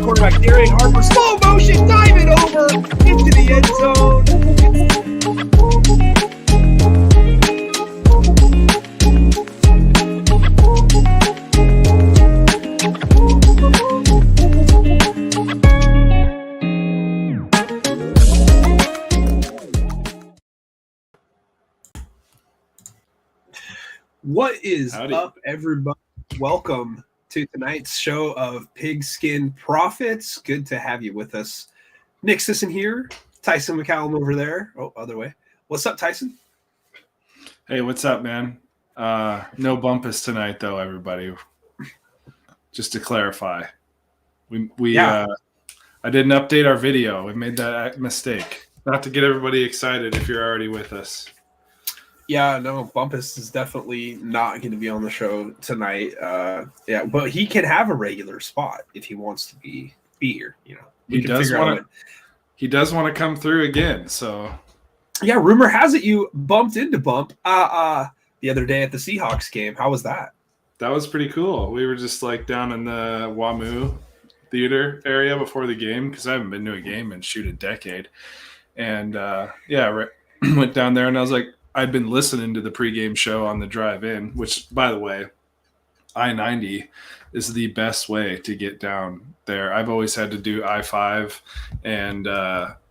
quarterback Darren Harper, slow motion, dive it over into the end zone. What is up, everybody? Welcome to tonight's show of Pigskin Prophets. Good to have you with us. Nick Sisson here, Tyson McCallum over there. Oh, other way. What's up, Tyson? Hey, what's up, man? No Bumpus tonight, though, everybody. Just to clarify, I didn't update our video. We made that mistake. Not to get everybody excited if you're already with us. Yeah, no, Bumpus is definitely not going to be on the show tonight. But he can have a regular spot if he wants to be here. You know, he does want to come through again. So, yeah, rumor has it you bumped into Bump the other day at the Seahawks game. How was that? That was pretty cool. We were just like down in the WAMU theater area before the game because I haven't been to a game in a decade. And went down there and I was like, I'd been listening to the pregame show on the drive in, which, by the way, I-90 is the best way to get down there. I've always had to do I-5 and,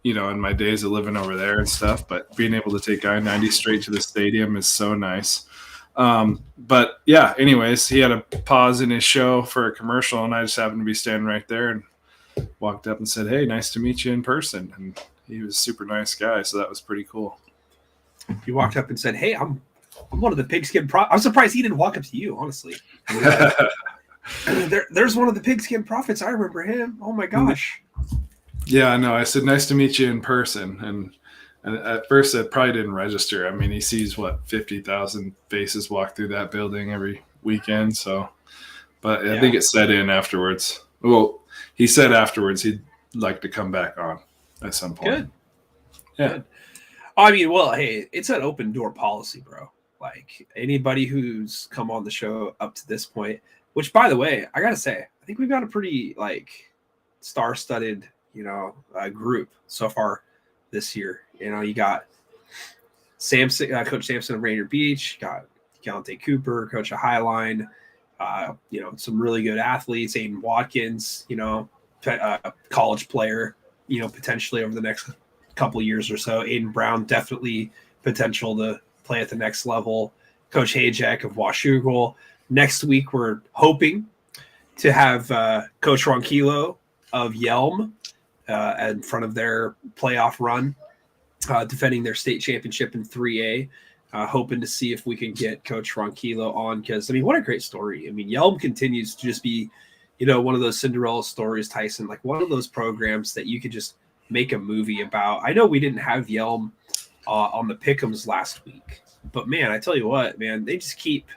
in my days of living over there and stuff, but being able to take I-90 straight to the stadium is so nice. But yeah, anyways, he had a pause in his show for a commercial and I just happened to be standing right there and walked up and said, "Hey, nice to meet you in person." And he was a super nice guy. So that was pretty cool. You walked up and said, "Hey, I'm one of the Pigskin Prophets." I'm surprised he didn't walk up to you, honestly. There's one of the Pigskin Prophets. I remember him. Oh my gosh. Yeah, I know. I said, "Nice to meet you in person." And at first, it probably didn't register. I mean, he sees 50,000 faces walk through that building every weekend. So, but I think it set in afterwards. Well, he said afterwards he'd like to come back on at some point. Good. Yeah. Good. I mean, well, hey, it's an open door policy, bro. Like anybody who's come on the show up to this point, which, by the way, I gotta say, I think we've got a pretty star-studded, group so far this year. You got Samson, Coach Sampson of Rainier Beach, you got Keontae Cooper, Coach of Highline, some really good athletes, Aiden Watkins, college player, potentially over the next couple of years or so. Aiden Brown, definitely potential to play at the next level. Coach Hayjack of Washougal. Next week, we're hoping to have Coach Ronquillo of Yelm in front of their playoff run, defending their state championship in 3A. Hoping to see if we can get Coach Ronquillo on because, what a great story. Yelm continues to just be, one of those Cinderella stories, Tyson, like one of those programs that you could just make a movie about. I know we didn't have Yelm on the Pick'ems last week, but man, I tell you what, man, they just keep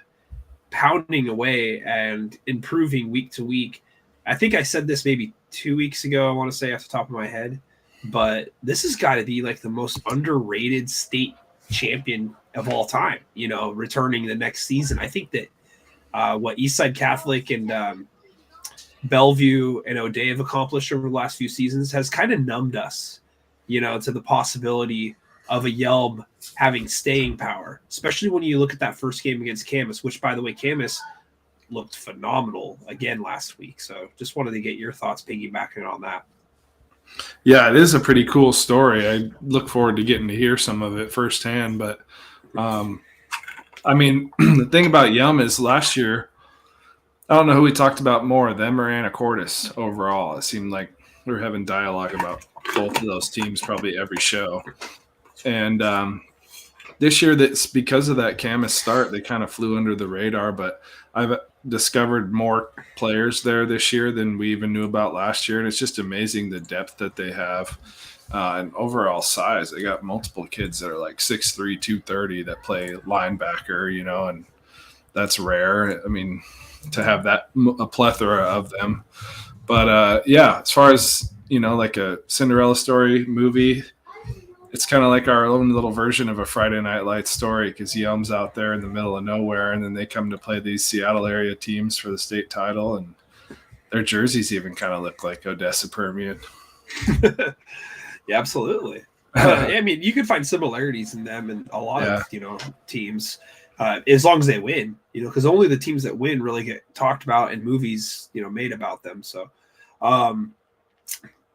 pounding away and improving week to week. I think I said this maybe 2 weeks ago, I want to say off the top of my head, but this has got to be like the most underrated state champion of all time, returning the next season. I think that Eastside Catholic and Bellevue and O'Day have accomplished over the last few seasons has kind of numbed us, to the possibility of a Yelm having staying power, especially when you look at that first game against Camas, which, by the way, Camas looked phenomenal again last week. So just wanted to get your thoughts piggybacking on that. Yeah, it is a pretty cool story. I look forward to getting to hear some of it firsthand. But, the thing about Yelm is last year, I don't know who we talked about more, them or Anacortes overall. It seemed like we were having dialogue about both of those teams probably every show. And this year, that's because of that Camas start, they kind of flew under the radar. But I've discovered more players there this year than we even knew about last year. And it's just amazing the depth that they have and overall size. They got multiple kids that are like 6'3", 230 that play linebacker, and that's rare. To have that a plethora of them. But as far as like a Cinderella story movie, it's kind of like our own little version of a Friday Night Lights story, because Yelm's out there in the middle of nowhere, and then they come to play these Seattle area teams for the state title, and Their jerseys even kind of look like Odessa Permian. Yeah, absolutely. I mean, you can find similarities in them and a lot of teams, as long as they win. Because only the teams that win really get talked about and movies made about them. So,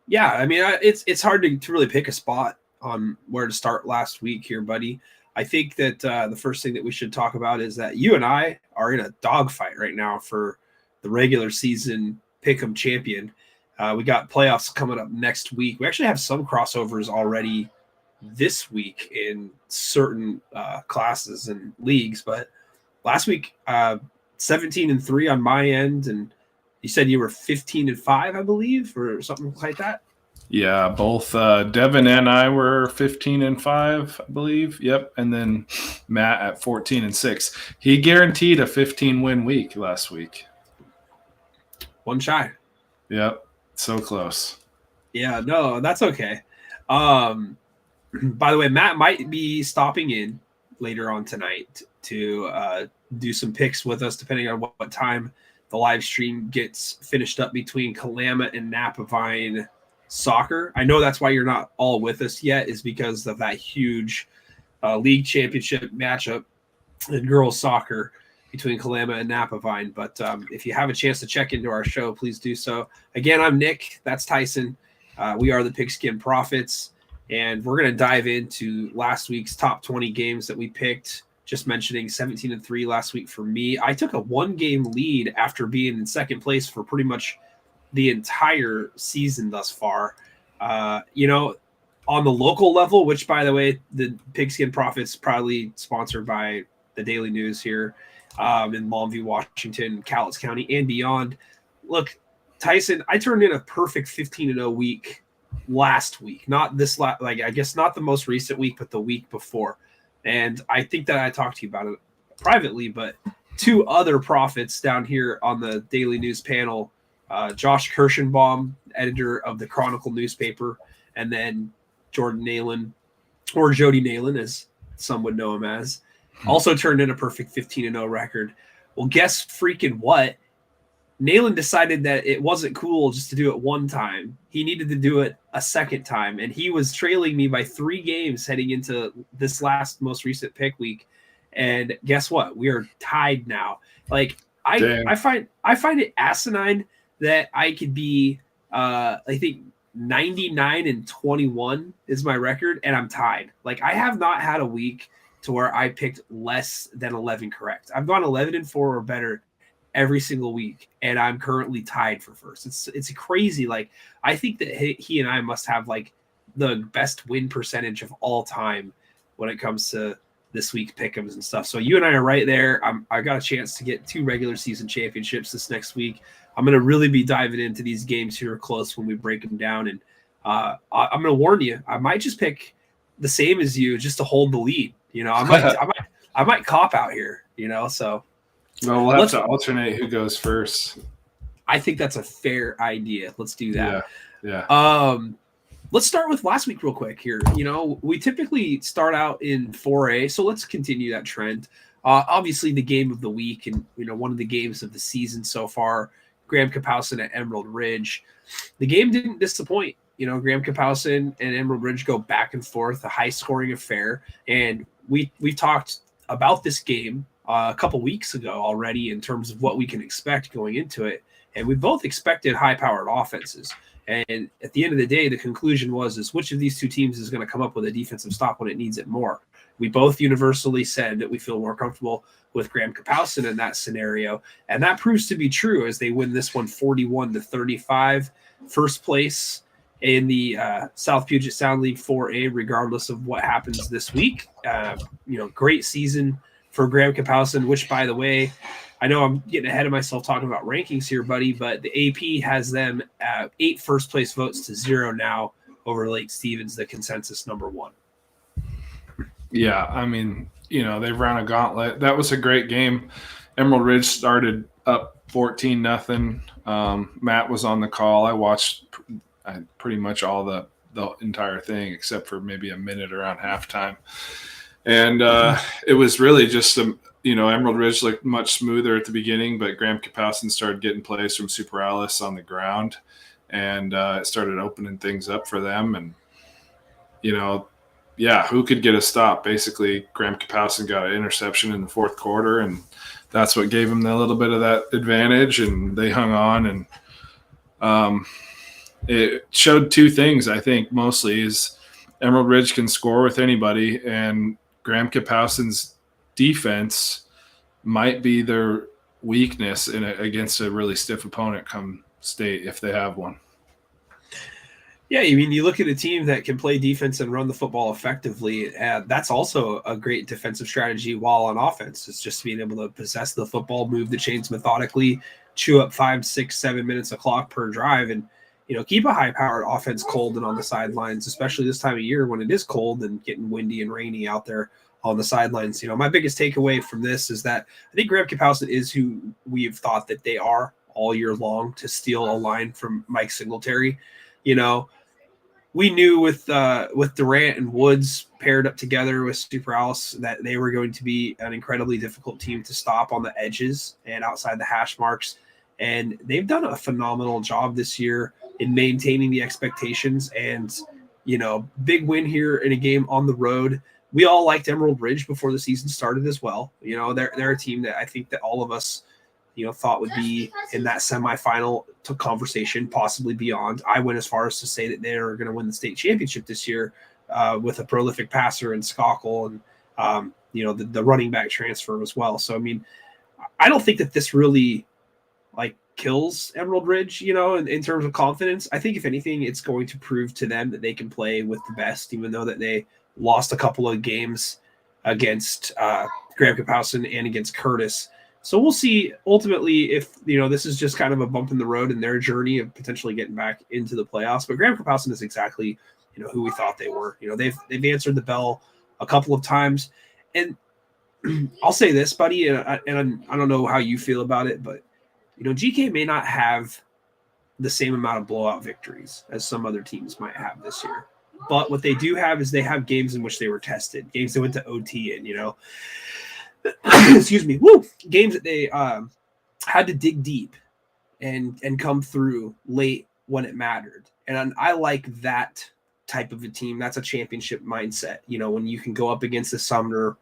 yeah, I mean, it's hard to really pick a spot on where to start last week here, buddy. I think that the first thing that we should talk about is that you and I are in a dogfight right now for the regular season Pick'em champion. We got playoffs coming up next week. We actually have some crossovers already this week in certain classes and leagues, but last week 17-3 on my end, and you said you were 15-5, I believe, or something like that. Yeah, both Devin and I were 15-5, I believe. Yep, and then Matt at 14-6. He guaranteed a 15-win week last week. One shy. Yep, so close. Yeah, no, that's okay. By the way, Matt might be stopping in later on tonight to do some picks with us, depending on what time the live stream gets finished up between Kalama and Napavine soccer. I know that's why you're not all with us yet, is because of that huge league championship matchup in girls soccer between Kalama and Napavine. But if you have a chance to check into our show, please do so. Again, I'm Nick. That's Tyson. We are the Pigskin Prophets, and we're going to dive into last week's top 20 games that we picked. Just mentioning 17-3 last week for me. I took a 1-game lead after being in second place for pretty much the entire season thus far. On the local level, which, by the way, the Pigskin Prophets proudly sponsored by the Daily News here in Longview, Washington, Cowlitz County, and beyond. Look, Tyson, I turned in a perfect 15-0 week last week. Not this, I guess not the most recent week, but the week before. And I think that I talked to you about it privately, but 2 other prophets down here on the Daily News panel, Josh Kirschenbaum, editor of the Chronicle newspaper, and then Jordan Nalen, or Jody Nalen, as some would know him as, also turned in a perfect 15-0 record. Well, guess freaking what? Nalen decided that it wasn't cool just to do it one time. He needed to do it a second time, and he was trailing me by 3 games heading into this most recent pick week. And guess what? We are tied now. Like I find it asinine that I could be I think 99-21 is my record, and I'm tied. Like, I have not had a week to where I picked less than 11 correct. I've gone 11-4 or better every single week, and I'm currently tied for first. It's crazy. Like, I think that he and I must have like the best win percentage of all time when it comes to this week pick'ems and stuff. So you and I are right there. I got a chance to get 2 regular season championships this next week. I'm going to really be diving into these games here close when we break them down. And I'm going to warn you, I might just pick the same as you just to hold the lead. I might cop out here, so. Well, we'll have to alternate who goes first. I think that's a fair idea. Let's do that. Yeah. Let's start with last week real quick here. We typically start out in 4A, so let's continue that trend. Obviously, the game of the week and, one of the games of the season so far, Graham Kapowson at Emerald Ridge. The game didn't disappoint. Graham Kapowson and Emerald Ridge go back and forth, a high-scoring affair. And we talked about this game a couple weeks ago already in terms of what we can expect going into it. And we both expected high-powered offenses. And at the end of the day, the conclusion was which of these 2 teams is going to come up with a defensive stop when it needs it more. We both universally said that we feel more comfortable with Graham Kapowson in that scenario. And that proves to be true as they win this one 41-35. First place in the South Puget Sound League 4A, regardless of what happens this week. Great season for Graham Kapowson, which, by the way, I know I'm getting ahead of myself talking about rankings here, buddy, but the AP has them at 8 first-place votes to 0 now over Lake Stevens, the consensus number 1. Yeah, I mean, they've run a gauntlet. That was a great game. Emerald Ridge started up 14-0. Matt was on the call. I watched pretty much all the entire thing except for maybe a minute around halftime. And it was really just Emerald Ridge looked much smoother at the beginning, but Graham Kapowsin started getting plays from Super Alice on the ground, and it started opening things up for them. And, who could get a stop? Basically, Graham Kapowsin got an interception in the fourth quarter, and that's what gave them a little bit of that advantage, and they hung on. And it showed two things, I think, mostly is Emerald Ridge can score with anybody, and Graham Kapowsin's defense might be their weakness against a really stiff opponent come state if they have one. Yeah, I mean, you look at a team that can play defense and run the football effectively. That's also a great defensive strategy while on offense. It's just being able to possess the football, move the chains methodically, chew up 5, 6, 7 minutes of clock per drive, and keep a high-powered offense cold and on the sidelines, especially this time of year when it is cold and getting windy and rainy out there on the sidelines. My biggest takeaway from this is that I think Graham Kapowsin is who we've thought that they are all year long, to steal a line from Mike Singletary. We knew with Durant and Woods paired up together with Super Alice that they were going to be an incredibly difficult team to stop on the edges and outside the hash marks. And they've done a phenomenal job this year in maintaining the expectations. And, big win here in a game on the road. We all liked Emerald Ridge before the season started as well. They're a team that I think that all of us, thought would be in that semifinal conversation, possibly beyond. I went as far as to say that they're going to win the state championship this year with a prolific passer in Skokel and, the running back transfer as well. So, I mean, I don't think that this really kills Emerald Ridge, in terms of confidence. I think if anything, it's going to prove to them that they can play with the best, even though that they lost a couple of games against Graham Kapowsin and against Curtis. So we'll see ultimately if, this is just kind of a bump in the road in their journey of potentially getting back into the playoffs. But Graham Kapowsin is exactly, who we thought they were. They've answered the bell a couple of times. And I'll say this, buddy, and I don't know how you feel about it, but, GK may not have the same amount of blowout victories as some other teams might have this year. But what they do have is they have games in which they were tested, games that went to OT and, excuse me, games that they had to dig deep and come through late when it mattered. And I like that type of a team. That's a championship mindset. When you can go up against the Sumner,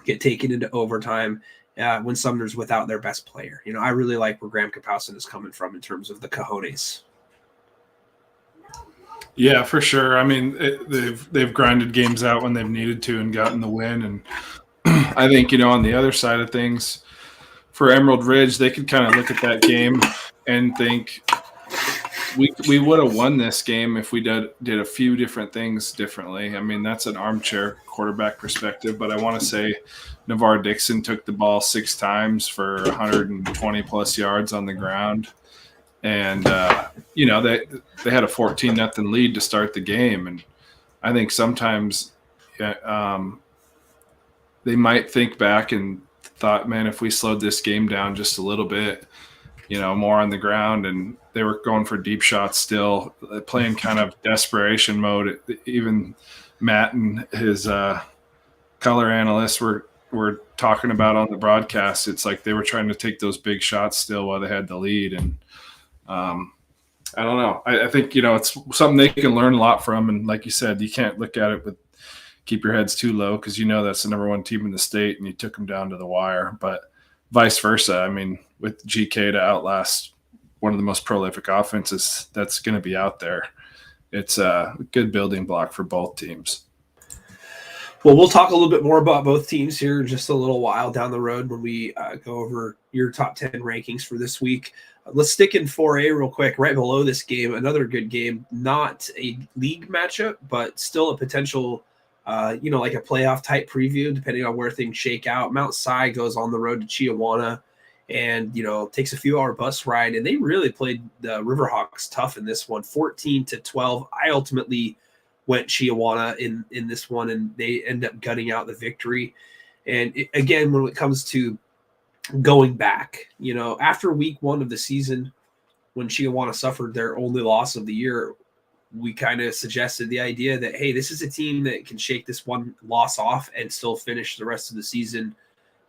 get taken into overtime when Sumner's without their best player. I really like where Graham Kapowsin is coming from in terms of the cojones. Yeah, for sure. I mean, they've grinded games out when they've needed to and gotten the win. And I think, on the other side of things, for Emerald Ridge, they could kind of look at that game and think we would have won this game if we did a few different things differently. I mean, that's an armchair quarterback perspective, but I want to say Navarre Dixon took the ball 6 times for 120 plus yards on the ground. And, they had a 14-0 lead to start the game. And I think sometimes they might think back and thought, man, if we slowed this game down just a little bit, more on the ground, and they were going for deep shots still, playing kind of desperation mode. Even Matt and his color analysts were talking about on the broadcast. It's like they were trying to take those big shots still while they had the lead. And I don't know. I think, it's something they can learn a lot from. And like you said, you can't look at it with keep your heads too low because that's the number 1 team in the state and you took them down to the wire. But vice versa. I mean, with GK to outlast one of the most prolific offenses that's going to be out there, it's a good building block for both teams. Well, we'll talk a little bit more about both teams here in just a little while down the road when we go over your top 10 rankings for this week. Let's stick in 4A real quick. Right below this game, another good game. Not a league matchup, but still a potential, like a playoff type preview, depending on where things shake out. Mount Si goes on the road to Chiawana and, takes a few-hour bus ride. And they really played the Riverhawks tough in this one, 14-12. I ultimately went Chiawana in this one, and they end up gutting out the victory. And again, when it comes to going back, after week 1 of the season, when Chiawana suffered their only loss of the year, we kind of suggested the idea that, hey, this is a team that can shake this one loss off and still finish the rest of the season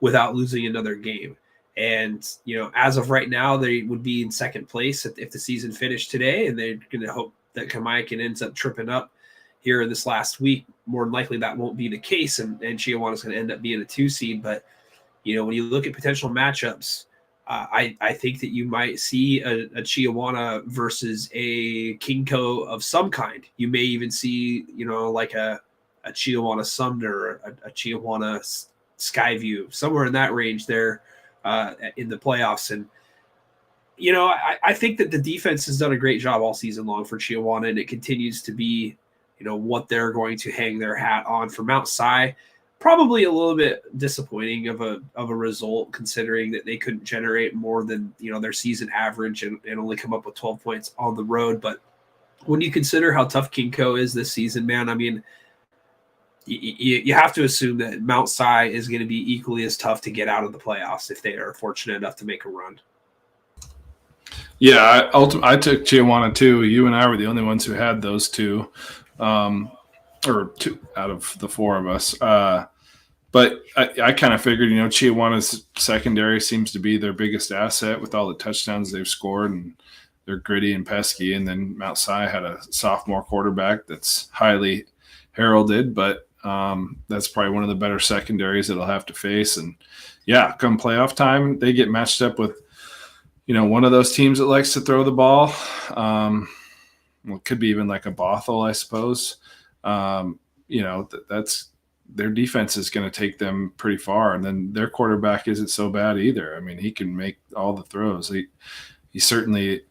without losing another game. And, as of right now, they would be in second place if the season finished today, and they're going to hope that Kamaikin ends up tripping up here in this last week. More than likely that won't be the case, and Chiawanna's going to end up being a 2 seed. But, when you look at potential matchups, I think that you might see a Chiawanna versus a Kinko of some kind. You may even see, like a Chiawanna Sumner, a Chiawanna Skyview, somewhere in that range there in the playoffs. And, I think that the defense has done a great job all season long for Chiawanna, and it continues to be, what they're going to hang their hat on. For Mount Si, probably a little bit disappointing of a result, considering that they couldn't generate more than their season average and only come up with 12 points on the road. But when you consider how tough Kinko is this season, man, I mean, you have to assume that Mount Si is going to be equally as tough to get out of the playoffs if they are fortunate enough to make a run. Yeah, I took Chiawanna too. You and I were the only ones who had those two, or two out of the four of us. But I kind of figured, Chiawanna's secondary seems to be their biggest asset with all the touchdowns they've scored, and they're gritty and pesky. And then Mount Si had a sophomore quarterback that's highly heralded, but that's probably one of the better secondaries that they'll have to face. And yeah, come playoff time, they get matched up with, one of those teams that likes to throw the ball. It could be even like a Bothell, I suppose. That's their defense is going to take them pretty far. And then their quarterback isn't so bad either. I mean, he can make all the throws. He certainly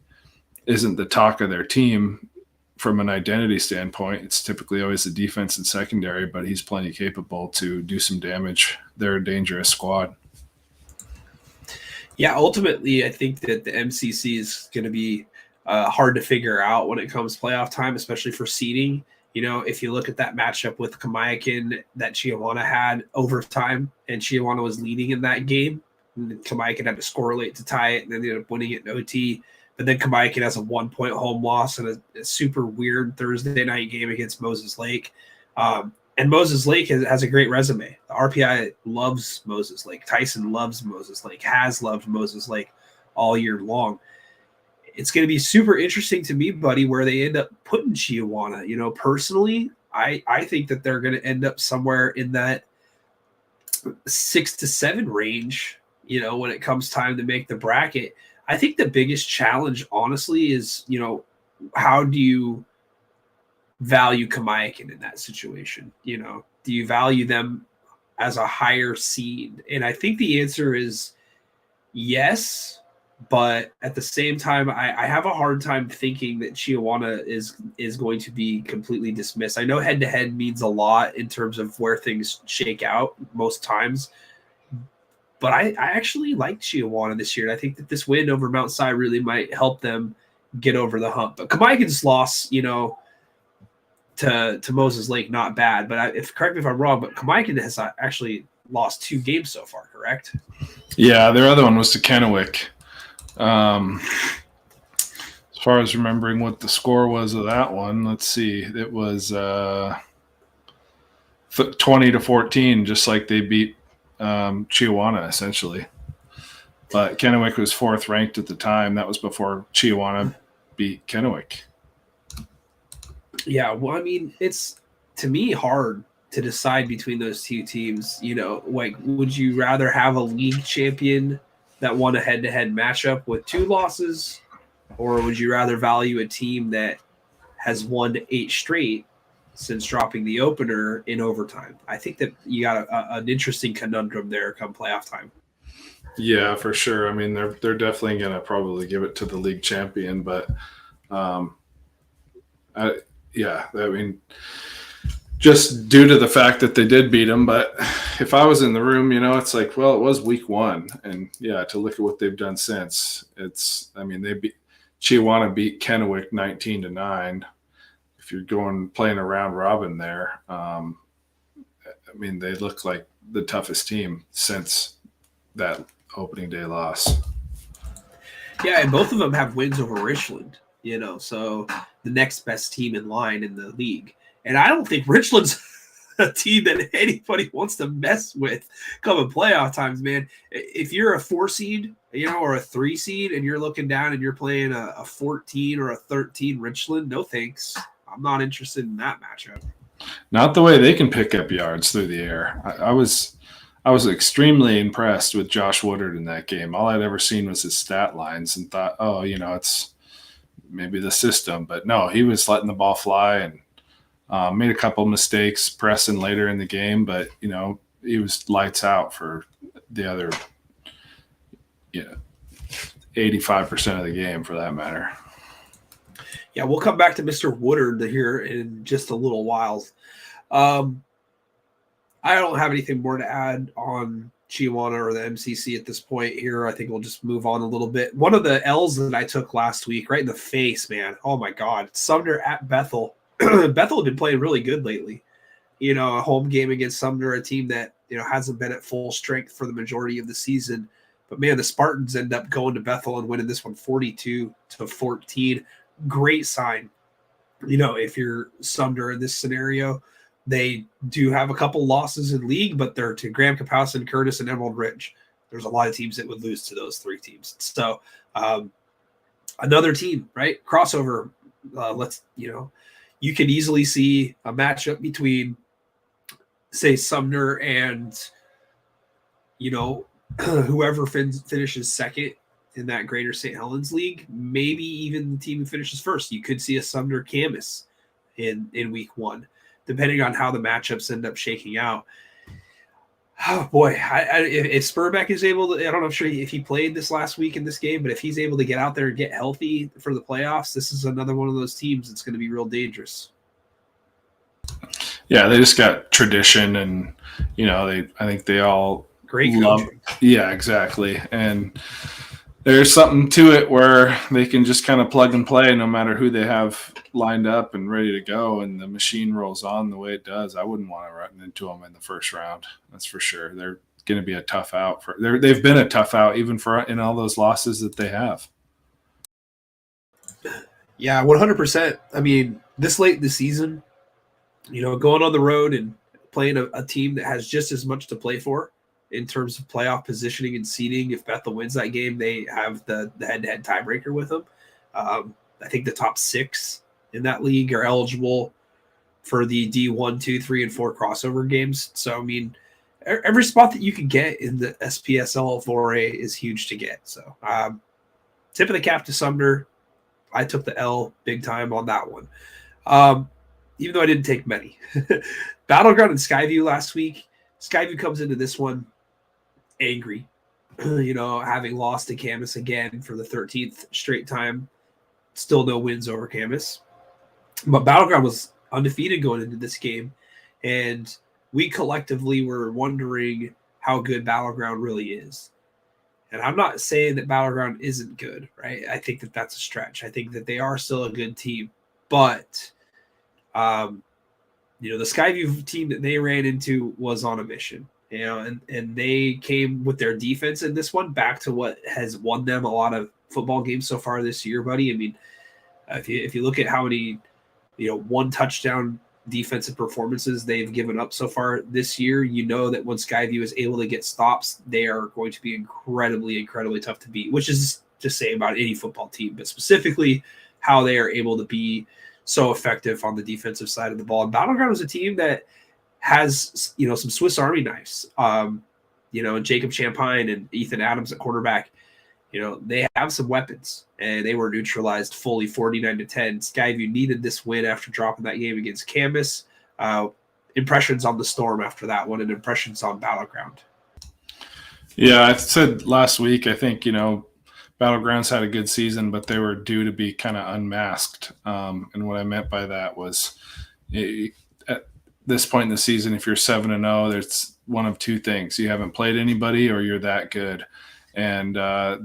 isn't the talk of their team from an identity standpoint. It's typically always the defense and secondary, but he's plenty capable to do some damage. They're a dangerous squad. Yeah, ultimately, I think that the MCC is going to be hard to figure out when it comes playoff time, especially for seeding. If you look at that matchup with Kamaikin that Chiawanna had overtime, and Chiawanna was leading in that game, and Kamaikin had to score late to tie it, and then they ended up winning it in OT. But then Kamaikin has a 1-point home loss in a super weird Thursday night game against Moses Lake. And Moses Lake has a great resume. The RPI loves Moses Lake. Tyson loves Moses Lake, has loved Moses Lake all year long. It's going to be super interesting to me, buddy, where they end up putting Chiawanna. Personally, I think that they're going to end up somewhere in that 6 to 7 range, when it comes time to make the bracket. I think the biggest challenge, honestly, is, how do you value Kamaikin in that situation? Do you value them as a higher seed? And I think the answer is yes, but at the same time, I have a hard time thinking that Chiawanna is going to be completely dismissed. I know head-to-head means a lot in terms of where things shake out most times, but I actually like Chiawanna this year, and I think that this win over Mount Si really might help them get over the hump. But Kamaikin's loss, to Moses Lake, not bad. But correct me if I'm wrong, but Kamaikin has actually lost 2 games so far, correct? Yeah, their other one was to Kennewick. As far as remembering what the score was of that one, let's see. It was 20-14, just like they beat Chiawanna, essentially. But Kennewick was 4th ranked at the time. That was before Chiawanna beat Kennewick. Yeah, well, I mean, it's, to me, hard to decide between those two teams. Would you rather have a league champion that won a head-to-head matchup with 2 losses, or would you rather value a team that has won 8 straight since dropping the opener in overtime? I think that you got an interesting conundrum there come playoff time. Yeah, for sure. I mean, they're definitely going to probably give it to the league champion, but just due to the fact that they did beat them. But if I was in the room, it's like, well, it was week 1, and to look at what they've done since, Chiawanna beat Kennewick 19-9. If you're playing a round robin there, they look like the toughest team since that opening day loss. Yeah, and both of them have wins over Richland, so the next best team in line in the league. And I don't think Richland's a team that anybody wants to mess with come playoff times, man. If you're a 4 seed, or a 3 seed, and you're looking down and you're playing a 14 or a 13 Richland, no thanks. I'm not interested in that matchup. Not the way they can pick up yards through the air. I was extremely impressed with Josh Woodard in that game. All I'd ever seen was his stat lines and thought, it's maybe the system. But no, he was letting the ball fly and made a couple mistakes pressing later in the game. But, he was lights out for the other 85% of the game for that matter. Yeah, we'll come back to Mr. Woodard here in just a little while. I don't have anything more to add on Chihuahua or the MCC at this point here. I think we'll just move on a little bit. One of the L's that I took last week, right in the face, man. Oh, my God. Sumner at Bethel. Bethel had been playing really good lately. A home game against Sumner, a team that, hasn't been at full strength for the majority of the season. But, man, the Spartans end up going to Bethel and winning this one 42-14. Great sign. If you're Sumner in this scenario, they do have a couple losses in league, but they're to Graham Kapowsin, Curtis, and Emerald Ridge. There's a lot of teams that would lose to those 3 teams. So another team, right? Crossover. You can easily see a matchup between, say, Sumner and, whoever finishes second in that Greater St. Helens League, maybe even the team who finishes first. You could see a Sumner Camas in week 1, depending on how the matchups end up shaking out. Oh, boy. If Spurbeck is able to – I don't know if he played this last week in this game, but if he's able to get out there and get healthy for the playoffs, this is another one of those teams that's going to be real dangerous. Yeah, they just got tradition and, I think they all – great coaching. Yeah, exactly. And – there's something to it where they can just kind of plug and play no matter who they have lined up and ready to go, and the machine rolls on the way it does. I wouldn't want to run into them in the first round. That's for sure. They're going to be a tough out. They've been a tough out even in all those losses that they have. Yeah, 100%. I mean, this late in the season, going on the road and playing a team that has just as much to play for in terms of playoff positioning and seeding. If Bethel wins that game, they have the head-to-head tiebreaker with them. I think the top 6 in that league are eligible for the D1, 2, 3, and 4 crossover games. So, I mean, every spot that you can get in the SPSL 4A is huge to get. So, tip of the cap to Sumner. I took the L big time on that one. Even though I didn't take many. Battleground and Skyview last week. Skyview comes into this one angry, having lost to Camas again for the 13th straight time. Still no wins over Camas. But Battleground was undefeated going into this game, and we collectively were wondering how good Battleground really is. And I'm not saying that Battleground isn't good, right? I think that that's a stretch. I think that they are still a good team. But, the Skyview team that they ran into was on a mission. And they came with their defense in this one back to what has won them a lot of football games so far this year, buddy. I mean, if you look at how many, 1 touchdown defensive performances they've given up so far this year, that when Skyview is able to get stops, they are going to be incredibly, incredibly tough to beat, which is just saying about any football team, but specifically how they are able to be so effective on the defensive side of the ball. And Battleground is a team that has, some Swiss Army knives, and Jacob Champagne and Ethan Adams at quarterback. They have some weapons, and they were neutralized fully 49-10. Skyview needed this win after dropping that game against Camas. Impressions on the Storm after that one, and impressions on Battleground. Yeah, I said last week, I think, Battlegrounds had a good season, but they were due to be kind of unmasked. And what I meant by that was at this point in the season, if you're 7-0, there's one of 2 things. You haven't played anybody or you're that good. And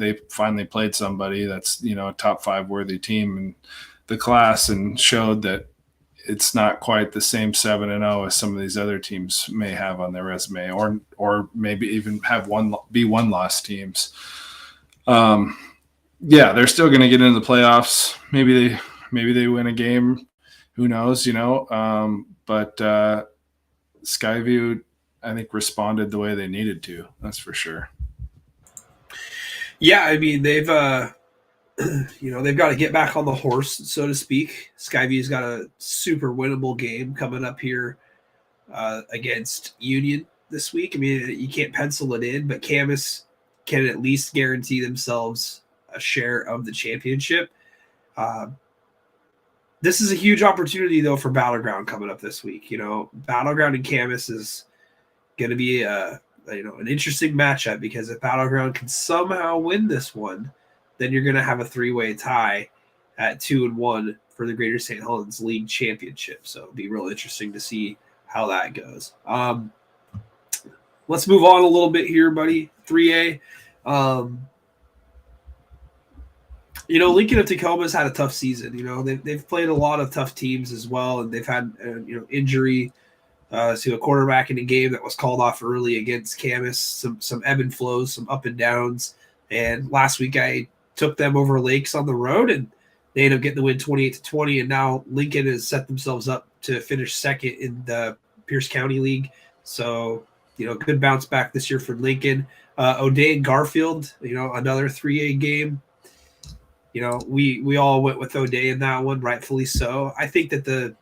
they finally played somebody that's, a top 5 worthy team in the class and showed that it's not quite the same 7-0 as some of these other teams may have on their resume, or maybe even have one-loss teams. They're still going to get into the playoffs. Maybe they win a game. Who knows? But Skyview, I think, responded the way they needed to. That's for sure. Yeah, I mean, they've they've got to get back on the horse, so to speak. Skyview's got a super winnable game coming up here against Union this week. I mean, you can't pencil it in, but Camas can at least guarantee themselves a share of the championship. This is a huge opportunity, though, for Battleground coming up this week. Battleground and Camas is going to be an interesting matchup, because if Battleground can somehow win this one, then you're going to have a three-way tie at 2-1 for the Greater St. Helens League Championship. So it'll be real interesting to see how that goes. Let's move on a little bit here, buddy. 3A. Lincoln of Tacoma's had a tough season. They've played a lot of tough teams as well, and they've had injury to a quarterback in a game that was called off early against Camas. Some ebb and flows, some up and downs. And last week I took them over Lakes on the road, and they ended up getting the win 28-20. And now Lincoln has set themselves up to finish second in the Pierce County League. So, good bounce back this year for Lincoln. O'Day and Garfield, another 3A game. We all went with O'Day in that one, rightfully so. I think that the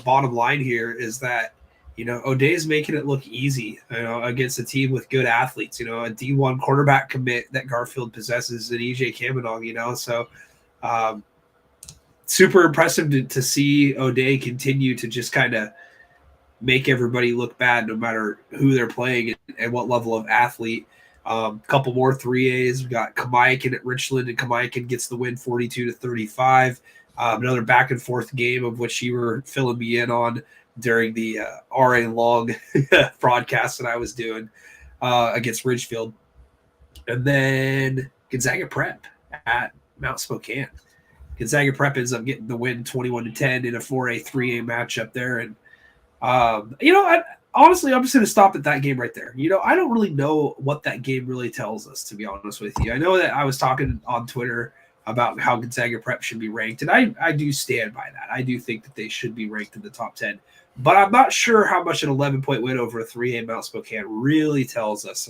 bottom line here is that, O'Day is making it look easy, against a team with good athletes, a D1 quarterback commit that Garfield possesses, and EJ Kamenong, so super impressive to see O'Day continue to just kind of make everybody look bad, no matter who they're playing and what level of athlete. Couple more 3As. We got Kamiakin at Richland, and Kamiakin gets the win 42-35. Another back and forth game, of which you were filling me in on during the RA Long broadcast that I was doing against Ridgefield. And then Gonzaga Prep at Mount Spokane. Gonzaga Prep ends up getting the win 21-10 in a 4A, 3A matchup there. And, honestly, I'm just going to stop at that game right there. I don't really know what that game really tells us, to be honest with you. I know that I was talking on Twitter about how Gonzaga Prep should be ranked, and I do stand by that. I do think that they should be ranked in the top 10. But I'm not sure how much an 11-point win over a 3A Mount Spokane really tells us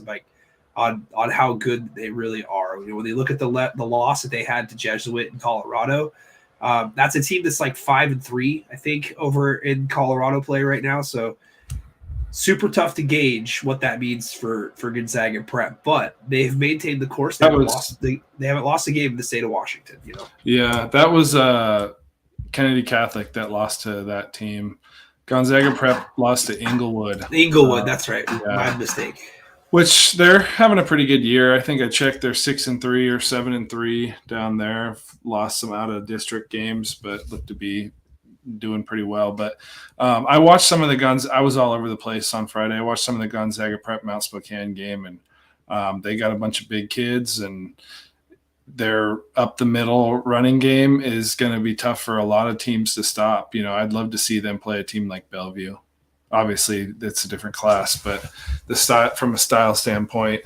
on how good they really are. When they look at the loss that they had to Jesuit in Colorado, that's a team that's like 5-3, I think, over in Colorado play right now. So super tough to gauge what that means for Gonzaga Prep, but they've maintained the course. They haven't lost a game in the state of Washington. Yeah, that was Kennedy Catholic that lost to that team. Gonzaga Prep lost to Inglewood. That's right. Yeah. My mistake. Which they're having a pretty good year. I think I checked, they're 6-3 or 7-3 down there. Lost some out of district games, but look to be doing pretty well. But I watched some of the guns. I was all over the place on Friday. I watched some of the Gonzaga Prep Mount Spokane game, and they got a bunch of big kids, and their up the middle running game is going to be tough for a lot of teams to stop. I'd love to see them play a team like Bellevue. Obviously, it's a different class, but from a style standpoint,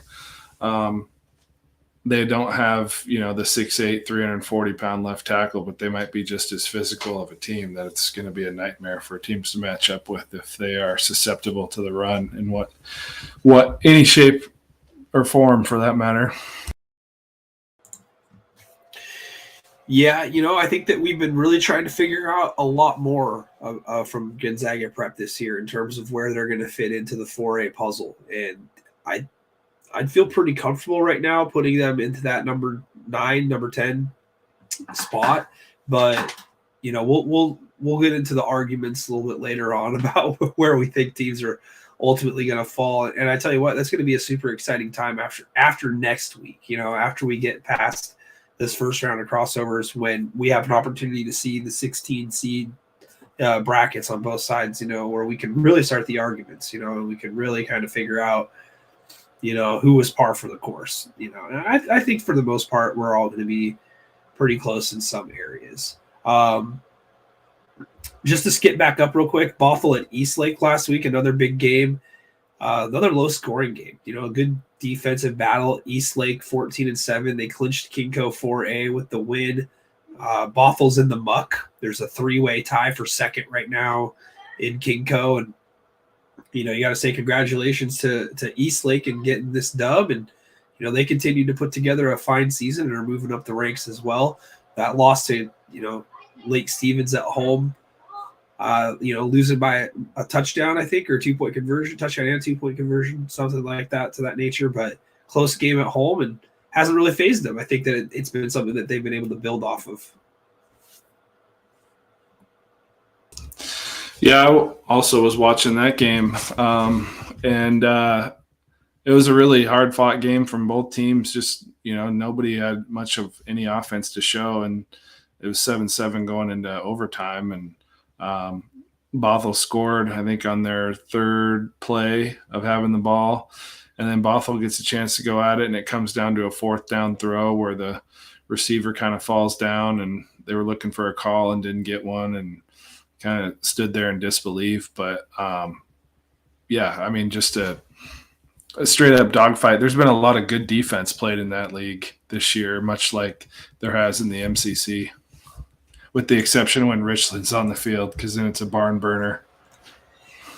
they don't have, the 6'8", 340-pound left tackle, but they might be just as physical of a team that it's going to be a nightmare for teams to match up with if they are susceptible to the run in what any shape or form for that matter. Yeah, I think that we've been really trying to figure out a lot more from Gonzaga Prep this year in terms of where they're going to fit into the 4A puzzle. And I'd feel pretty comfortable right now putting them into that number 9, number 10 spot. But, we'll get into the arguments a little bit later on about where we think teams are ultimately going to fall. And I tell you what, that's going to be a super exciting time after next week, after we get past this first round of crossovers, when we have an opportunity to see the 16 seed brackets on both sides, where we can really start the arguments, and we can really kind of figure out, who was par for the course, and I think for the most part, we're all going to be pretty close in some areas. Just to skip back up real quick, Bothell at Eastlake last week, another big game, another low scoring game, a good defensive battle. Eastlake 14-7. They clinched Kingco 4A with the win. Bothell's in the muck. There's a 3-way tie for second right now in Kingco, and You got to say congratulations to Eastlake and getting this dub, and they continue to put together a fine season and are moving up the ranks as well. That loss to Lake Stevens at home, losing by a touchdown, I think, or 2-point conversion, touchdown and 2-point conversion, something like that to that nature. But close game at home and hasn't really phased them. I think that it's been something that they've been able to build off of. Yeah, I also was watching that game, and it was a really hard-fought game from both teams. Just, nobody had much of any offense to show, and it was 7-7 going into overtime, and Bothell scored, I think, on their third play of having the ball, and then Bothell gets a chance to go at it, and it comes down to a fourth down throw where the receiver kind of falls down, and they were looking for a call and didn't get one, and kind of stood there in disbelief. But just a straight up dogfight. There's been a lot of good defense played in that league this year, much like there has in the MCC, with the exception when Richland's on the field, because then it's a barn burner.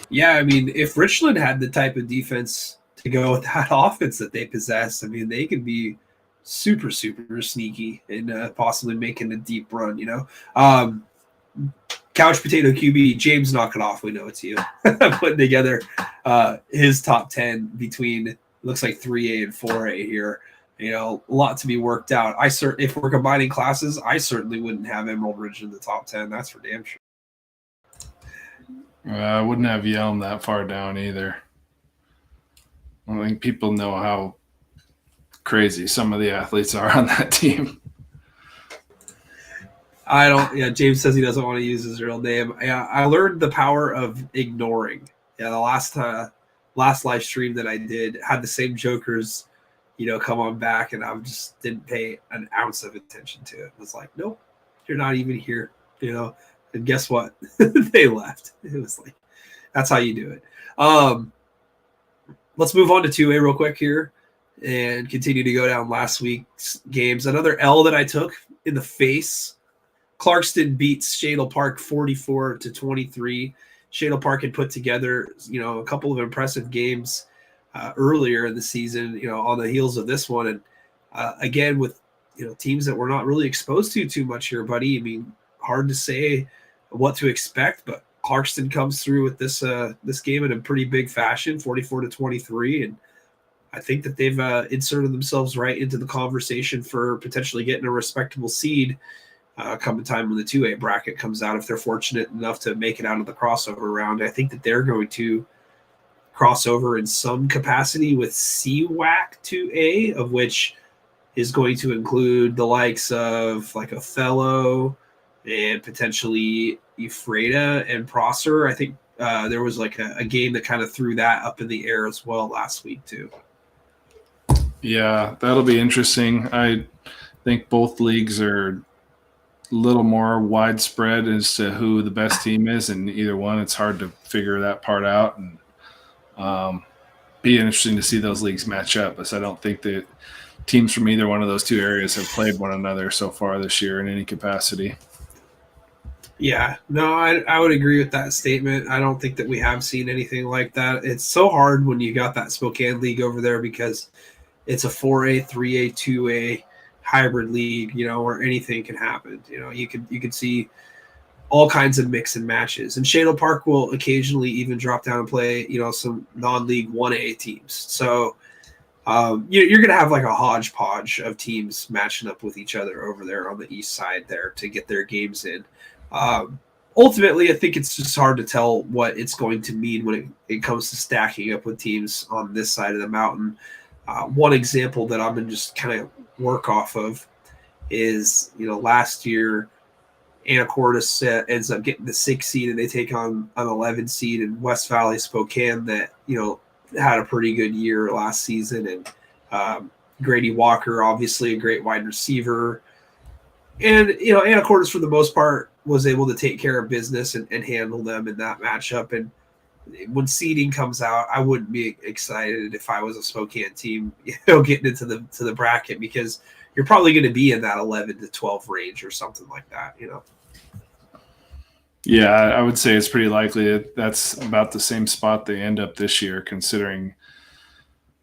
Yeah, I mean, if Richland had the type of defense to go with that offense that they possess, I mean, they could be super, super sneaky and possibly making a deep run, Couch Potato QB, James, knock it off. We know it's you. Putting together his top 10 between, looks like 3A and 4A here. A lot to be worked out. If we're combining classes, I certainly wouldn't have Emerald Ridge in the top 10. That's for damn sure. I wouldn't have Yelm that far down either. I think people know how crazy some of the athletes are on that team. I don't. Yeah, James says he doesn't want to use his real name. I learned the power of ignoring. Yeah, the last live stream that I did had the same jokers, come on back, and I just didn't pay an ounce of attention to it. It was like, nope, you're not even here, And guess what? They left. It was like, that's how you do it. Let's move on to 2A real quick here and continue to go down last week's games. Another L that I took in the face. Clarkston beats Shadle Park 44-23. Shadle Park had put together, a couple of impressive games earlier in the season, on the heels of this one. And again, with, teams that we're not really exposed to too much here, buddy. I mean, hard to say what to expect, but Clarkston comes through with this game in a pretty big fashion, 44-23. And I think that they've inserted themselves right into the conversation for potentially getting a respectable seed come time when the 2A bracket comes out, if they're fortunate enough to make it out of the crossover round. I think that they're going to cross over in some capacity with CWAC 2A, of which is going to include the likes of like Othello and potentially Ephrata and Prosser. I think there was like a game that kind of threw that up in the air as well last week too. Yeah, that'll be interesting. I think both leagues are a little more widespread as to who the best team is, and either one, it's hard to figure that part out. And be interesting to see those leagues match up, as I don't think that teams from either one of those two areas have played one another so far this year in any capacity. Yeah, no, I would agree with that statement. I don't think that we have seen anything like that. It's so hard when you got that Spokane league over there because it's a 4A, 3A, 2A hybrid league, where anything can happen. You could see all kinds of mix and matches. And Shadle Park will occasionally even drop down and play, some non-league 1A teams. So you're going to have like a hodgepodge of teams matching up with each other over there on the east side there to get their games in. Ultimately, I think it's just hard to tell what it's going to mean when it comes to stacking up with teams on this side of the mountain. One example that I'm going to just kind of work off of is, last year, Anacortes ends up getting the 6 seed and they take on an 11 seed in West Valley Spokane that, had a pretty good year last season. And Grady Walker, obviously a great wide receiver. And, Anacortes, for the most part, was able to take care of business and handle them in that matchup. And when seeding comes out, I wouldn't be excited if I was a Spokane team, getting into the bracket, because you're probably going to be in that 11 to 12 range or something like that, Yeah, I would say it's pretty likely that that's about the same spot they end up this year, considering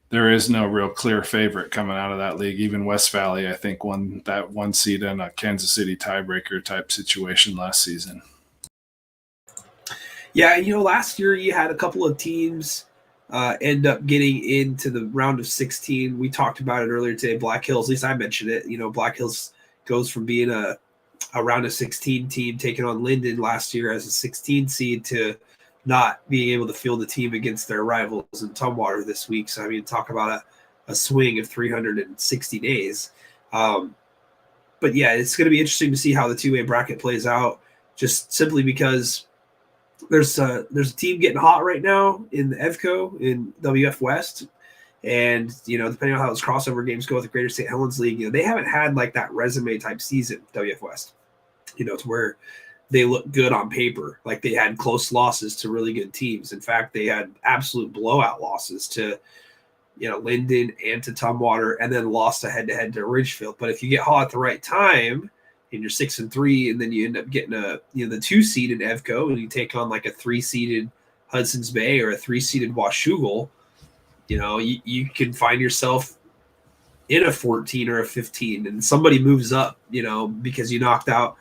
there is no real clear favorite coming out of that league. Even West Valley, I think, won that one seed in a Kansas City tiebreaker type situation last season. Yeah, last year you had a couple of teams end up getting into the round of 16. We talked about it earlier today. Black Hills, at least I mentioned it. Black Hills goes from being a round of 16 team taking on Linden last year as a 16 seed to not being able to field a team against their rivals in Tumwater this week. So, I mean, talk about a swing of 360 days. But yeah, it's going to be interesting to see how the 2A bracket plays out, just simply because there's a team getting hot right now in the EVCO in WF West. And, depending on how those crossover games go with the Greater St. Helens League, they haven't had like that resume type season, WF West, to where they look good on paper. Like they had close losses to really good teams. In fact, they had absolute blowout losses to, Linden and to Tumwater, and then lost a head-to-head to Ridgefield. But if you get hot at the right time and you're 6-3, and then you end up getting the 2 seed in EVCO, and you take on like a 3-seeded Hudson's Bay or a 3-seeded Washougal, you can find yourself in a 14 or a 15, and somebody moves up, because you knocked out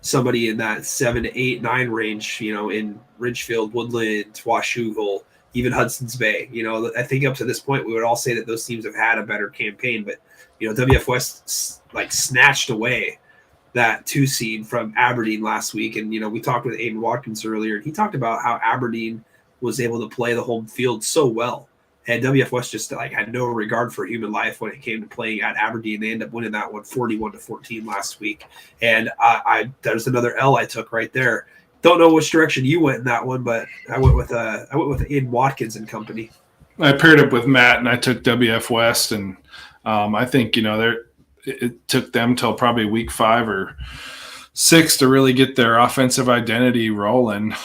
somebody in that 7 to 8, 9 range, in Ridgefield, Woodland, Washougal, even Hudson's Bay. I think up to this point, we would all say that those teams have had a better campaign, but, WF West like snatched away that 2 seed from Aberdeen last week. And, we talked with Aiden Watkins earlier, and he talked about how Aberdeen was able to play the home field so well. And WF West just had no regard for human life when it came to playing at Aberdeen. They ended up winning that one 41-14 last week. And there's another L I took right there. Don't know which direction you went in that one, but I went with Aiden Watkins and company. I paired up with Matt, and I took WF West, and I think it took them till probably week 5 or 6 to really get their offensive identity rolling.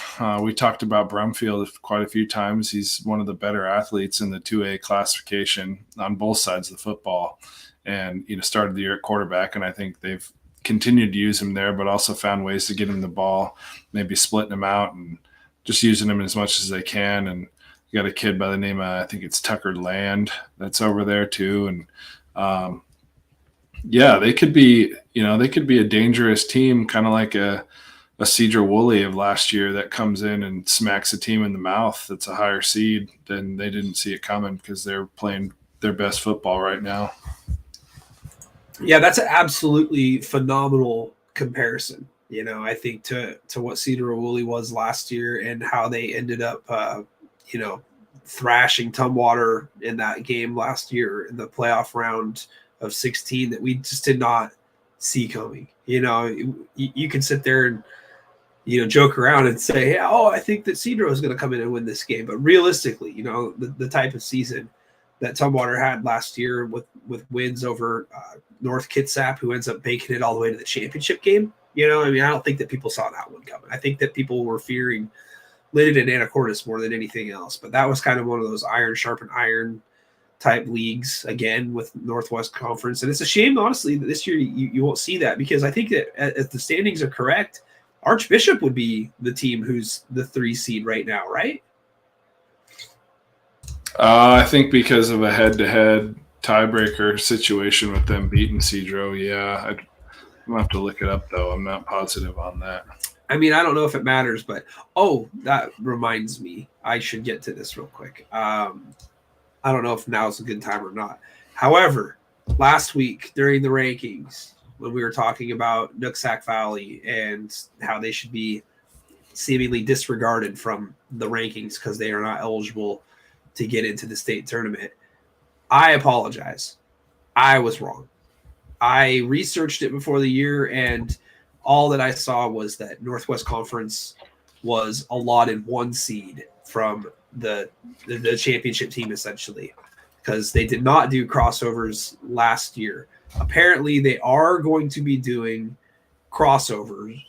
We talked about Brumfield quite a few times. He's one of the better athletes in the 2A classification on both sides of the football, and started the year at quarterback, and I think they've continued to use him there, but also found ways to get him the ball, maybe splitting him out and just using him as much as they can. And you got a kid by the name of, I think it's Tucker Land, that's over there too. And yeah, they could be a dangerous team, kind of like a Cedar Woolley of last year that comes in and smacks a team in the mouth that's a higher seed. Then they didn't see it coming because they're playing their best football right now. Yeah, that's an absolutely phenomenal comparison. I think to what Cedar Woolley was last year and how they ended up, thrashing Tumwater in that game last year in the playoff round of 16 that we just did not see coming. You can sit there and, joke around and say, hey, I think that Cedar is going to come in and win this game. But realistically, the type of season that Tumwater had last year with wins over North Kitsap, who ends up making it all the way to the championship game. I don't think that people saw that one coming. I think that people were fearing Linden and Anacortes more than anything else. But that was kind of one of those iron sharpen iron type leagues, again, with Northwest Conference. And it's a shame, honestly, that this year you won't see that, because I think that if the standings are correct, Archbishop would be the team who's the 3 seed right now, right? I think because of a head-to-head tiebreaker situation with them beating Cedro, yeah. I'm going to have to look it up, though. I'm not positive on that. I mean, I don't know if it matters, but, that reminds me. I should get to this real quick. I don't know if now's a good time or not. However, last week during the rankings, when we were talking about Nooksack Valley and how they should be seemingly disregarded from the rankings because they are not eligible to get into the state tournament, I apologize. I was wrong. I researched it before the year, and all that I saw was that Northwest Conference was allotted 1 seed from the championship team, essentially, because they did not do crossovers last year. Apparently, they are going to be doing crossovers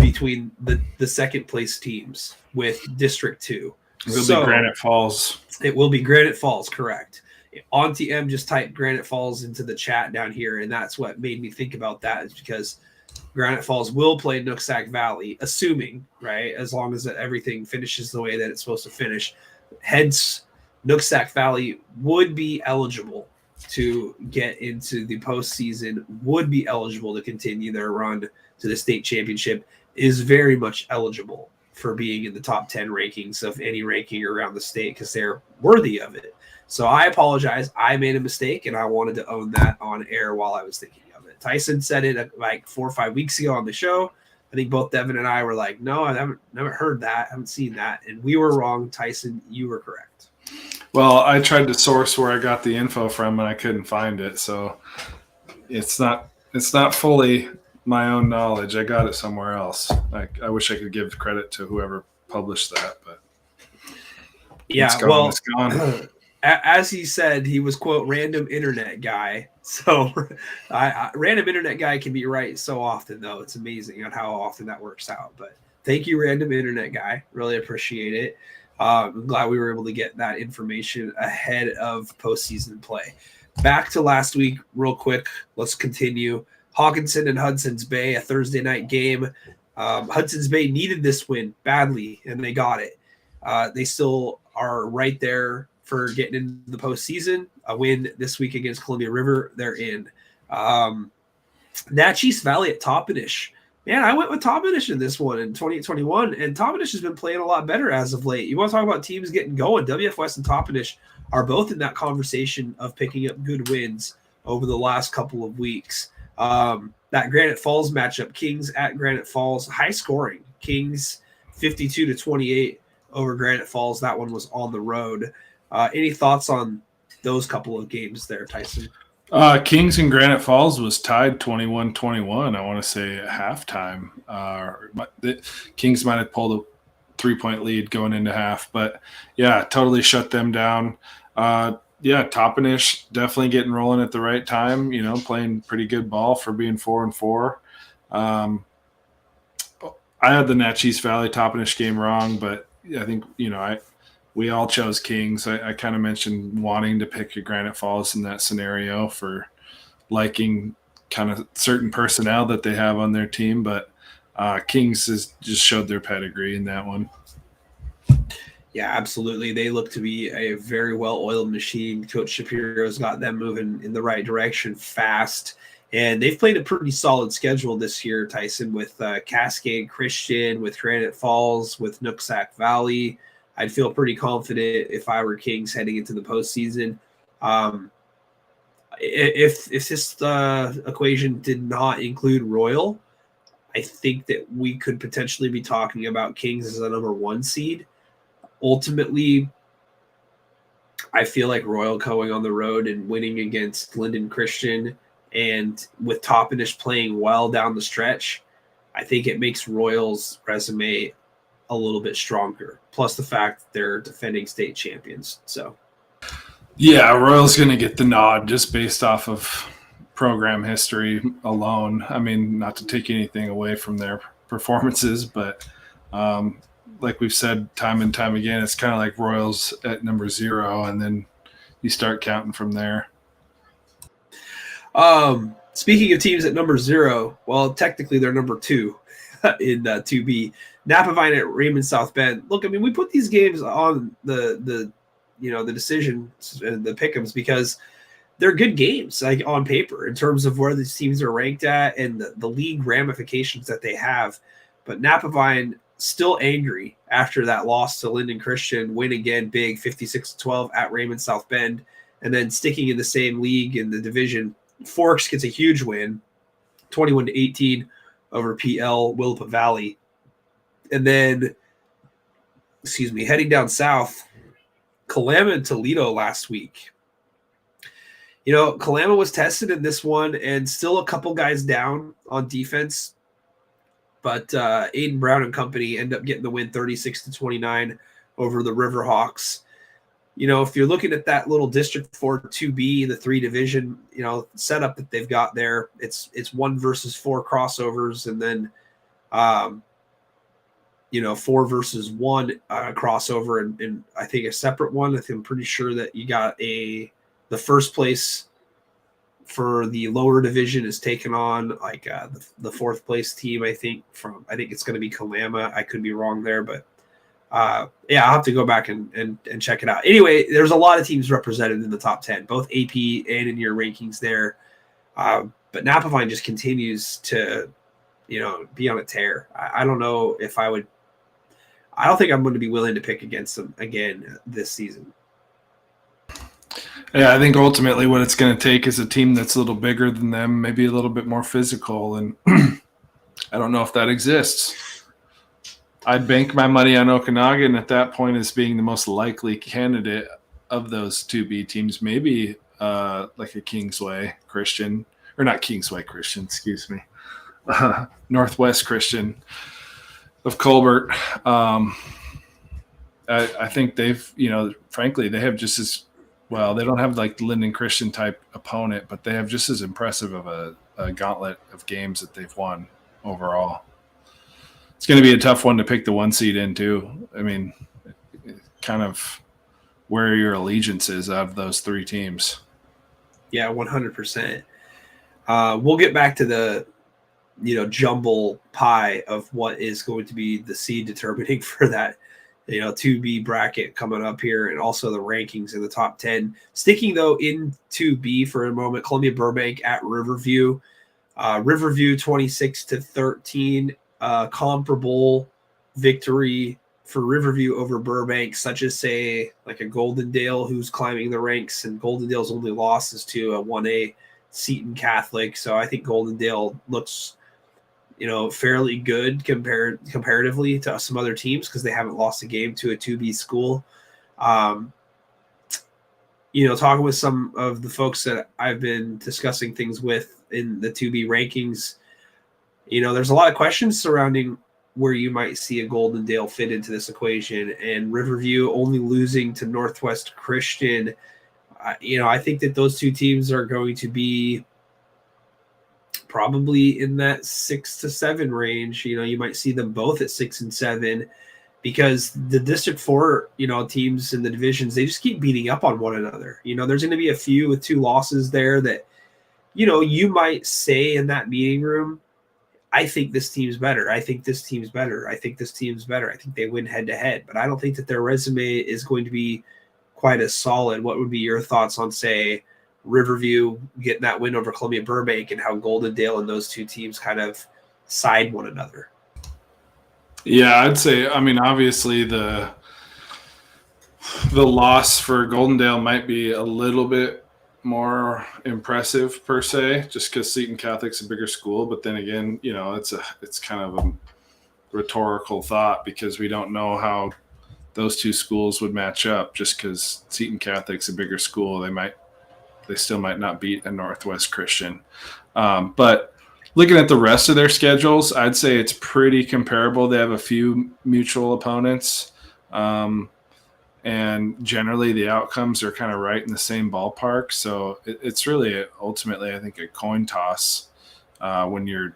between the second place teams with District 2. It will be Granite Falls. It will be Granite Falls, correct. Auntie M just typed Granite Falls into the chat down here, and that's what made me think about that, is because Granite Falls will play Nooksack Valley, assuming, right, as long as everything finishes the way that it's supposed to finish. Hence, Nooksack Valley would be eligible to get into the postseason, would be eligible to continue their run to the state championship, is very much eligible for being in the top 10 rankings of any ranking around the state because they're worthy of it. So I apologize. I made a mistake, and I wanted to own that on air while I was thinking of it. Tyson said it like 4 or 5 weeks ago on the show. I think both Devin and I were like, no, I haven't never heard that. I haven't seen that. And we were wrong. Tyson, you were correct. Well, I tried to source where I got the info from, and I couldn't find it. So it's not fully my own knowledge. I got it somewhere else. I wish I could give credit to whoever published that, but yeah, it's gone. As he said, he was, quote, random internet guy. So random internet guy can be right so often, though. It's amazing on how often that works out. But thank you, random internet guy. Really appreciate it. I'm glad we were able to get that information ahead of postseason play. Back to last week, real quick. Let's continue. Hawkinson and Hudson's Bay, a Thursday night game. Hudson's Bay needed this win badly, and they got it. They still are right there for getting into the postseason. A win this week against Columbia River, they're in. Natchez Valley at Toppenish. Man, I went with Toppenish in this one in 2021, and Toppenish has been playing a lot better as of late. You want to talk about teams getting going? WF West and Toppenish are both in that conversation of picking up good wins over the last couple of weeks. That Granite Falls matchup, Kings at Granite Falls, high scoring. Kings 52-28 over Granite Falls. That one was on the road. Any thoughts on those couple of games there, Tyson? Kings and Granite Falls was tied 21-21, I want to say, at halftime. The Kings might have pulled a 3-point lead going into half, but yeah, totally shut them down. Toppenish definitely getting rolling at the right time, playing pretty good ball for being 4-4. I had the Natchez Valley Toppenish game wrong, but I think, we all chose Kings. I kind of mentioned wanting to pick a Granite Falls in that scenario for liking kind of certain personnel that they have on their team, but Kings has just showed their pedigree in that one. Yeah, absolutely. They look to be a very well-oiled machine. Coach Shapiro's got them moving in the right direction fast, and they've played a pretty solid schedule this year, Tyson, with Cascade Christian, with Granite Falls, with Nooksack Valley. I'd feel pretty confident if I were Kings heading into the postseason. If this equation did not include Royal, I think that we could potentially be talking about Kings as a number 1 seed. Ultimately, I feel like Royal going on the road and winning against Linden Christian, and with Toppenish playing well down the stretch, I think it makes Royal's resume a little bit stronger. Plus the fact that they're defending state champions. So, yeah, Royal's going to get the nod just based off of program history alone. I mean, not to take anything away from their performances, but like we've said time and time again, it's kind of like Royals at number 0, and then you start counting from there. Speaking of teams at number 0, well, technically they're number 2 in 2B. Napavine at Raymond South Bend. Look, I mean, we put these games on the decision and the pick'ems because they're good games, like on paper, in terms of where these teams are ranked at and the league ramifications that they have. But Napavine still angry after that loss to Linden Christian, win again big 56-12 at Raymond South Bend, and then sticking in the same league in the division. Forks gets a huge win, 21-18 over PL Willapa Valley. And then, heading down south, Kalama and Toledo last week. Kalama was tested in this one and still a couple guys down on defense. But Aiden Brown and company end up getting the win 36-29 over the Riverhawks. If you're looking at that little District 4 2B, the 3 division, setup that they've got there, it's 1 versus 4 crossovers, and then 4 versus 1 crossover, and I think a separate one. I'm pretty sure that you got the first place for the lower division is taking on like the fourth place team. I think it's going to be Kalama. I could be wrong there, but yeah, I'll have to go back and check it out. Anyway, there's a lot of teams represented in the top 10, both AP and in your rankings there. But Napavine just continues to, be on a tear. I don't know if I don't think I'm going to be willing to pick against them again this season. Yeah, I think ultimately what it's going to take is a team that's a little bigger than them, maybe a little bit more physical, and I don't know if that exists. I'd bank my money on Okanagan at that point as being the most likely candidate of those 2B teams, maybe like a Kingsway Christian, or not Kingsway Christian, excuse me, Northwest Christian of Colbert. I think they've, frankly, they have just as well. They don't have like the Linden Christian type opponent, but they have just as impressive of a gauntlet of games that they've won overall. It's going to be a tough one to pick the 1 seed into. I mean, kind of where your allegiance is out of those 3 teams. Yeah, 100%. We'll get back to the, jumble pie of what is going to be the seed determining for that, 2B bracket coming up here, and also the rankings in the top 10. Sticking, though, in 2B for a moment, Columbia Burbank at Riverview. Riverview 26-13. Comparable victory for Riverview over Burbank, such as, say, like a Goldendale who's climbing the ranks, and Goldendale's only loss is to a 1A Seton Catholic. So I think Goldendale looks fairly good comparatively to some other teams because they haven't lost a game to a 2B school. Talking with some of the folks that I've been discussing things with in the 2B rankings, there's a lot of questions surrounding where you might see a Goldendale fit into this equation, and Riverview only losing to Northwest Christian. I think that those 2 teams are going to be probably in that 6 to 7 range. You might see them both at 6 and 7 because the District 4, teams in the divisions, they just keep beating up on one another. There's going to be a few with 2 losses there that, you might say in that meeting room, I think this team's better. I think this team's better. I think this team's better. I think they win head to head, but I don't think that their resume is going to be quite as solid. What would be your thoughts on, say, Riverview getting that win over Columbia Burbank and how Goldendale and those 2 teams kind of side one another? Yeah, I'd say, obviously the loss for Goldendale might be a little bit more impressive per se, just because Seton Catholic's a bigger school. But then again, it's kind of a rhetorical thought because we don't know how those 2 schools would match up. Just because Seton Catholic's a bigger school, they still might not beat a Northwest Christian. But looking at the rest of their schedules, I'd say it's pretty comparable. They have a few mutual opponents. And generally the outcomes are kind of right in the same ballpark. So it's really ultimately, I think, a coin toss when it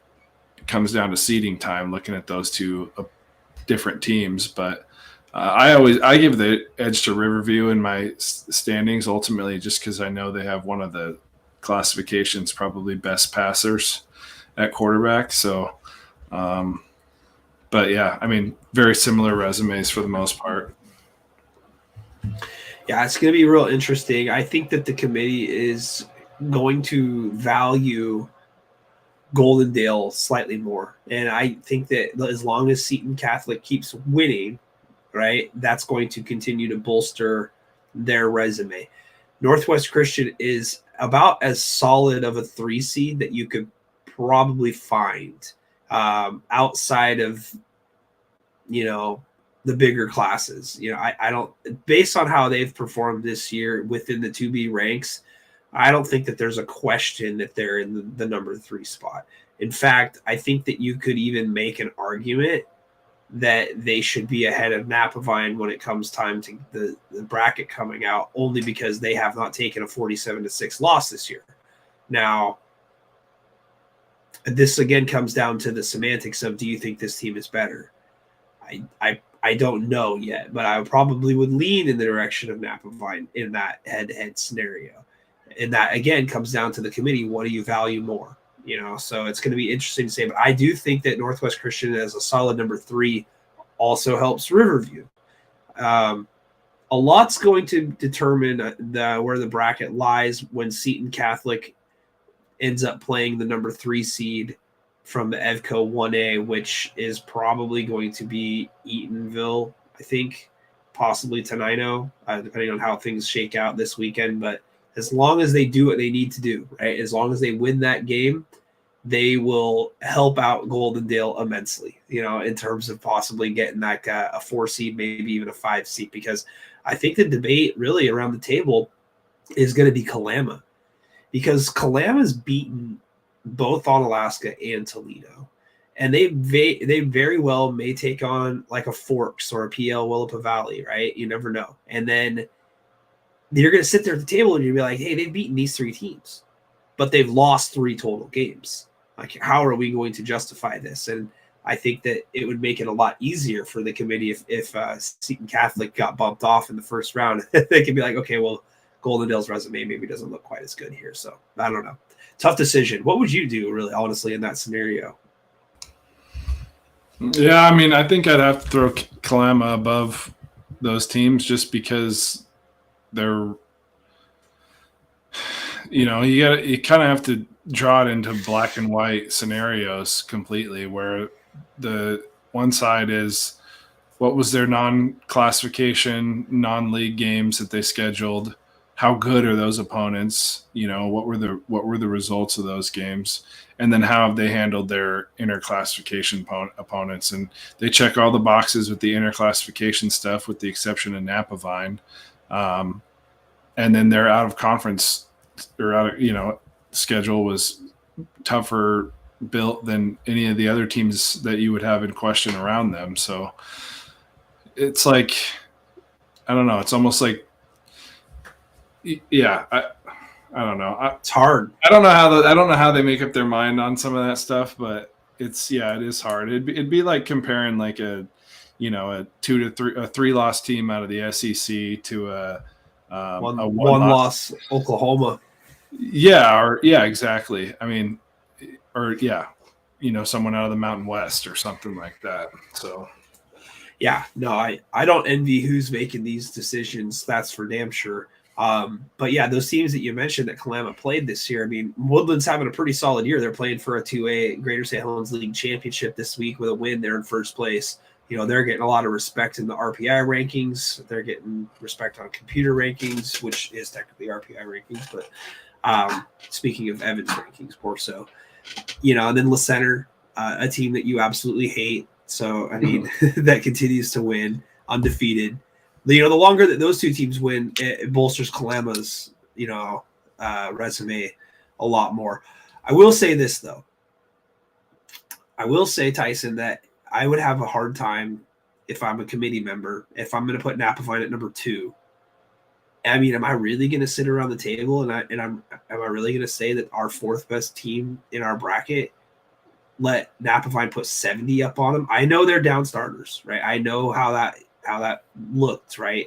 comes down to seeding time, looking at those 2 different teams. But I give the edge to Riverview in my standings ultimately, just because I know they have one of the classification's probably best passers at quarterback. So, but yeah, very similar resumes for the most part. Yeah, it's going to be real interesting. I think that the committee is going to value Goldendale slightly more. And I think that as long as Seton Catholic keeps winning, right, that's going to continue to bolster their resume. Northwest Christian is about as solid of a 3 seed that you could probably find outside of, the bigger classes. I don't, based on how they've performed this year within the 2B ranks, I don't think that there's a question that they're in the number 3 spot. In fact, I think that you could even make an argument that they should be ahead of Napavine when it comes time to the bracket coming out, only because they have not taken a 47-6 loss this year. Now, this again comes down to the semantics of, do you think this team is better? I don't know yet, but I probably would lean in the direction of Napavine in that head-to-head scenario. And that, again, comes down to the committee. What do you value more? So it's going to be interesting to say. But I do think that Northwest Christian as a solid number 3 also helps Riverview. A lot's going to determine where the bracket lies when Seton Catholic ends up playing the number 3 seed from the EVCO 1A, which is probably going to be Eatonville, I think, possibly Tenino, depending on how things shake out this weekend. But as long as they do what they need to do, right, as long as they win that game, they will help out Goldendale immensely, in terms of possibly getting that a 4 seed, maybe even a 5 seed, because I think the debate really around the table is going to be Kalama, because Kalama's beaten both Onalaska and Toledo, and they very well may take on like a Forks or a PL Willapa Valley, right? You never know. And then you're going to sit there at the table and you'll be like, hey, they've beaten these 3 teams, but they've lost 3 total games. Like, how are we going to justify this? And I think that it would make it a lot easier for the committee if Seton Catholic got bumped off in the first round. They could be like, okay, well, Goldendale's resume maybe doesn't look quite as good here. So I don't know. Tough decision. What would you do, really, honestly, in that scenario? Yeah, I mean, I think I'd have to throw Kalama above those teams just because they're, you kind of have to draw it into black and white scenarios completely, where the one side is what was their non-classification, non-league games that they scheduled, how good are those opponents, what were the results of those games, and then how have they handled their interclassification opponents. And they check all the boxes with the interclassification stuff, with the exception of Napavine. And then their out of conference or schedule was tougher built than any of the other teams that you would have in question around them. So it's like, I don't know. It's almost like, yeah, I don't know. It's hard. I don't know how they make up their mind on some of that stuff, but it is hard. It'd be like comparing like a 3-loss team out of the SEC to a one loss Oklahoma. Yeah, exactly. I mean, someone out of the Mountain West or something like that. So, yeah, no, I don't envy who's making these decisions. That's for damn sure. But yeah, those teams that you mentioned that Kalama played this year, I mean, Woodland's having a pretty solid year. They're playing for a 2A Greater St. Helens League Championship this week with a win. They're in first place. They're getting a lot of respect in the RPI rankings. They're getting respect on computer rankings, which is technically RPI rankings, but speaking of Evans rankings, more so, and then La Center, a team that you absolutely hate. So, I mean, that continues to win undefeated. The longer that those 2 teams win, it bolsters Kalama's, resume a lot more. I will say this, though. I will say, Tyson, that I would have a hard time if I'm a committee member, if I'm going to put Napavine at number 2. I mean, am I really going to sit around the table am I really going to say that our 4th best team in our bracket let Napavine put 70 up on them? I know they're down starters, right? I know how that looked, right?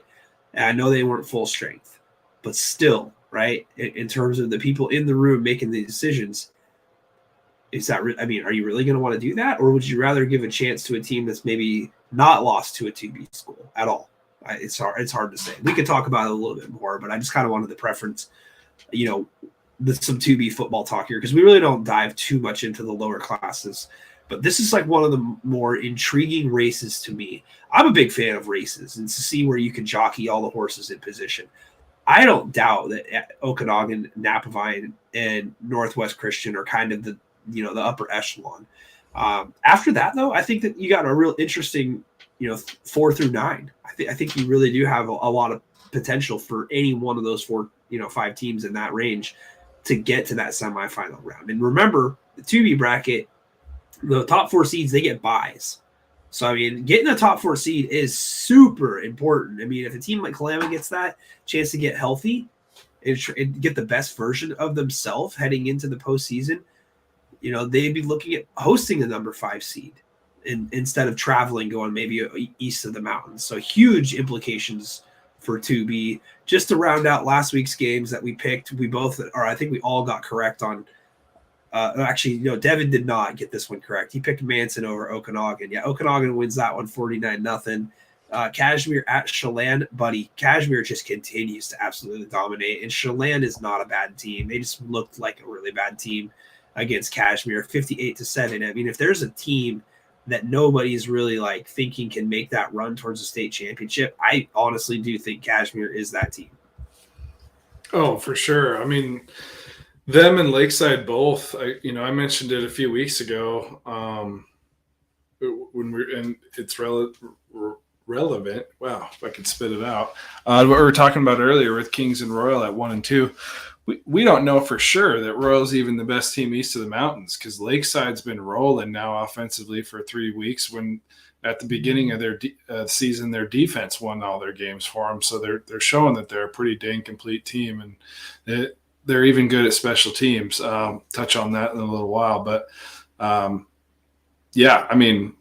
And I know they weren't full strength, but still, right? In terms of the people in the room making the decisions, are you really going to want to do that? Or would you rather give a chance to a team that's maybe not lost to a 2B school at all? It's hard to say. We could talk about it a little bit more, but I just kind of wanted the preference, some 2B football talk here, because we really don't dive too much into the lower classes. But this is like one of the more intriguing races to me. I'm a big fan of races and to see where you can jockey all the horses in position. I don't doubt that Okanagan, Napavine, and Northwest Christian are kind of the upper echelon. After that, though, I think that you got a real interesting, 4 through 9. I think you really do have a lot of potential for any one of those 4, 5 teams in that range to get to that semifinal round. And remember, the 2B bracket, the top 4 seeds, they get buys. So, I mean, getting a top 4 seed is super important. I mean, if a team like Kalama gets that chance to get healthy and get the best version of themselves heading into the postseason, they'd be looking at hosting a number 5 seed instead of traveling, going maybe east of the mountains. So huge implications for 2B. Just to round out last week's games that we picked, I think we all got correct on. Actually, Devin did not get this one correct. He picked Manson over Okanagan. Yeah, Okanagan wins that one 49-0. Kashmir at Chelan, buddy. Kashmir just continues to absolutely dominate, and Chelan is not a bad team. They just looked like a really bad team against Kashmir, 58-7. I mean, if there's a team that nobody's really like thinking can make that run towards a state championship, I honestly do think Kashmir is that team. Oh, for sure. I mean, them and Lakeside both. I mentioned it a few weeks ago. And it's relevant. Wow, if I could spit it out. What we were talking about earlier with Kings and Royal at 1 and 2. We don't know for sure that Royal's even the best team east of the mountains, because Lakeside's been rolling now offensively for 3 weeks, when at the beginning of their season, their defense won all their games for them. So they're showing that they're a pretty dang complete team, and they're even good at special teams. Touch on that in a little while. But, yeah, I mean,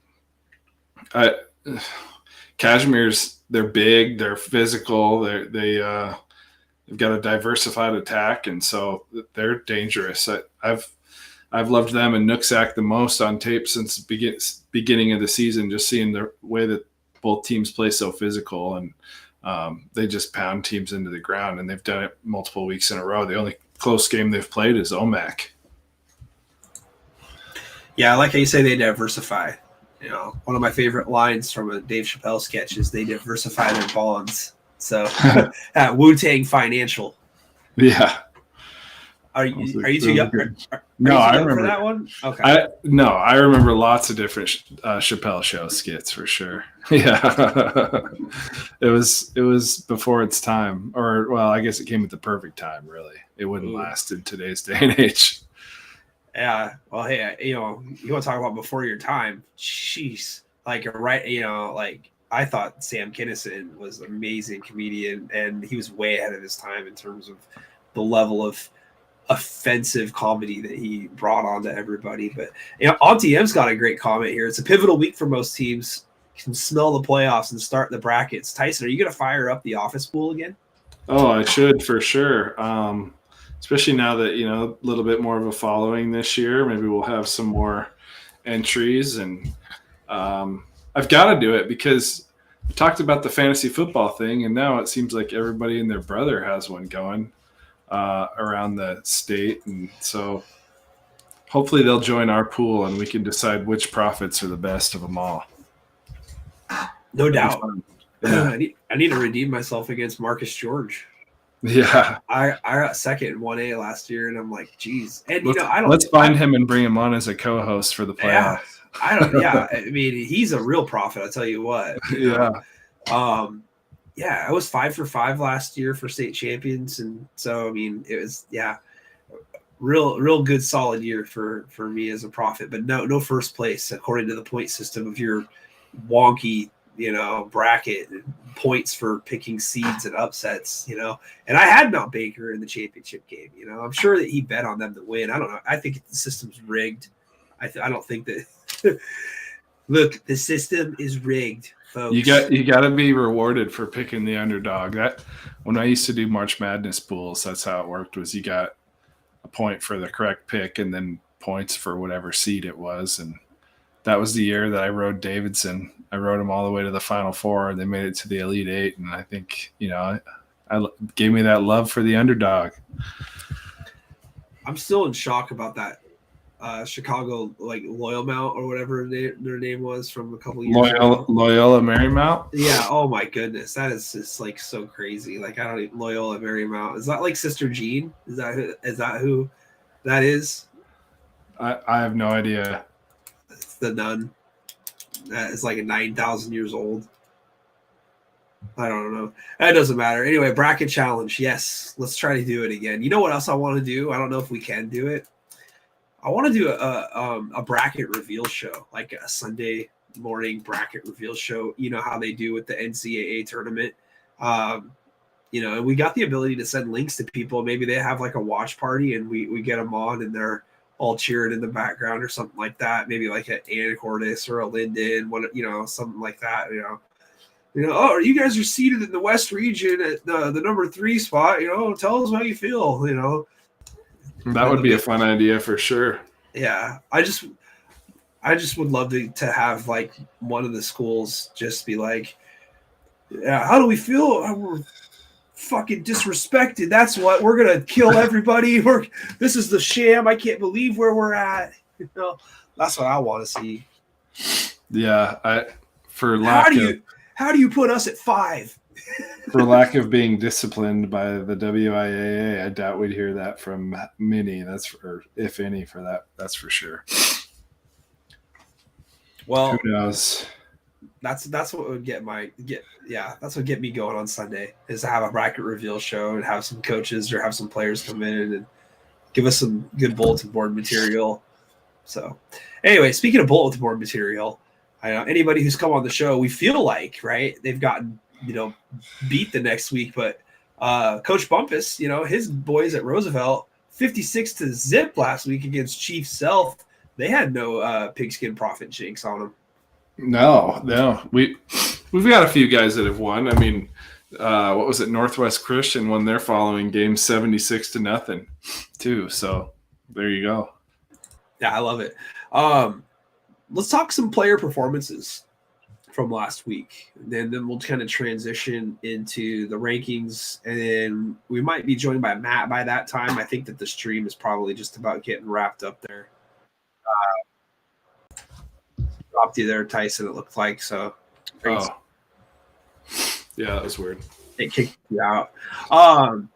Kashmir's, they're big, they're physical, they've got a diversified attack, and so they're dangerous. I've loved them and Nooksack the most on tape since the beginning of the season, just seeing the way that both teams play so physical, and they just pound teams into the ground, and they've done it multiple weeks in a row. The only close game they've played is OMAC. Yeah, I like how you say they diversify. One of my favorite lines from a Dave Chappelle sketch is they diversify their bonds. So at Wu-Tang Financial. Yeah. Are you too young? No, I remember for that one. Okay. I remember lots of different Chappelle Show skits for sure. Yeah. It was before its time, or well, I guess it came at the perfect time. Really, it wouldn't last in today's day and age. Yeah. Well, hey, you want to talk about before your time? Jeez, I thought Sam Kinison was an amazing comedian, and he was way ahead of his time in terms of the level of offensive comedy that he brought on to everybody. But Auntie M's got a great comment here. It's a pivotal week for most teams. Can smell the playoffs and start the brackets. Tyson, are you going to fire up the office pool again? Oh, I should for sure. Especially now that a little bit more of a following this year. Maybe we'll have some more entries, and I've got to do it because we talked about the fantasy football thing, and now it seems like everybody and their brother has one going around the state, and so hopefully they'll join our pool and we can decide which Prophets are the best of them all. No doubt. Yeah. I need to redeem myself against Marcus George. Yeah, I got second in 1A last year, and I'm like, geez. And let's find him and bring him on as a co-host for the playoffs. Yeah, I mean, he's a real prophet. I'll tell you what. Yeah. I was 5 for 5 last year for state champions, and so I mean, it was real good solid year for me as a prophet, but no first place according to the point system of your wonky bracket points for picking seeds and upsets, and I had Mount Baker in the championship game. I'm sure that he bet on them to win. I don't know. I think the system's rigged. I don't think that look, the system is rigged, folks. You got to be rewarded for picking the underdog. That when I used to do March Madness pools, that's how it worked. Was you got a point for the correct pick and then points for whatever seed it was, and that was the year that I rode Davidson. I rode him all the way to the Final Four, and they made it to the Elite Eight. And I think, I gave me that love for the underdog. I'm still in shock about that Chicago, Loyal Mount or whatever their name was from a couple years ago. Loyola Marymount? Yeah. Oh my goodness. That is just so crazy. I don't even, Loyola Marymount. Is that like Sister Jean? Is that who that is? I have no idea. It's the nun. That is 9,000 years old. I don't know. That doesn't matter. Anyway, bracket challenge. Yes, let's try to do it again. You know what else I want to do? I don't know if we can do it. I want to do a bracket reveal show, like a Sunday morning bracket reveal show. You know how they do with the NCAA tournament. And we got the ability to send links to people. Maybe they have a watch party, and we get them on, and they're all cheering in the background or something like that. Maybe like an Anacortes or a Linden, something like that. Oh, you guys are seated in the West region at the number 3 spot. Tell us how you feel. That would be a fun idea for sure. Yeah, I just would love to have like one of the schools just be like, yeah, how do we feel? We're fucking disrespected. That's what we're gonna kill everybody. This is the sham. I can't believe where we're at. That's what I want to see. Yeah, how do you put us at 5? For lack of being disciplined by the WIAA, I doubt we'd hear that from many. If any, for that. That's for sure. Well, who knows? That's what would that's what get me going on Sunday, is to have a bracket reveal show and have some coaches or have some players come in and give us some good bulletin board material. So anyway, speaking of bulletin board material, I know anybody who's come on the show, we feel like, right, they've gotten, beat the next week, but Coach Bumpus, his boys at Roosevelt, 56-0 last week against Chief Self. They had no Pigskin Prophet jinx on them. No. We've got a few guys that have won. I mean, what was it? Northwest Christian won their following game 76-0 too. So there you go. Yeah, I love it. Let's talk some player performances from last week. Then we'll kind of transition into the rankings, and then we might be joined by Matt by that time. I think that the stream is probably just about getting wrapped up there. Dropped you there, Tyson, it looked like. So, yeah, that was weird. It kicked you out. All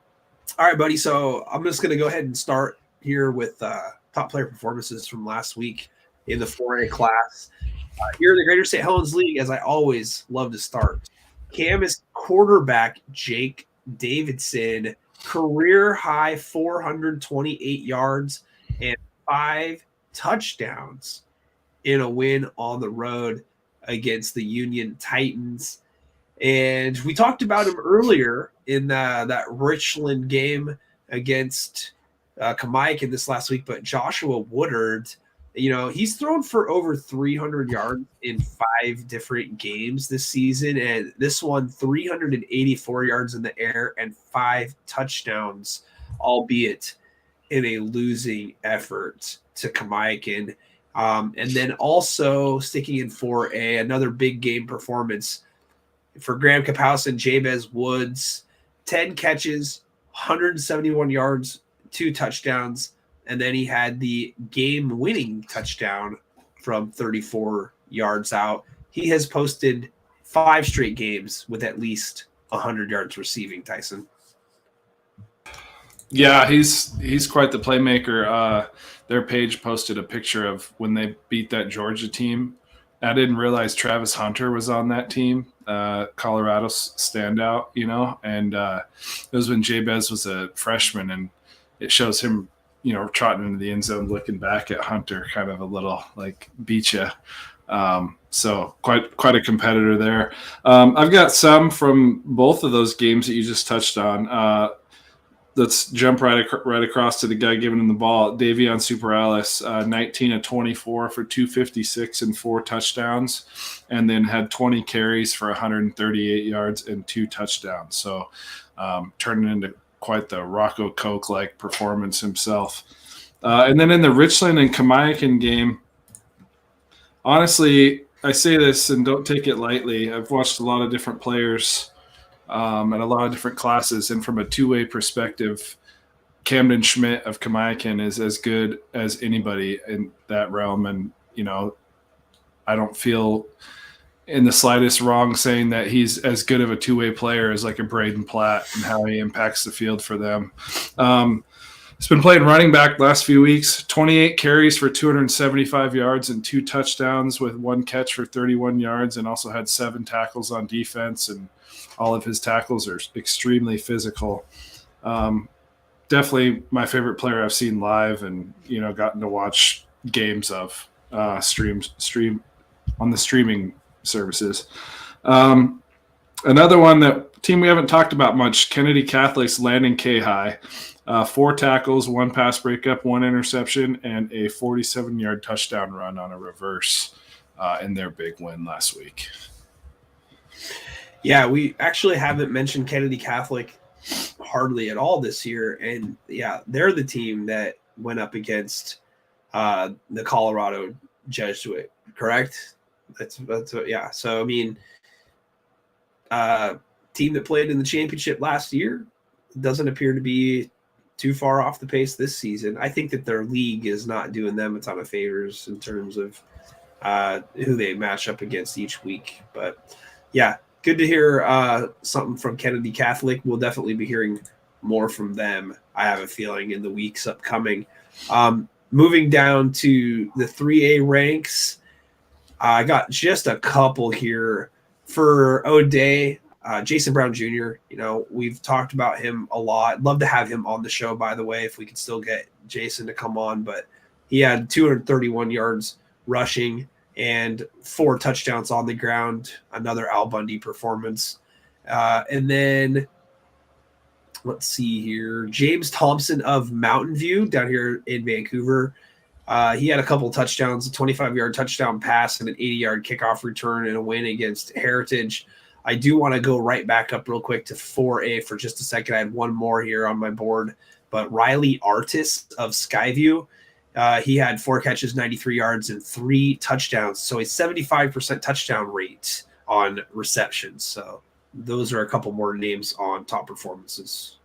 right, buddy. So I'm just going to go ahead and start here with top player performances from last week in the 4A class. Here in the Greater St. Helens League, as I always love to start, Camas quarterback Jake Davidson, career high 428 yards and 5 touchdowns in a win on the road against the Union Titans. And we talked about him earlier in that Richland game against Kamaikan this last week, but Joshua Woodard, he's thrown for over 300 yards in 5 different games this season, and this one 384 yards in the air and 5 touchdowns, albeit in a losing effort to Kamaikan. And then also sticking in for another big game performance for Graham Kapowski and Jabez Woods, 10 catches, 171 yards, 2 touchdowns, and then he had the game-winning touchdown from 34 yards out. He has posted 5 straight games with at least 100 yards receiving, Tyson. Yeah, he's quite the playmaker. Their page posted a picture of when they beat that Georgia team. I didn't realize Travis Hunter was on that team, Colorado's standout, and it was when Jabez was a freshman, and it shows him, trotting into the end zone, looking back at Hunter, kind of a little like beat you. So quite a competitor there. I've got some from both of those games that you just touched on. Let's jump right across to the guy giving him the ball, Davion Superales, 19 of 24 for 256 and 4 touchdowns, and then had 20 carries for 138 yards and 2 touchdowns. So turning into quite the Rocco Koch-like performance himself. And then in the Richland and Kamaikan game, honestly, I say this and don't take it lightly. I've watched a lot of different players and a lot of different classes, and from a two-way perspective, Camden Schmidt of Kamaikan is as good as anybody in that realm. And, I don't feel in the slightest wrong saying that he's as good of a two-way player as like a Braden Platt and how he impacts the field for them. He's been playing running back last few weeks, 28 carries for 275 yards and 2 touchdowns with 1 catch for 31 yards, and also had 7 tackles on defense, and all of his tackles are extremely physical. Definitely my favorite player I've seen live, and gotten to watch games of stream on the streaming services. Another one that team we haven't talked about much, Kennedy Catholic's Landon K-High, 4 tackles, 1 pass breakup, 1 interception, and a 47-yard touchdown run on a reverse in their big win last week. Yeah, we actually haven't mentioned Kennedy Catholic hardly at all this year, and yeah, they're the team that went up against the Colorado Jesuit, correct? That's yeah. So I mean, uh, team that played in the championship last year doesn't appear to be too far off the pace this season. I think that their league is not doing them a ton of favors in terms of who they match up against each week. But yeah, good to hear something from Kennedy Catholic. We'll definitely be hearing more from them, I have a feeling, in the weeks upcoming. Moving down to the 3A ranks, I got just a couple here for O'Day. Jason Brown Jr., we've talked about him a lot. Love to have him on the show, by the way, if we could still get Jason to come on. But he had 231 yards rushing and 4 touchdowns on the ground, another Al Bundy performance. And then let's see here. James Thompson of Mountain View down here in Vancouver. He had a couple touchdowns, a 25-yard touchdown pass and an 80-yard kickoff return in a win against Heritage. I do want to go right back up real quick to 4A for just a second. I had one more here on my board, but Riley Artis of Skyview, he had 4 catches, 93 yards, and 3 touchdowns. So a 75% touchdown rate on receptions. So those are a couple more names on top performances.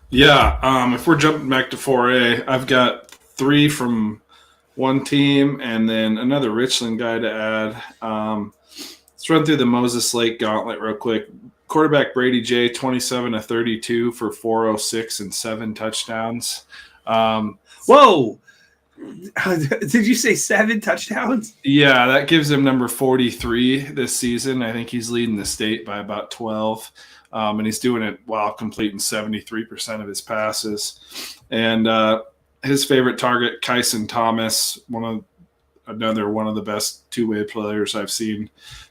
Yeah, if we're jumping back to 4A, I've got 3 from one team and then another Richland guy to add. Let's run through the Moses Lake gauntlet real quick. Quarterback Brady J, 27 of 32 for 406 and 7 touchdowns. Whoa! Did you say 7 touchdowns? Yeah, that gives him number 43 this season. I think he's leading the state by about 12. And he's doing it while completing 73% of his passes. And his favorite target, Kyson Thomas, another one of the best two-way players I've seen.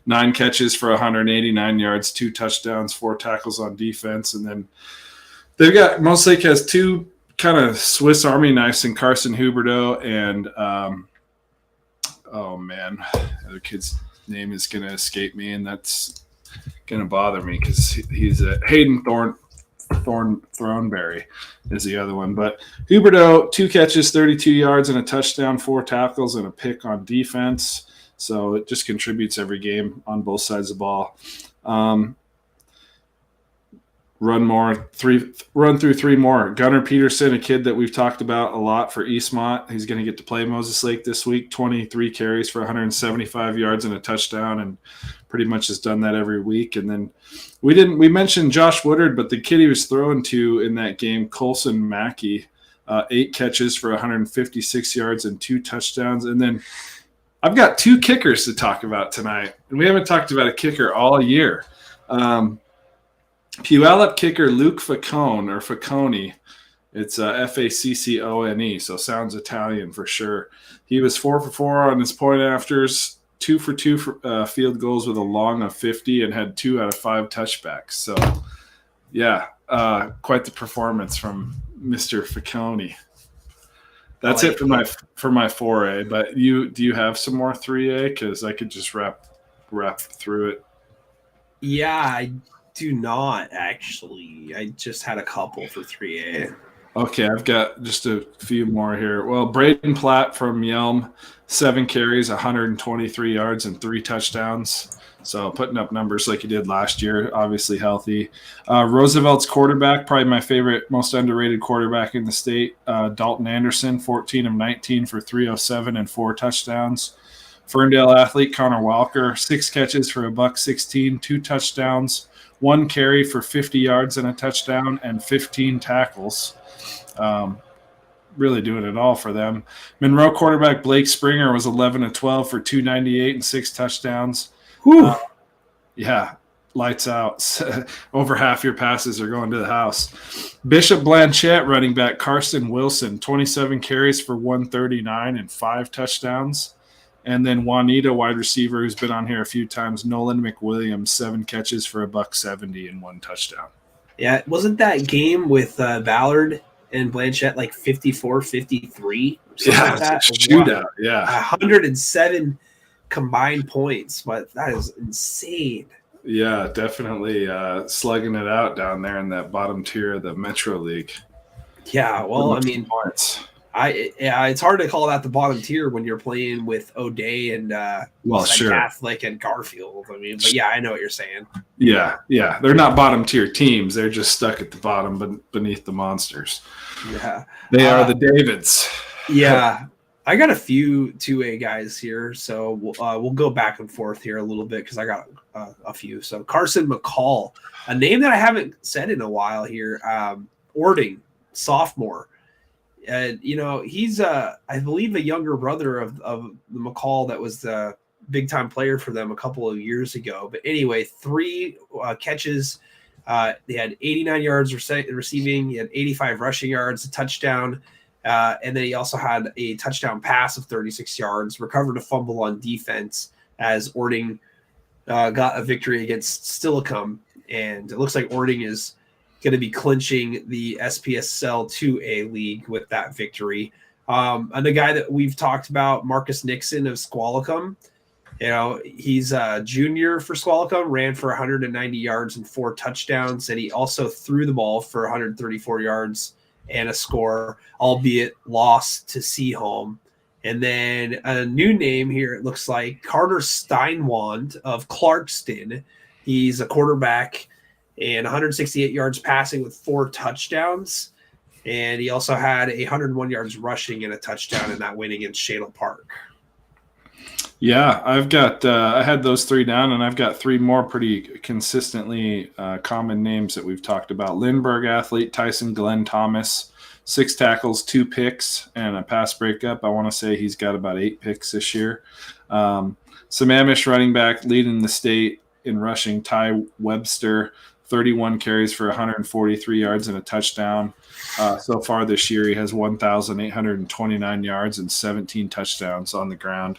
9 catches for 189 yards, 2 touchdowns, 4 tackles on defense. And then they've got – Moss Lake has 2 kind of Swiss Army knives in Carson Huberdeau and oh, man, the other kid's name is going to escape me, and that's going to bother me because he's Hayden Thornberry is the other one. But Huberdeau, 2 catches, 32 yards and a touchdown, 4 tackles and a pick on defense. So it just contributes every game on both sides of the ball. Run through 3 more. Gunnar Peterson, a kid that we've talked about a lot for Eastmont. He's going to get to play Moses Lake this week. 23 carries for 175 yards and a touchdown, and pretty much has done that every week. And then we mentioned Josh Woodard, but the kid he was throwing to in that game, Colson Mackey, 8 catches for 156 yards and 2 touchdowns. And then I've got 2 kickers to talk about tonight, and we haven't talked about a kicker all year. Puyallup kicker Luke Facconi. It's Faccone, so sounds Italian for sure. He was 4 for 4 on his point afters, 2 for 2 for, field goals with a long of 50, and had 2 out of 5 touchbacks. So, yeah, quite the performance from Mr. Facconi. That's it for my 4A. But do you have some more 3A? Because I could just wrap through it. Yeah, I do not actually. I just had a couple for 3A. Okay, I've got just a few more here. Well, Braden Platt from Yelm, 7 carries, 123 yards, and 3 touchdowns. So putting up numbers like he did last year, obviously healthy. Roosevelt's quarterback, probably my favorite, most underrated quarterback in the state, Dalton Anderson, 14 of 19 for 307 and 4 touchdowns. Ferndale athlete Connor Walker, 6 catches for $116, 2 touchdowns, 1 carry for 50 yards and a touchdown, and 15 tackles. Really doing it all for them. Monroe quarterback Blake Springer was 11 of 12 for 298 and 6 touchdowns. Yeah, lights out. Over half your passes are going to the house. Bishop Blanchette running back Carson Wilson, 27 carries for 139 and 5 touchdowns. And then Juanita, wide receiver, who's been on here a few times, Nolan McWilliams, 7 catches for $170 and 1 touchdown. Yeah, wasn't that game with Ballard and Blanchette like 54-53? Yeah, like that? Shootout. Yeah, 107 combined points, but that is insane. Yeah, definitely slugging it out down there in that bottom tier of the Metro League. Yeah, well, I mean, points. It's hard to call that the bottom tier when you're playing with O'Day and sure, Catholic and Garfield. I mean, but yeah, I know what you're saying. Yeah, they're not bottom tier teams. They're just stuck at the bottom, but beneath the monsters. Yeah, they are the Davids. Yeah, I got a few 2A guys here, so we'll go back and forth here a little bit because I got a few. So Carson McCall, a name that I haven't said in a while here. Ording, sophomore. He's I believe a younger brother of the McCall that was the big time player for them a couple of years ago. But anyway, 3 catches. They had 89 yards receiving. He had 85 rushing yards, a touchdown. And then he also had a touchdown pass of 36 yards, recovered a fumble on defense as Ording got a victory against Stillicum. And it looks like Ording is going to be clinching the SPSL 2A league with that victory. And the guy that we've talked about, Marcus Nixon of Squalicum, he's a junior for Squalicum, ran for 190 yards and 4 touchdowns. And he also threw the ball for 134 yards and a score, albeit lost to Seaholm. And then a new name here, it looks like Carter Steinwand of Clarkston. He's a quarterback and 168 yards passing with 4 touchdowns. And he also had 101 yards rushing and a touchdown in that win against Shadle Park. Yeah, I've got I had those 3 down, and I've got 3 more pretty consistently common names that we've talked about. Lindbergh athlete Tyson Glenn Thomas, 6 tackles, 2 picks, and a pass breakup. I want to say he's got about 8 picks this year. Sammamish running back leading the state in rushing, Ty Webster, 31 carries for 143 yards and a touchdown. So far this year, he has 1,829 yards and 17 touchdowns on the ground.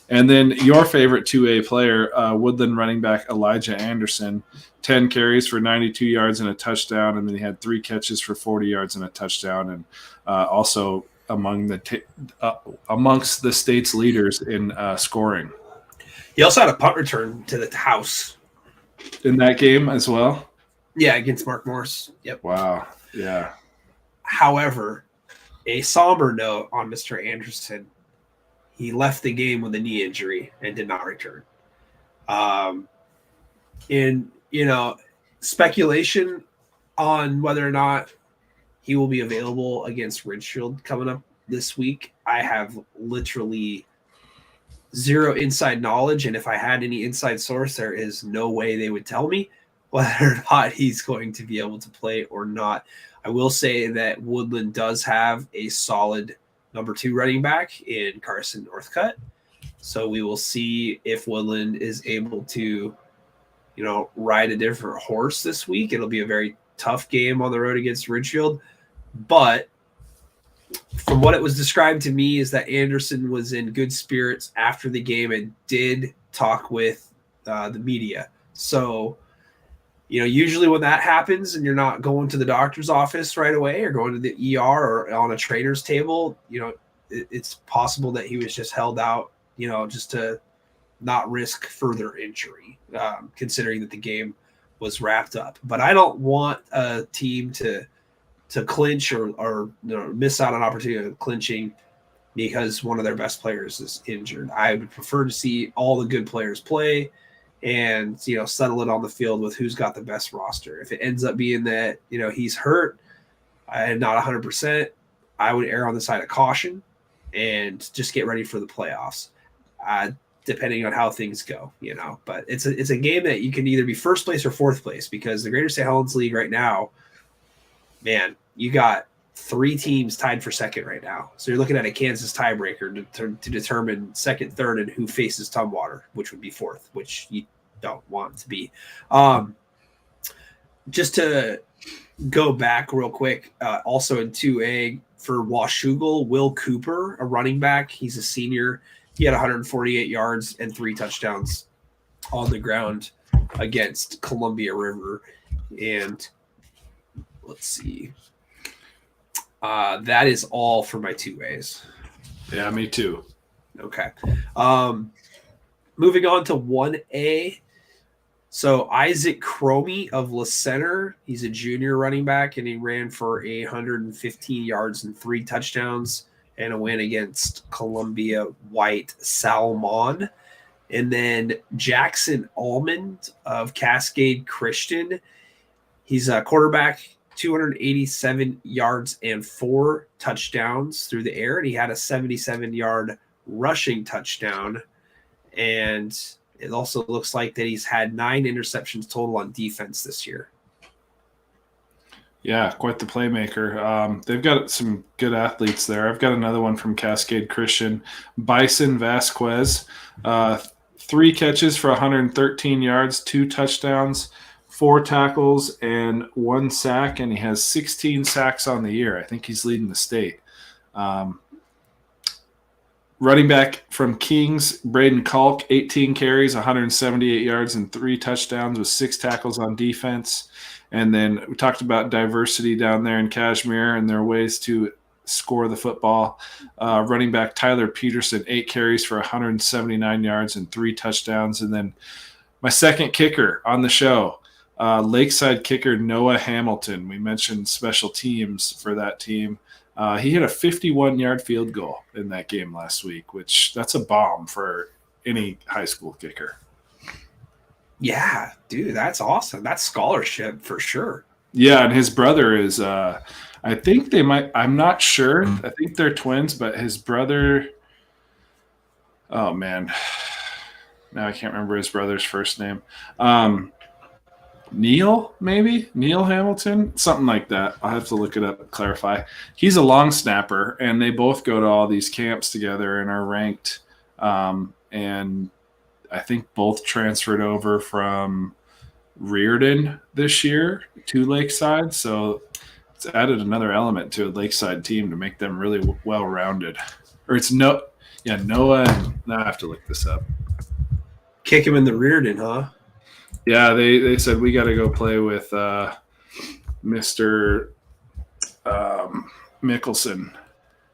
And then your favorite 2A player, Woodland running back Elijah Anderson, 10 carries for 92 yards and a touchdown, and then he had 3 catches for 40 yards and a touchdown, and also amongst the state's leaders in scoring. He also had a punt return to the house in that game as well. Yeah, against Mark Morse. Yep. Wow. Yeah. However, a somber note on Mr. Anderson. He left the game with a knee injury and did not return. Speculation on whether or not he will be available against Ridgefield coming up this week. I have literally zero inside knowledge, and if I had any inside source, there is no way they would tell me whether or not he's going to be able to play or not. I will say that Woodland does have a solid number 2 running back in Carson Northcutt. So we will see if Woodland is able to, ride a different horse this week. It'll be a very tough game on the road against Ridgefield. But from what it was described to me is that Anderson was in good spirits after the game and did talk with the media. So, usually when that happens and you're not going to the doctor's office right away or going to the ER or on a trainer's table, it's possible that he was just held out, just to not risk further injury, considering that the game was wrapped up. But I don't want a team to clinch or miss out on opportunity of clinching because one of their best players is injured. I would prefer to see all the good players play and, settle it on the field with who's got the best roster. If it ends up being that, he's hurt and not 100%, I would err on the side of caution and just get ready for the playoffs, depending on how things go, But it's a game that you can either be first place or fourth place because the Greater St. Helens League right now, man, you got 3 teams tied for second right now. So you're looking at a Kansas tiebreaker to determine second, third, and who faces Tumwater, which would be fourth, which you don't want to be. Just to go back real quick, also in 2A for Washougal, Will Cooper, a running back. He's a senior. He had 148 yards and 3 touchdowns on the ground against Columbia River. And let's see. That is all for my 2As. Yeah, me too. Okay. Moving on to 1A. So Isaac Cromie of La Center, he's a junior running back, and he ran for 115 yards and 3 touchdowns and a win against Columbia White Salmon. And then Jackson Almond of Cascade Christian, he's a quarterback, 287 yards and 4 touchdowns through the air, and he had a 77-yard rushing touchdown. And it also looks like that he's had 9 interceptions total on defense this year. Yeah, quite the playmaker. They've got some good athletes there. I've got another one from Cascade Christian, Bison Vasquez. 3 catches for 113 yards, 2 touchdowns, 4 tackles, and 1 sack, and he has 16 sacks on the year. I think he's leading the state. Running back from Kings, Braden Kalk, 18 carries, 178 yards, and 3 touchdowns with 6 tackles on defense. And then we talked about diversity down there in Kashmir and their ways to score the football. Running back Tyler Peterson, 8 carries for 179 yards and 3 touchdowns. And then my second kicker on the show, Lakeside kicker Noah Hamilton. We mentioned special teams for that team. He hit a 51-yard field goal in that game last week, which that's a bomb for any high school kicker. Yeah, dude, that's awesome. That's scholarship for sure. Yeah, and his brother is I think they might – I'm not sure. I think they're twins, but his brother – oh, man. Now I can't remember his brother's first name. Neil, maybe? Neil Hamilton? Something like that. I'll have to look it up and clarify. He's a long snapper, and they both go to all these camps together and are ranked. And I think both transferred over from Reardon this year to Lakeside. So it's added another element to a Lakeside team to make them really well-rounded. Or it's Noah. And, now I have to look this up. Kick him in the Reardon, huh? Yeah, they said we got to go play with Mr. Mickelson.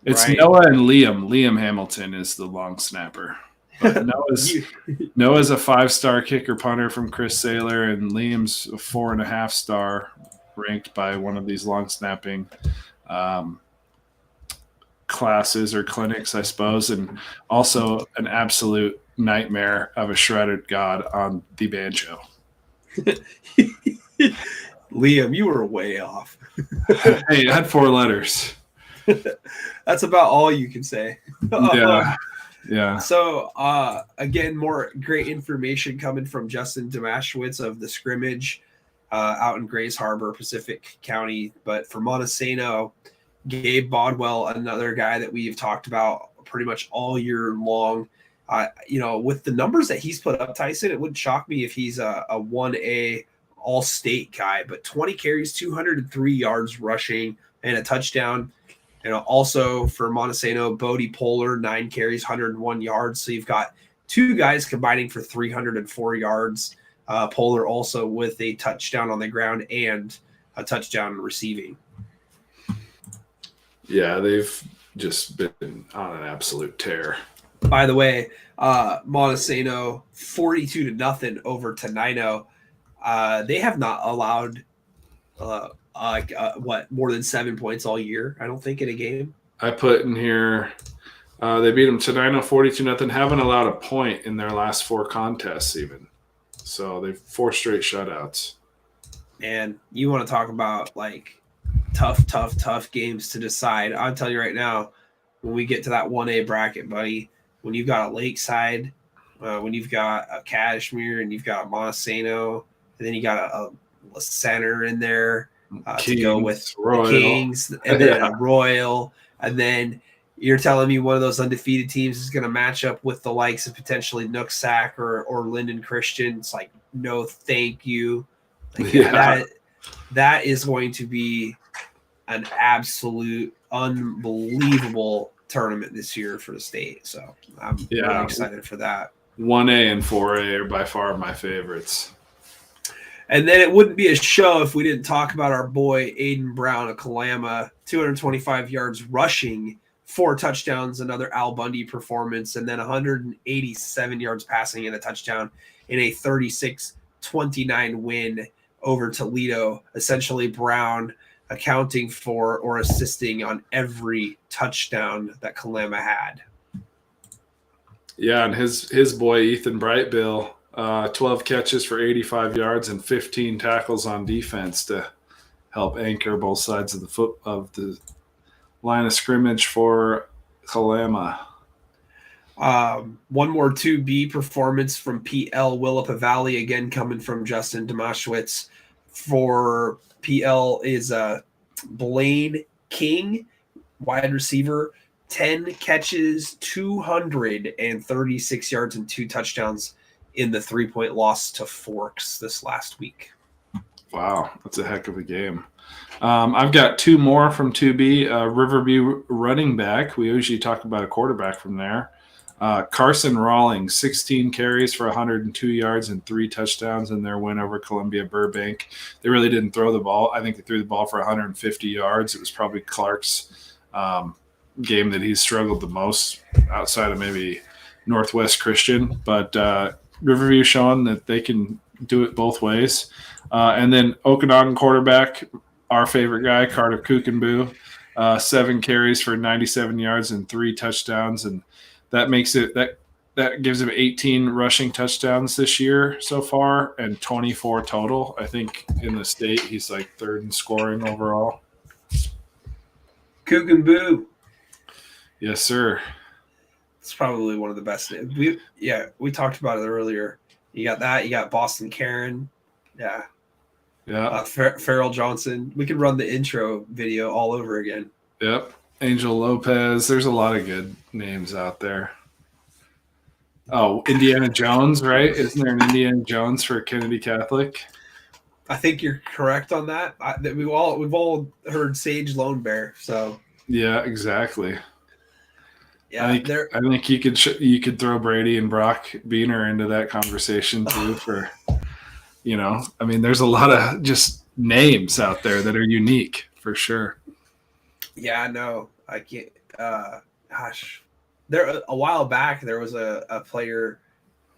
It's right. Noah and Liam. Liam Hamilton is the long snapper. But Noah's a 5-star kicker punter from Chris Saylor, and Liam's a 4.5-star ranked by one of these long snapping classes or clinics, I suppose, and also an absolute nightmare of a shredded god on the banjo. Liam, you were way off. Hey, it had 4 letters. That's about all you can say. Yeah. So, again, more great information coming from Justin Damashwitz of the scrimmage out in Grays Harbor, Pacific County. But for Montesano, Gabe Bodwell, another guy that we've talked about pretty much all year long. With the numbers that he's put up, Tyson, it wouldn't shock me if he's a 1A all-state guy. But 20 carries, 203 yards rushing, and a touchdown. Also for Montesano, Bodie Polar, 9 carries, 101 yards. So you've got 2 guys combining for 304 yards. Polar also with a touchdown on the ground and a touchdown receiving. Yeah, they've just been on an absolute tear. By the way, Montesano 42-0 over Tenino. They have not allowed more than 7 points all year, I don't think, in a game. I put in here they beat them Tenino 42-0, haven't allowed a point in their last 4 contests even. So they've 4 straight shutouts. And you want to talk about tough games to decide. I'll tell you right now, when we get to that 1A bracket, buddy, when you've got a Lakeside, when you've got a Kashmir, and you've got a Montesano, and then you got a center in there to go with the Kings, and then a Royal, and then you're telling me one of those undefeated teams is going to match up with the likes of potentially Nooksack or Linden Christian. It's like, no, thank you. That is going to be an absolute unbelievable tournament this year for the state. So I'm really excited for that. 1A and 4A are by far my favorites. And then it wouldn't be a show if we didn't talk about our boy Aiden Brown of Kalama, 225 yards rushing, 4 touchdowns, another Al Bundy performance, and then 187 yards passing and a touchdown in a 36 29 win over Toledo. Essentially, Brown accounting for or assisting on every touchdown that Kalama had. Yeah, and his boy Ethan Brightbill, 12 catches for 85 yards and 15 tackles on defense to help anchor both sides of the line of scrimmage for Kalama. One more 2B performance from PL Willapa Valley, again coming from Justin Demashwitz. For PL is Blaine King, wide receiver, 10 catches, 236 yards, and 2 touchdowns in the 3-point loss to Forks this last week. Wow, that's a heck of a game. I've got 2 more from 2B. Riverview running back. We usually talk about a quarterback from there. Carson Rawlings, 16 carries for 102 yards and 3 touchdowns in their win over Columbia Burbank. They really didn't throw the ball. I think they threw the ball for 150 yards. It was probably Clark's game that he's struggled the most outside of maybe Northwest Christian. But Riverview showing that they can do it both ways. And then Okanagan quarterback, our favorite guy, Carter Kukenboo, 7 carries for 97 yards and 3 touchdowns. And that makes it that gives him 18 rushing touchdowns this year so far and 24 total. I think in the state he's like 3rd in scoring overall. Kukenboo. Yes, sir. It's probably one of the best. We talked about it earlier. You got that. You got Boston Karen. Yeah. Yeah. Farrell Johnson. We could run the intro video all over again. Yep. Angel Lopez. There's a lot of good names out there. Oh, Indiana Jones, right? Isn't there an Indiana Jones for Kennedy Catholic? I think you're correct on that. We've all heard Sage Lone Bear. So yeah, exactly. Yeah, I think you could throw Brady and Brock Beaner into that conversation too. For I mean, there's a lot of just names out there that are unique for sure. Yeah, no, I can't. There a while back there was a player.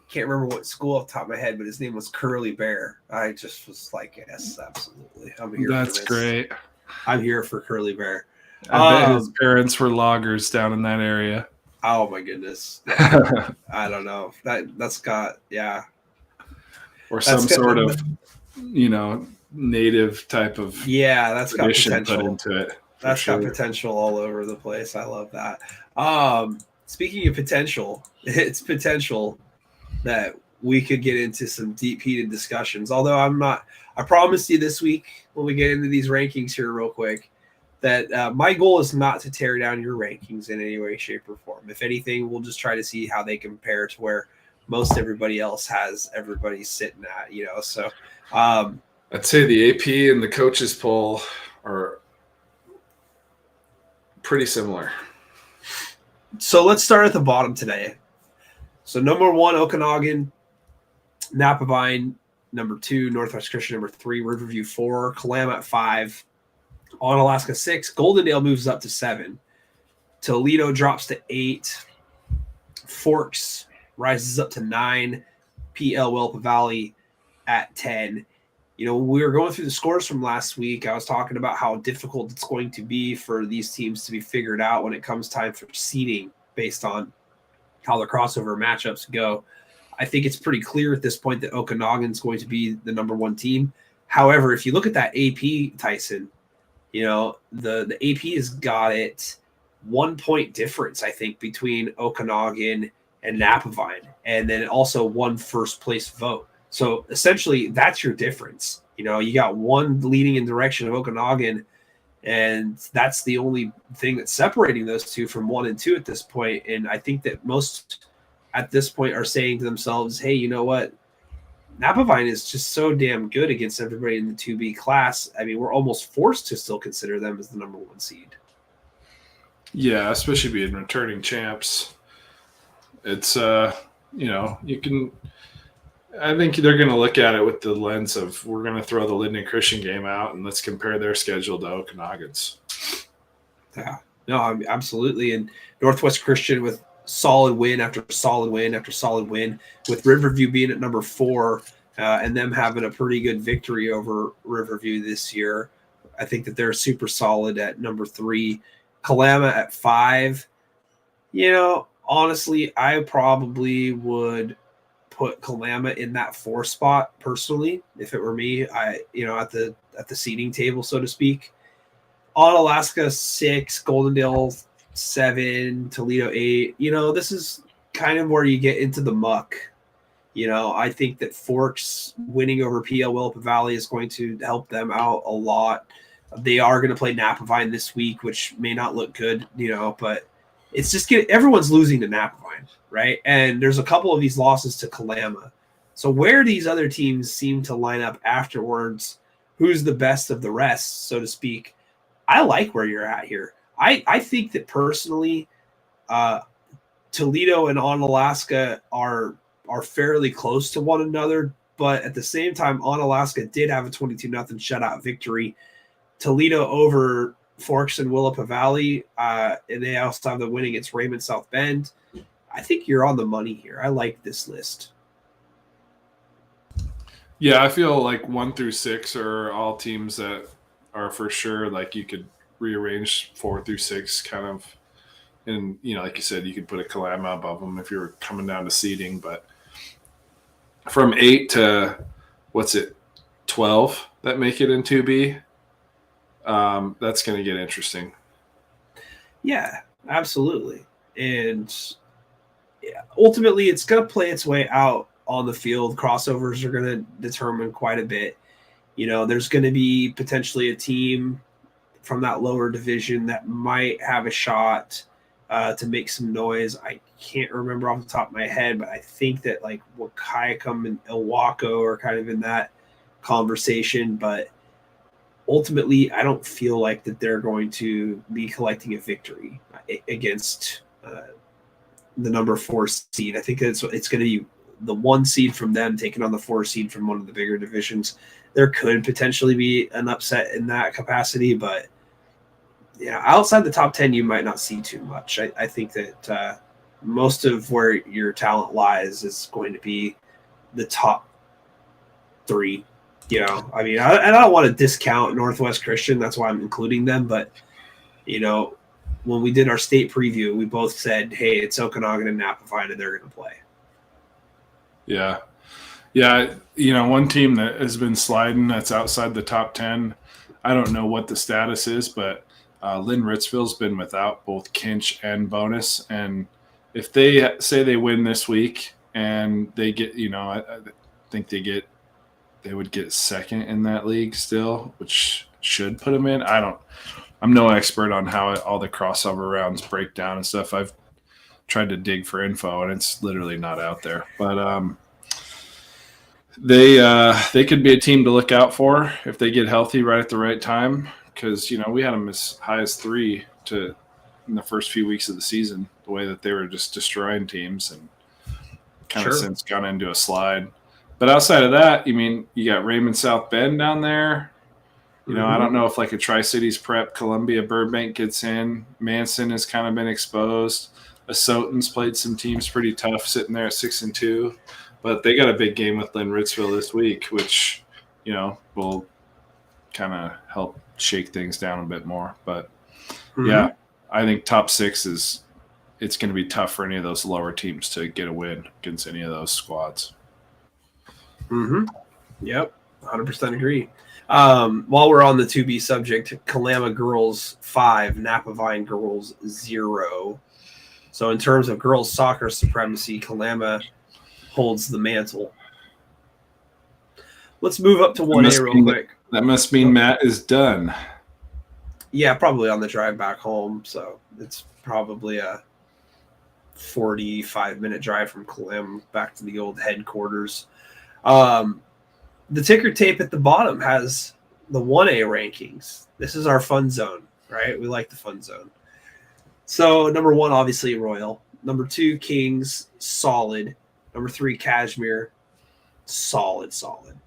Can't remember what school off the top of my head, but his name was Curly Bear. I just was like, yes, absolutely. I'm here. That's great. I'm here for Curly Bear. I bet his parents were loggers down in that area. Oh my goodness. Yeah. I don't know. That's got or some sort of native type of that's got potential put into it. That's got potential all over the place. I love that. Speaking of potential, it's potential that we could get into some deep heated discussions. Although I promised you this week when we get into these rankings here real quick that my goal is not to tear down your rankings in any way, shape, or form. If anything, we'll just try to see how they compare to where most everybody else has everybody sitting at, So I'd say the AP and the coaches poll are pretty similar. So let's start at the bottom today. So number 1, Okanagan, Napavine, number 2, Northwest Christian, number 3, Riverview 4, Kalama at 5, Onalaska 6, Goldendale moves up to 7, Toledo drops to 8, Forks rises up to 9, PL Willapa Valley at 10. We were going through the scores from last week. I was talking about how difficult it's going to be for these teams to be figured out when it comes time for seeding based on how the crossover matchups go. I think it's pretty clear at this point that Okanagan's going to be the number 1 team. However, if you look at that AP, Tyson, the AP has got it 1 point difference, I think, between Okanagan and Napavine, and then also 1 first place vote. So essentially that's your difference. You got 1 leading in direction of Okanagan, and that's the only thing that's separating those 2 from 1 and 2 at this point. And I think that most at this point are saying to themselves, hey, you know what? Napavine is just so damn good against everybody in the 2B class. I mean, we're almost forced to still consider them as the number 1 seed. Yeah, especially being returning champs. It's, you can – I think they're going to look at it with the lens of we're going to throw the Linden Christian game out and let's compare their schedule to Okanagan's. Yeah, no, absolutely. And Northwest Christian with solid win after solid win after solid win, with Riverview being at number 4, and them having a pretty good victory over Riverview this year. I think that they're super solid at number 3. Kalama at 5. Honestly, I probably would put Kalama in that 4 spot personally. If it were me, at the seating table, so to speak. On Alaska 6, Goldendale 7, Toledo 8. This is kind of where you get into the muck. I think that Forks winning over PL Willapa Valley is going to help them out a lot. They are going to play Napavine this week, which may not look good, but it's just everyone's losing to Napavine, right? And there's a couple of these losses to Kalama. So where these other teams seem to line up afterwards, who's the best of the rest, so to speak, I like where you're at here. I think that personally, Toledo and Onalaska are fairly close to one another, but at the same time, Onalaska did have a 22-0 shutout victory. Toledo over Forks and Willapa Valley, and they also have the win against Raymond South Bend. I think you're on the money here. I like this list. Yeah, I feel like 1 through 6 are all teams that are for sure, like you could rearrange 4 through 6 kind of. And, like you said, you could put a Kalama above them if you're coming down to seeding. But from 8 to, 12 that make it in 2B, that's going to get interesting. Yeah, absolutely. And ultimately, it's going to play its way out on the field. Crossovers are going to determine quite a bit. There's going to be potentially a team from that lower division that might have a shot to make some noise. I can't remember off the top of my head, but I think that like Wahkiakum and Ilwaco are kind of in that conversation. But ultimately, I don't feel like that they're going to be collecting a victory against the number 4 seed. I think it's going to be the 1 seed from them taking on the 4 seed from one of the bigger divisions. There could potentially be an upset in that capacity, but outside the top 10, you might not see too much. I think that most of where your talent lies is going to be the top 3. I mean, I don't want to discount Northwest Christian. That's why I'm including them. But, when we did our state preview, we both said, hey, it's Okanagan and Napavine, and they're going to play. Yeah. Yeah. One team that has been sliding that's outside the top 10, I don't know what the status is, but Lynn Ritzville's been without both Kinch and Bonus. And if they say they win this week and they get, I think they would get second in that league still, which should put them in. I'm no expert on how all the crossover rounds break down and stuff. I've tried to dig for info and it's literally not out there, but they could be a team to look out for if they get healthy right at the right time. Because, we had them as high as 3 in the first few weeks of the season, the way that they were just destroying teams and kind of since gone into a slide. But outside of that, you got Raymond South Bend down there. I don't know if like a Tri-Cities prep, Columbia Burbank gets in. Manson has kind of been exposed. Asotan's played some teams pretty tough sitting there at 6-2. But they got a big game with Lynn Ritzville this week, which, will kind of help shake things down a bit more. But yeah, I think top 6 it's going to be tough for any of those lower teams to get a win against any of those squads. Yep, 100% agree. While we're on the 2B subject, Kalama girls 5, Napavine girls 0. So in terms of girls soccer supremacy, Kalama holds the mantle. Let's move up to 1A real quick. That must mean Matt is done. Yeah, probably on the drive back home. So it's probably a 45-minute drive from Kalama back to the old headquarters. The ticker tape at the bottom has the 1A rankings. This is our fun zone, right? We like the fun zone. So number 1, obviously Royal. Number 2, Kings, solid. Number 3, Kashmir, solid.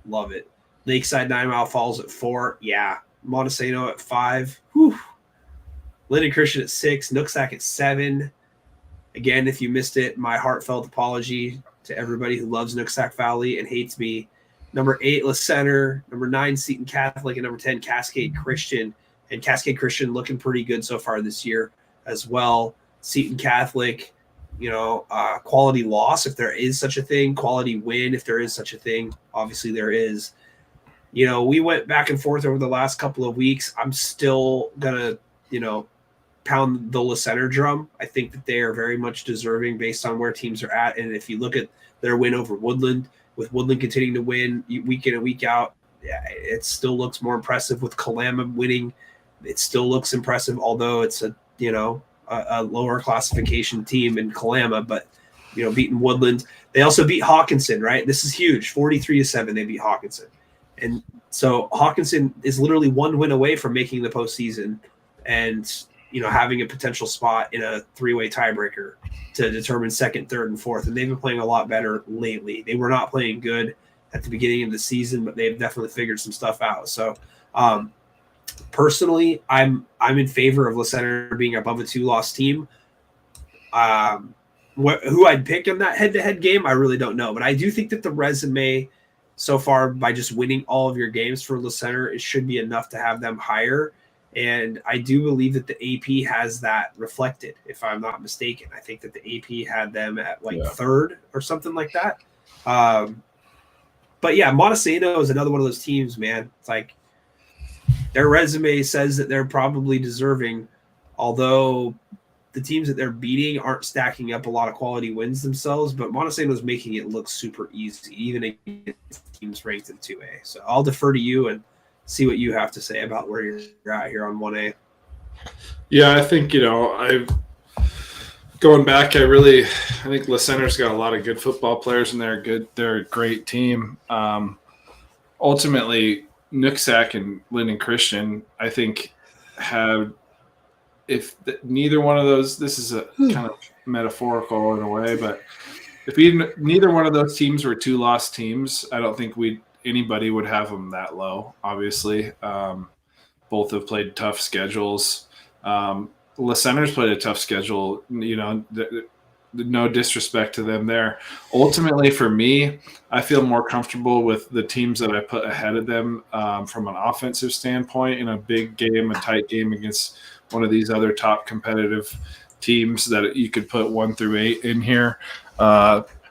Love it. Lakeside 9 Mile Falls at 4. Yeah. Montesano at 5. Whew. Linden Christian at 6. Nooksack at 7. Again, if you missed it, my heartfelt apology to everybody who loves Nooksack Valley and hates me. number 8, La Center, number 9, Seton Catholic, and number 10, Cascade Christian. And Cascade Christian looking pretty good so far this year as well. Seton Catholic, quality loss if there is such a thing, quality win if there is such a thing. Obviously there is. We went back and forth over the last couple of weeks. I'm still gonna, pound the La Center drum. I think that they are very much deserving based on where teams are at. And if you look at their win over Woodland, with Woodland continuing to win week in and week out, yeah, it still looks more impressive. With Kalama winning, it still looks impressive, although it's a lower classification team in Kalama, but beating Woodland. They also beat Hawkinson, right? This is huge. 43-7, they beat Hawkinson. And so Hawkinson is literally one win away from making the postseason and having a potential spot in a 3-way tiebreaker to determine second, third, and fourth. And they've been playing a lot better lately. They were not playing good at the beginning of the season, but they've definitely figured some stuff out. So personally, I'm in favor of La Center being above a 2-loss team. Who I'd pick in that head-to-head game, I really don't know. But I do think that the resume so far, by just winning all of your games for La Center, it should be enough to have them higher. And I do believe that the AP has that reflected, if I'm not mistaken. I think that the AP had them at third or something like that. But yeah, Montesano is another one of those teams, man. It's like their resume says that they're probably deserving, although the teams that they're beating aren't stacking up a lot of quality wins themselves. But Montesano is making it look super easy, even against teams ranked in 2A. So I'll defer to you and see what you have to say about where you're at here on 1A. Yeah, I think, I've going back, I think La Center's got a lot of good football players in there. They're a great team. Ultimately, Nooksack and Linden Christian, I think, have, if neither one of those, this is a kind of metaphorical in a way, but if neither one of those teams were 2-loss teams, I don't think anybody would have them that low, obviously. Both have played tough schedules. La Center's played a tough schedule, no disrespect to them there. Ultimately, for me, I feel more comfortable with the teams that I put ahead of them from an offensive standpoint in a big game, a tight game against one of these other top competitive teams that you could put 1 through 8 in here.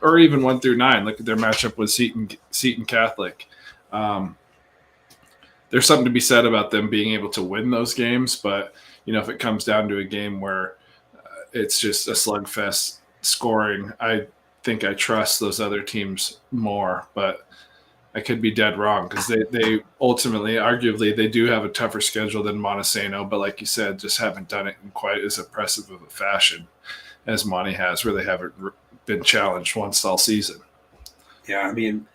Or even 1 through 9. Look at their matchup with Seton Catholic. There's something to be said about them being able to win those games, but if it comes down to a game where it's just a slugfest scoring, I think I trust those other teams more. But I could be dead wrong because they ultimately, arguably, they do have a tougher schedule than Montesano, but like you said, just haven't done it in quite as impressive of a fashion as Monty has, where they haven't been challenged once all season. Yeah, I mean,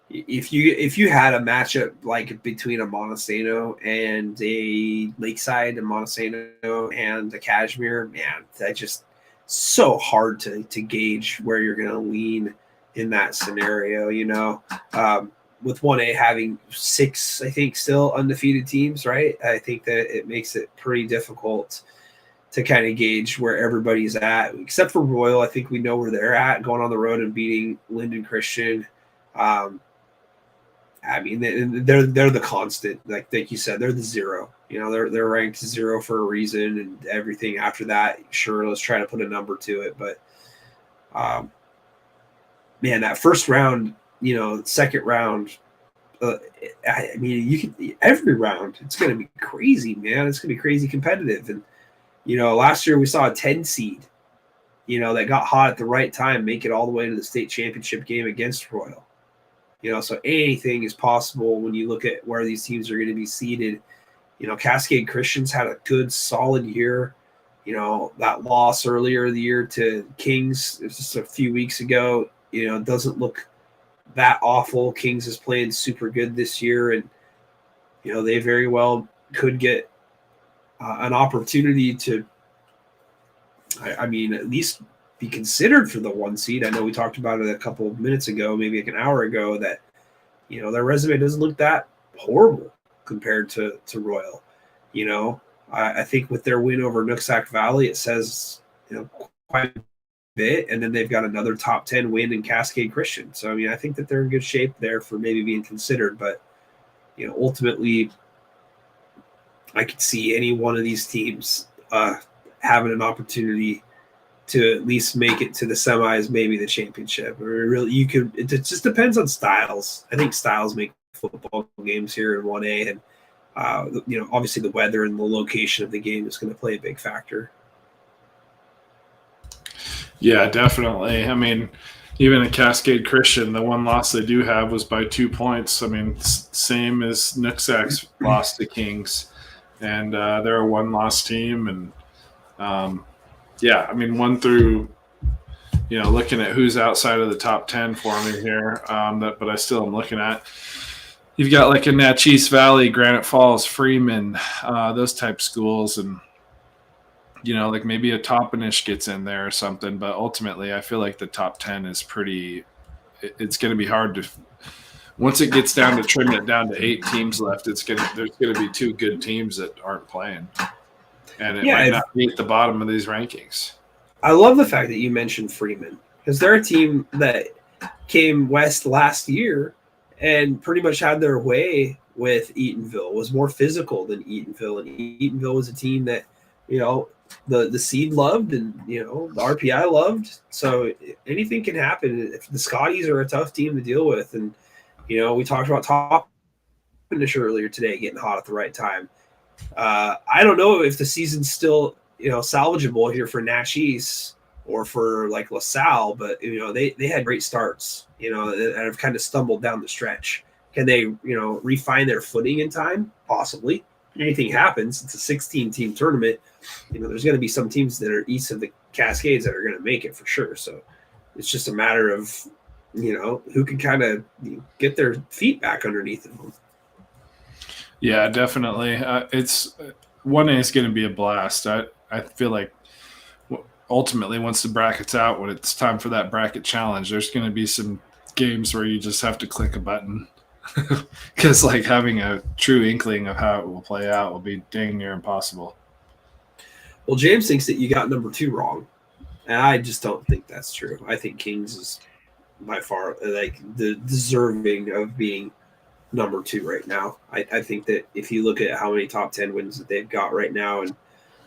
if you had a matchup like between a Montesano and a Lakeside, and Montesano and a Kashmir, man, that just so hard to gauge where you're going to lean in that scenario. With 1A having 6, I think, still undefeated teams, right? I think that it makes it pretty difficult to kind of gauge where everybody's at, except for Royal. I think we know where they're at, going on the road and beating Linden Christian. I mean, they're the constant, like you said, they're the 0. They're ranked 0 for a reason, and everything after that, sure, let's try to put a number to it. But man, that first round, second round, I mean, you can every round, it's going to be crazy, man. It's going to be crazy competitive. And last year we saw a 10 seed, that got hot at the right time, make it all the way to the state championship game against Royal. So anything is possible when you look at where these teams are going to be seeded. Cascade Christian's had a good, solid year. That loss earlier in the year to Kings just a few weeks ago, doesn't look that awful. Kings is playing super good this year, and, they very well could get an opportunity to, I mean, at least be considered for the 1 seed. I know we talked about it a couple of minutes ago, maybe like an hour ago, that, their resume doesn't look that horrible compared to Royal. I think with their win over Nooksack Valley, it says, quite bit, and then they've got another top 10 win in Cascade Christian. So I mean, I think that they're in good shape there for maybe being considered, but ultimately, I could see any one of these teams having an opportunity to at least make it to the semis, maybe the championship. Or really, you could. It just depends on styles. I think styles make football games here in 1A, and obviously the weather and the location of the game is going to play a big factor. Yeah, definitely. I mean, even at Cascade Christian, the one loss they do have was by 2 points. I mean, same as Nooksack's lost to Kings, and they're a one-loss team. And yeah, I mean, one through, looking at who's outside of the top 10 for me here, but I still am looking at. You've got like a Natchez Valley, Granite Falls, Freeman, those type schools, and like maybe a Toppenish gets in there or something. But ultimately, I feel like the top 10 is pretty. It's going to be hard to. Once it gets down to trimming it down to 8 teams left, there's going to be 2 good teams that aren't playing, and it might not be at the bottom of these rankings. I love the fact that you mentioned Freeman, because they're a team that came west last year and pretty much had their way with Eatonville, was more physical than Eatonville. And Eatonville was a team that, the seed loved and, the RPI loved. So anything can happen. If the Scotties are a tough team to deal with. And, we talked about Toppenish earlier today, getting hot at the right time. I don't know if the season's still, salvageable here for Natchez or for like LaSalle, but they had great starts, and have kind of stumbled down the stretch. Can they, refine their footing in time? Possibly. Anything happens. It's a 16-team tournament. There's going to be some teams that are east of the Cascades that are going to make it for sure. So it's just a matter of, who can kind of get their feet back underneath them. Yeah, definitely. It's 1A is going to be a blast. I feel like ultimately once the bracket's out, when it's time for that bracket challenge, there's going to be some games where you just have to click a button because like having a true inkling of how it will play out will be dang near impossible. Well, James thinks that you got number 2 wrong, and I just don't think that's true. I think Kings is by far like the deserving of being number 2 right now. I think that if you look at how many top 10 wins that they've got right now, and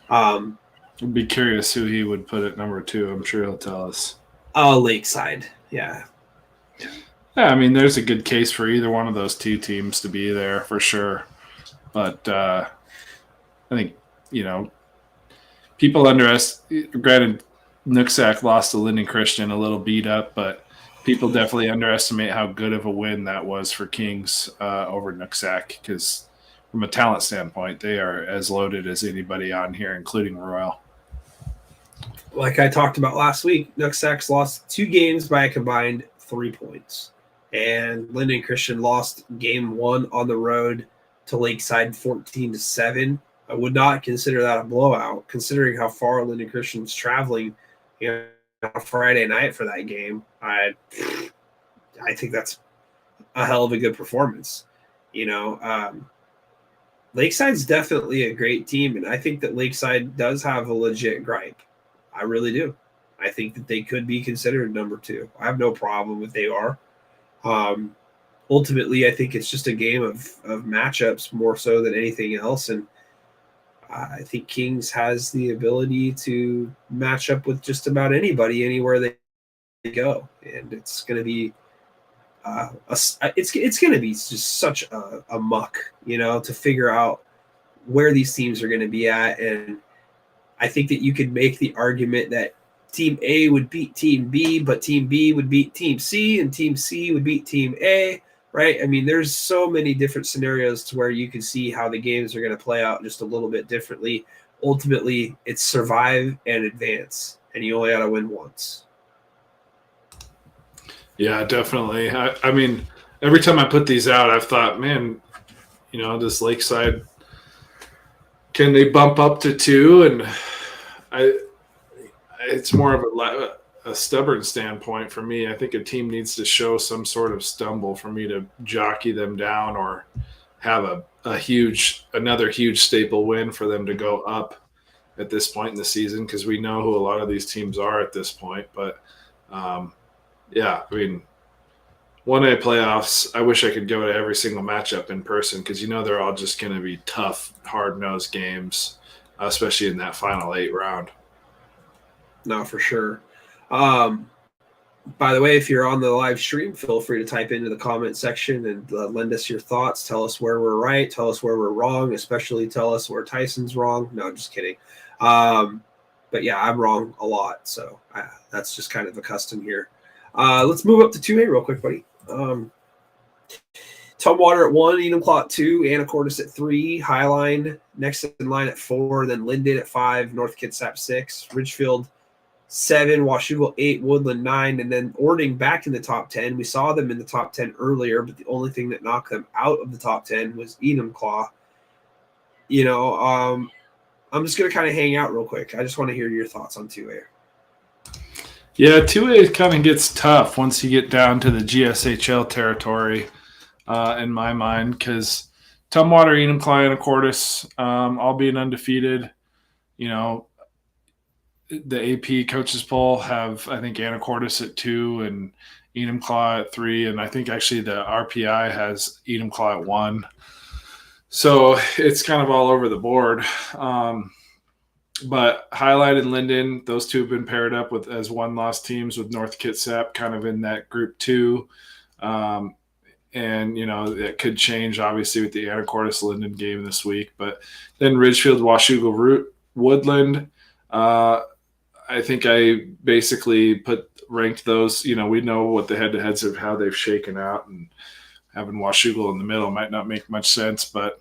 I'd be curious who he would put at number 2. I'm sure he'll tell us. Lakeside. Yeah. Yeah, I mean, there's a good case for either one of those 2 teams to be there for sure. But I think, people underestimate. Granted, Nooksack lost to Linden Christian, a little beat up, but people definitely underestimate how good of a win that was for Kings over Nooksack, because from a talent standpoint, they are as loaded as anybody on here, including Royal. Like I talked about last week, Nooksack's lost 2 games by a combined 3 points. And Linden Christian lost game 1 on the road to Lakeside 14-7. I would not consider that a blowout, considering how far Linden Christian's traveling on Friday night for that game. I think that's a hell of a good performance. Lakeside's definitely a great team, and I think that Lakeside does have a legit gripe. I really do. I think that they could be considered number 2. I have no problem if they are. Ultimately, I think it's just a game of matchups more so than anything else, and I think Kings has the ability to match up with just about anybody anywhere they go, and it's going to be it's going to be just such a muck, to figure out where these teams are going to be at. And I think that you could make the argument that Team A would beat Team B, but Team B would beat Team C, and Team C would beat Team A, right? I mean, there's so many different scenarios to where you can see how the games are going to play out just a little bit differently. Ultimately, it's survive and advance, and you only got to win once. Yeah, definitely. I mean, every time I put these out, I've thought, man, this Lakeside, can they bump up to 2? And it's more of a stubborn standpoint for me. I think a team needs to show some sort of stumble for me to jockey them down, or have another huge staple win for them to go up. at this point in the season because we know who a lot of these teams are at this point. But, yeah, I mean, 1A playoffs, I wish I could go to every single matchup in person because they're all just going to be tough, hard-nosed games, especially in that final 8 round. No, for sure. By the way, if you're on the live stream, feel free to type into the comment section and lend us your thoughts. Tell us where we're right. Tell us where we're wrong, especially tell us where Tyson's wrong. No, just kidding. But yeah, I'm wrong a lot. So that's just kind of a custom here. Let's move up to 2A real quick, buddy. Tumwater at 1, Enumclaw at 2, Anacortes at 3, Highline next in line at 4, then Linden at 5, North Kitsap 6, Ridgefield 7, Washougal 8, Woodland 9, and then Ording back in the top 10. We saw them in the top 10 earlier, but the only thing that knocked them out of the top 10 was Enumclaw. I'm just going to kind of hang out real quick. I just want to hear your thoughts on 2A. Yeah, 2A kind of gets tough once you get down to the GSHL territory, in my mind, because Tumwater, Enumclaw, and Anacortes, all being undefeated, the AP coaches poll have, I think, Anacortes at 2 and Enumclaw at 3, and I think actually the RPI has Enumclaw at 1. So it's kind of all over the board. But Highline and Linden, those two have been paired up as one-loss teams with North Kitsap kind of in that group 2. And, it could change, obviously, with the Anacortes-Linden game this week. But then Ridgefield, Washougal, Woodland, I think I basically ranked those. We know what the head-to-heads of how they've shaken out, and having Washougal in the middle might not make much sense. But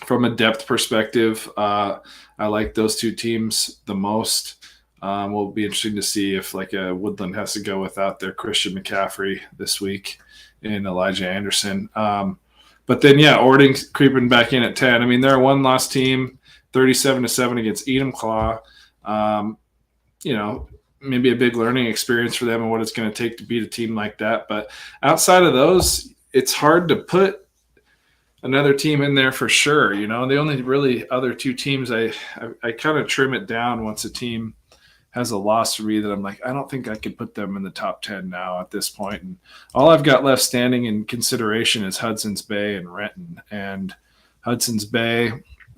from a depth perspective, I like those two teams the most. Will be interesting to see if Woodland has to go without their Christian McCaffrey this week and Elijah Anderson. But then, yeah, Ording creeping back in at 10. I mean, they're a one-loss team, 37-7 against Enumclaw. Maybe a big learning experience for them and what it's going to take to beat a team like that. But outside of those, it's hard to put another team in there for sure. The only really other two teams, I kind of trim it down once a team has a loss for me that I'm like, I don't think I could put them in the top 10 now at this point. And all I've got left standing in consideration is Hudson's Bay and Renton. And Hudson's Bay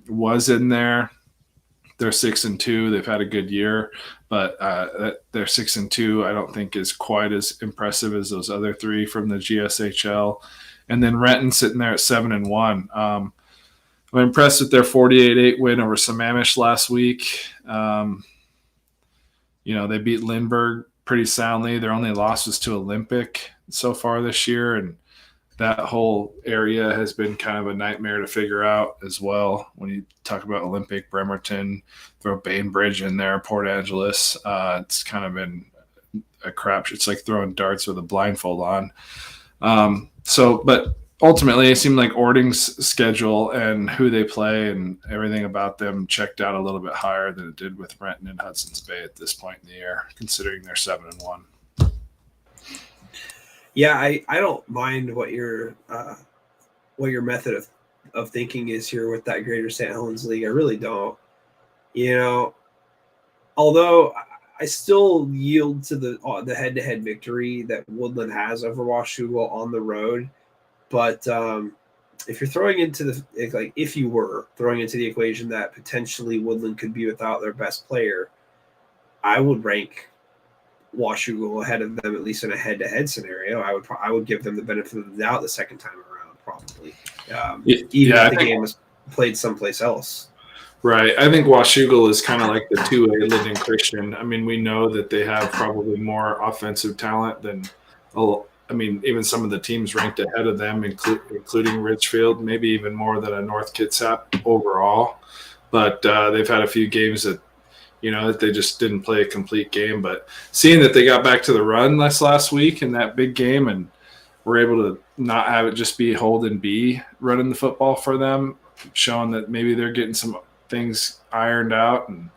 was in there. They're 6-2. They've had a good year, but they're 6-2. I don't think is quite as impressive as those other three from the GSHL. And then Renton sitting there at 7-1. I'm impressed with their 48-8 win over Sammamish last week. They beat Lindbergh pretty soundly. Their only loss was to Olympic so far this year, and that whole area has been kind of a nightmare to figure out as well. When you talk about Olympic, Bremerton, throw Bainbridge in there, Port Angeles, it's kind of been a crap. It's like throwing darts with a blindfold on. But ultimately, it seemed like Ording's schedule and who they play and everything about them checked out a little bit higher than it did with Renton and Hudson's Bay at this point in the year, considering they're 7-1. Yeah, I don't mind what your method of thinking is here with that Greater St. Helens League. I really don't. Although I still yield to the head-to-head victory that Woodland has over Washougal on the road. But if you're throwing into if you were throwing into the equation that potentially Woodland could be without their best player, I would rank Washougal ahead of them, at least in a head-to-head scenario. I would give them the benefit of the doubt the second time around, probably. Even if the game was played someplace else. Right. I think Washougal is kind of like the 2A Linden Christian. I mean, we know that they have probably more offensive talent than even some of the teams ranked ahead of them, including Ridgefield, maybe even more than a North Kitsap overall. But they've had a few games that they just didn't play a complete game. But seeing that they got back to the run last week in that big game and were able to not have it just be Holden B running the football for them, showing that maybe they're getting some things ironed out. And,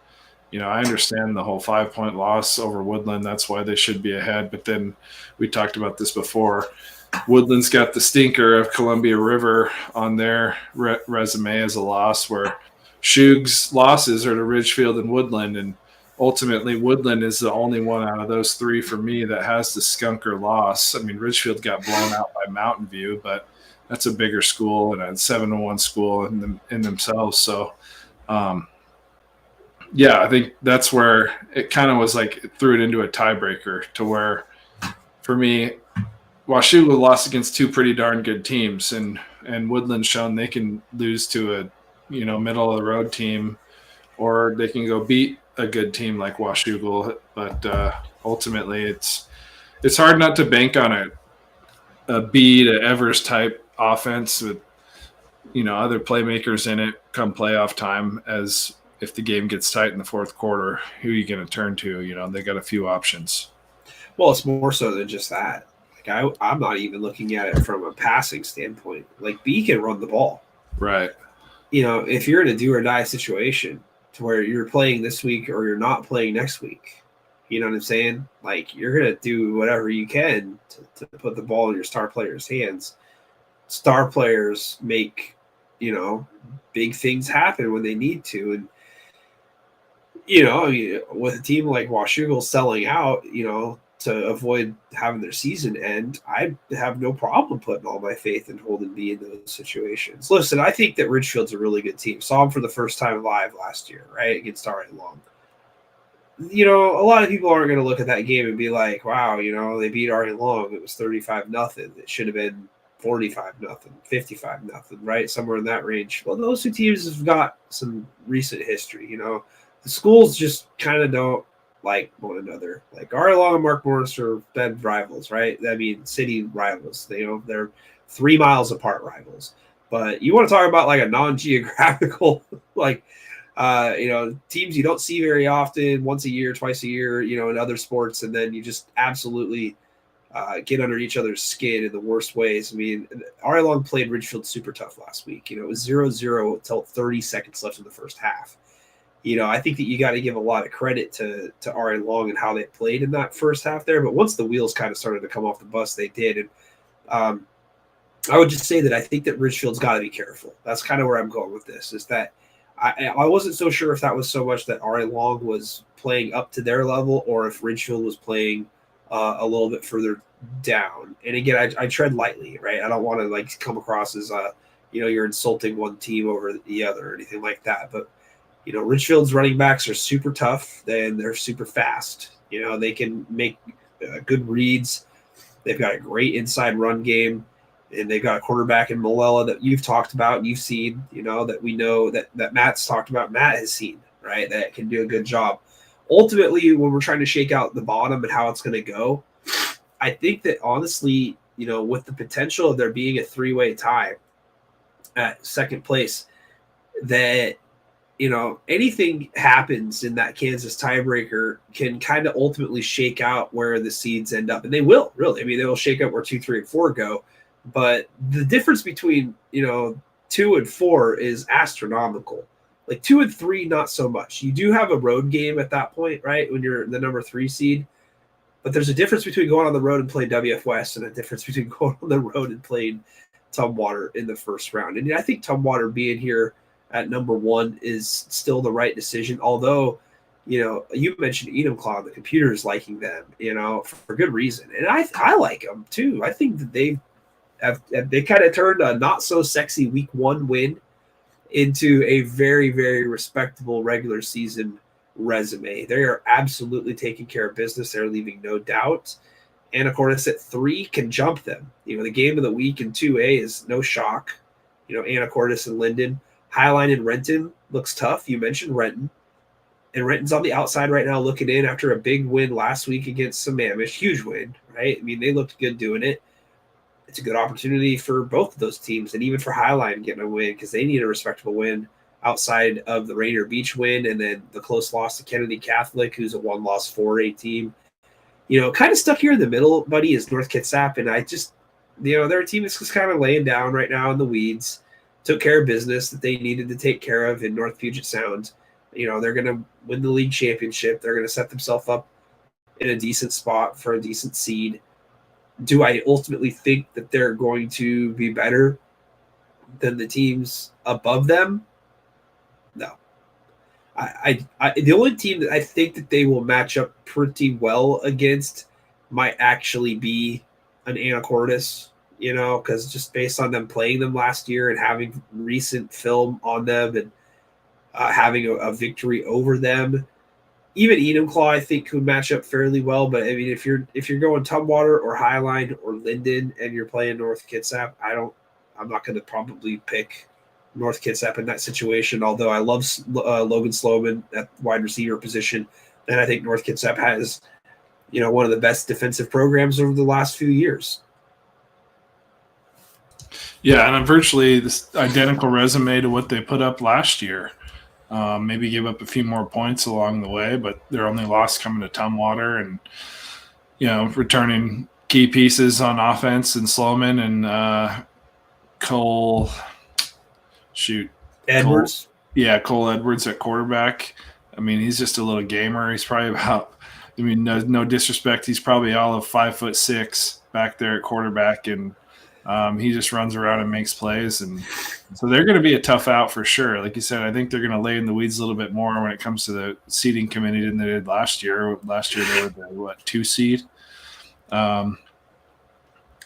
I understand the whole 5-point loss over Woodland. That's why they should be ahead. But then we talked about this before. Woodland's got the stinker of Columbia River on their resume as a loss, where Shug's losses are to Ridgefield and Woodland, and ultimately Woodland is the only one out of those three for me that has the skunker loss. I mean, Ridgefield got blown out by Mountain View, but that's a bigger school and a 7-1 school in themselves. So, yeah, I think that's where it kind of was like it threw it into a tiebreaker to where, for me, Washougal lost against two pretty darn good teams, and Woodland's shown they can lose to a middle of the road team, or they can go beat a good team like Washougal. But ultimately, it's hard not to bank on a B to Evers type offense with other playmakers in it come playoff time. As if the game gets tight in the fourth quarter, who are you going to turn to? They got a few options. Well, it's more so than just that. Like I'm not even looking at it from a passing standpoint. Like B can run the ball. Right. If you're in a do or die situation to where you're playing this week or you're not playing next week, you know what I'm saying? Like you're going to do whatever you can to put the ball in your star players' hands. Star players make, big things happen when they need to. And, with a team like Washougal selling out, to avoid having their season end, I have no problem putting all my faith in Holden B in those situations. Listen, I think that Ridgefield's a really good team. Saw them for the first time live last year, right, against RA Long. A lot of people aren't going to look at that game and be like, wow, they beat RA Long. It was 35-0. It should have been 45-0, 55-0, right? Somewhere in that range. Well, those two teams have got some recent history, The schools just kind of don't like one another. Like RA Long and Mark Morris are dead rivals, right? I mean, city rivals. They're 3 miles apart rivals. But you want to talk about like a non-geographical, like, teams you don't see very often, once a year, twice a year, in other sports, and then you just absolutely get under each other's skin in the worst ways. I mean, RA Long played Ridgefield super tough last week. It was 0-0 until 30 seconds left in the first half. I think that you got to give a lot of credit to RA Long and how they played in that first half there. But once the wheels kind of started to come off the bus, they did. And I would just say that I think that Ridgefield's got to be careful. That's kind of where I'm going with this, is that I wasn't so sure if that was so much that RA Long was playing up to their level or if Ridgefield was playing a little bit further down. And again, I tread lightly, right? I don't want to like come across as, you're insulting one team over the other or anything like that. But Ridgefield's running backs are super tough, and they're super fast. They can make good reads. They've got a great inside run game, and they've got a quarterback in Malella that you've talked about and you've seen, that we know that Matt's talked about, Matt has seen, right, that can do a good job. Ultimately, when we're trying to shake out the bottom and how it's going to go, I think that honestly, with the potential of there being a 3-way tie at second place, that anything happens in that Kansas tiebreaker can kind of ultimately shake out where the seeds end up. And they will, really. I mean, they will shake out where 2, 3, and 4 go. But the difference between, 2 and 4 is astronomical. Like 2 and 3, not so much. You do have a road game at that point, right, when you're the number 3 seed. But there's a difference between going on the road and playing WF West and a difference between going on the road and playing Tumwater in the first round. And I think Tumwater being here at number 1 is still the right decision. Although, you mentioned Enumclaw on the computers liking them, for good reason. And I like them too. I think that they kind of turned a not so sexy week 1 win into a very, very respectable regular season resume. They are absolutely taking care of business. They're leaving no doubt. Anacortes at 3 can jump them. The game of the week in 2A is no shock. Anacortes and Linden. Highline and Renton looks tough. You mentioned Renton. And Renton's on the outside right now looking in after a big win last week against Sammamish. Huge win, right? I mean, they looked good doing it. It's a good opportunity for both of those teams and even for Highline getting a win because they need a respectable win outside of the Rainier Beach win and then the close loss to Kennedy Catholic, who's a 1-loss 4A team. Kind of stuck here in the middle, buddy, is North Kitsap. And I just, they're a team that's just kind of laying down right now in the weeds. Took care of business that they needed to take care of in North Puget Sound. They're going to win the league championship. They're going to set themselves up in a decent spot for a decent seed. Do I ultimately think that they're going to be better than the teams above them? No. The only team that I think that they will match up pretty well against might actually be an Anacortes, because just based on them playing them last year and having recent film on them and having a victory over them. Even Enumclaw, I think, could match up fairly well. But I mean, if you're going Tumwater or Highline or Linden and you're playing North Kitsap, I'm not going to probably pick North Kitsap in that situation. Although I love Logan Sloman at wide receiver position, and I think North Kitsap has, one of the best defensive programs over the last few years. Yeah, and virtually this identical resume to what they put up last year. Maybe give up a few more points along the way, but their only loss coming to Tumwater and, returning key pieces on offense and Sloman and Cole Edwards. Cole Edwards at quarterback. I mean, he's just a little gamer. He's probably about, no disrespect, he's probably all of 5'6" back there at quarterback, and he just runs around and makes plays, and so they're going to be a tough out for sure. Like you said, I think they're going to lay in the weeds a little bit more when it comes to the seeding committee than they did last year. Last year they were the 2 seed, and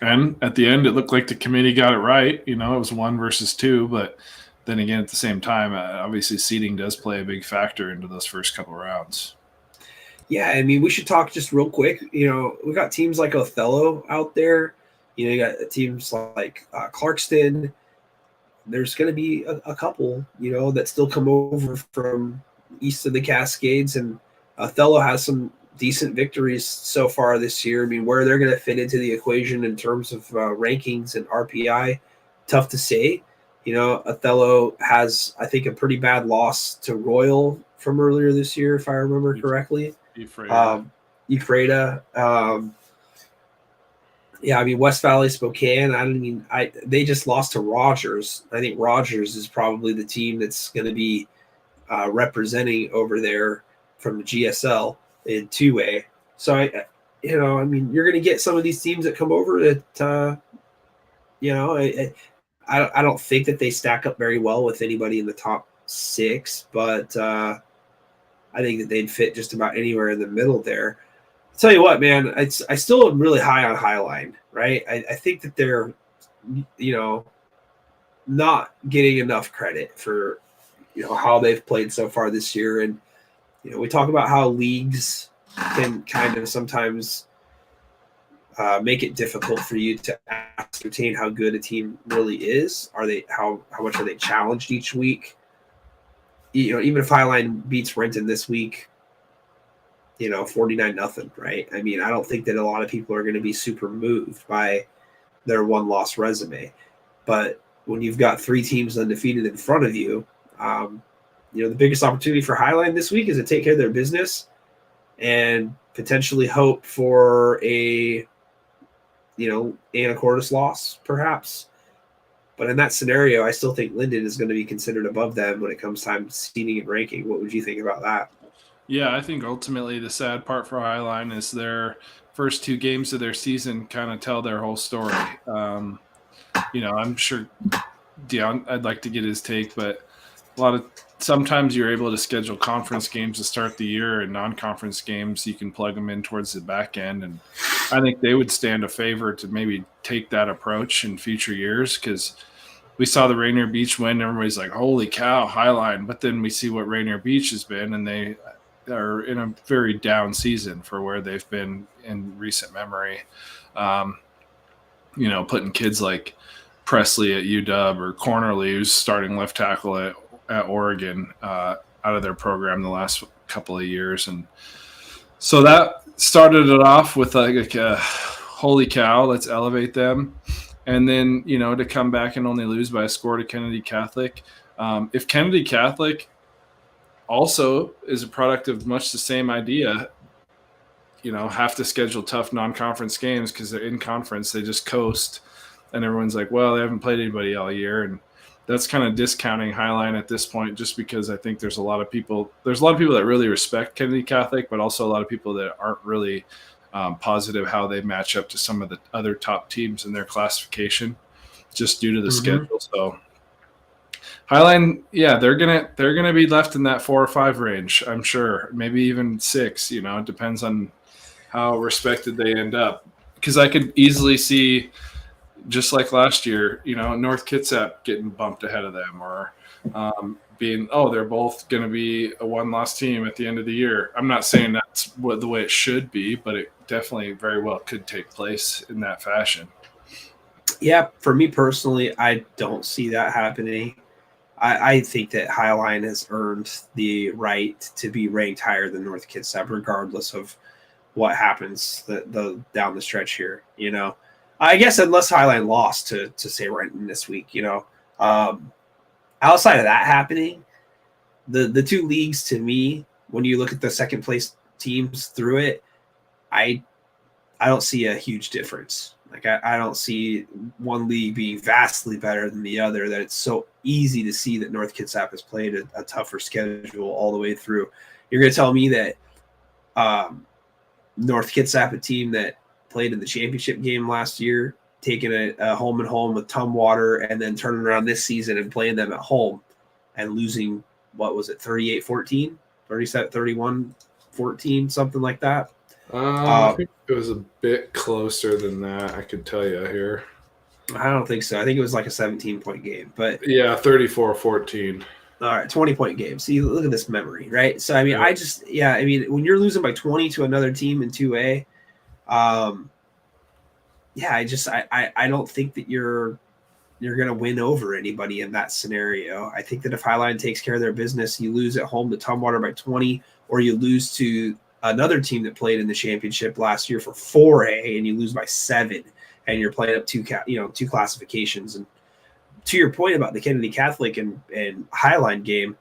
at the end it looked like the committee got it right. It was 1 versus 2, but then again at the same time, obviously seeding does play a big factor into those first couple rounds. Yeah, I mean, we should talk just real quick. We got teams like Othello out there. You got teams like Clarkston. There's going to be a couple, that still come over from east of the Cascades. And Othello has some decent victories so far this year. I mean, where they're going to fit into the equation in terms of rankings and RPI, tough to say. Othello has, I think, a pretty bad loss to Royal from earlier this year, if I remember correctly. Ephrata. Yeah, I mean, West Valley, Spokane. They just lost to Rogers. I think Rogers is probably the team that's going to be representing over there from the GSL in 2A. So I mean, you're going to get some of these teams that come over that, I don't think that they stack up very well with anybody in the top 6, but I think that they'd fit just about anywhere in the middle there. I'll tell you what, man, I still am really high on Highline, right? I think that they're, not getting enough credit for, how they've played so far this year. And, we talk about how leagues can kind of sometimes make it difficult for you to ascertain how good a team really is. How much are they challenged each week? Even if Highline beats Renton this week, 49-0, right? I mean, I don't think that a lot of people are going to be super moved by their 1-loss resume. But when you've got 3 teams undefeated in front of you, the biggest opportunity for Highline this week is to take care of their business and potentially hope for a, Anacortes loss, perhaps. But in that scenario, I still think Linden is going to be considered above them when it comes time to seeding and ranking. What would you think about that? Yeah, I think ultimately the sad part for Highline is their first 2 games of their season kind of tell their whole story. I'm sure Dion, I'd like to get his take, but sometimes you're able to schedule conference games to start the year, and non-conference games you can plug them in towards the back end. And I think they would stand a favor to maybe take that approach in future years, because we saw the Rainier Beach win. Everybody's like, holy cow, Highline. But then we see what Rainier Beach has been, and they are in a very down season for where they've been in recent memory. Putting kids like Presley at UW or Cornerly, who's starting left tackle at Oregon, out of their program the last couple of years. And so that started it off with like a holy cow, let's elevate them. And then, to come back and only lose by a score to Kennedy Catholic. If Kennedy Catholic also is a product of much the same idea, have to schedule tough non-conference games because they're in conference, they just coast. And everyone's like, well, they haven't played anybody all year. And that's kind of discounting Highline at this point, just because I think there's a lot of people that really respect Kennedy Catholic, but also a lot of people that aren't really positive how they match up to some of the other top teams in their classification just due to the schedule. So Highline, yeah, they're gonna be left in that 4 or 5 range, I'm sure. Maybe even 6. It depends on how respected they end up. Because I could easily see, just like last year, North Kitsap getting bumped ahead of them, or they're both going to be a one-loss team at the end of the year. I'm not saying that's the way it should be, but it definitely very well could take place in that fashion. Yeah, for me personally, I don't see that happening. I think that Highline has earned the right to be ranked higher than North Kitsap, regardless of what happens the down the stretch here. I guess unless Highline lost to St. Renton this week, outside of that happening, the two leagues to me, when you look at the second place teams through it, I don't see a huge difference. Like I don't see one league being vastly better than the other. That it's so easy to see that North Kitsap has played a tougher schedule all the way through. You're going to tell me that North Kitsap, a team that played in the championship game last year, taking a home and home with Tumwater, and then turning around this season and playing them at home and losing, what was it, 38-14, 37-31-14, something like that. I think it was a bit closer than that. I could tell you here. I don't think so. I think it was like a 17-point game, but yeah, 34-14. All right, 20-point game. See, look at this memory, right? So, I mean, when you're losing by 20 to another team in 2A, I don't think that you're going to win over anybody in that scenario. I think that if Highline takes care of their business, you lose at home to Tumwater by 20, or you lose to another team that played in the championship last year for 4A, and you lose by 7, and you're playing up two classifications. And to your point about the Kennedy Catholic and Highline game,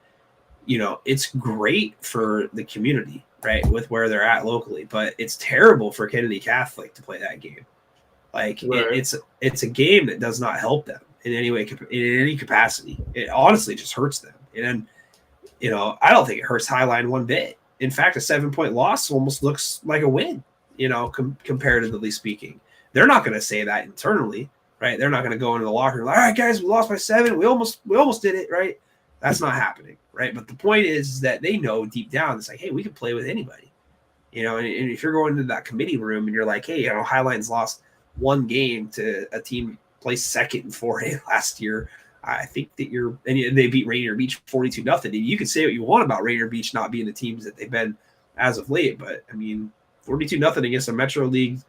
it's great for the community, right, with where they're at locally, but it's terrible for Kennedy Catholic to play that game. Like right. It's a game that does not help them in any way, in any capacity. It honestly just hurts them. And, I don't think it hurts Highline one bit. In fact, a 7-point loss almost looks like a win, comparatively speaking. They're not going to say that internally, right? They're not going to go into the locker room like, all right, guys, we lost by 7. We almost did it, right? That's not happening, right? But the point is that they know deep down, it's like, hey, we can play with anybody, and if you're going into that committee room and you're like, hey, Highline's lost one game to a team placed second in 4A last year, I think that and they beat Rainier Beach 42-0. You can say what you want about Rainier Beach not being the teams that they've been as of late, but I mean, 42-0 against a Metro League,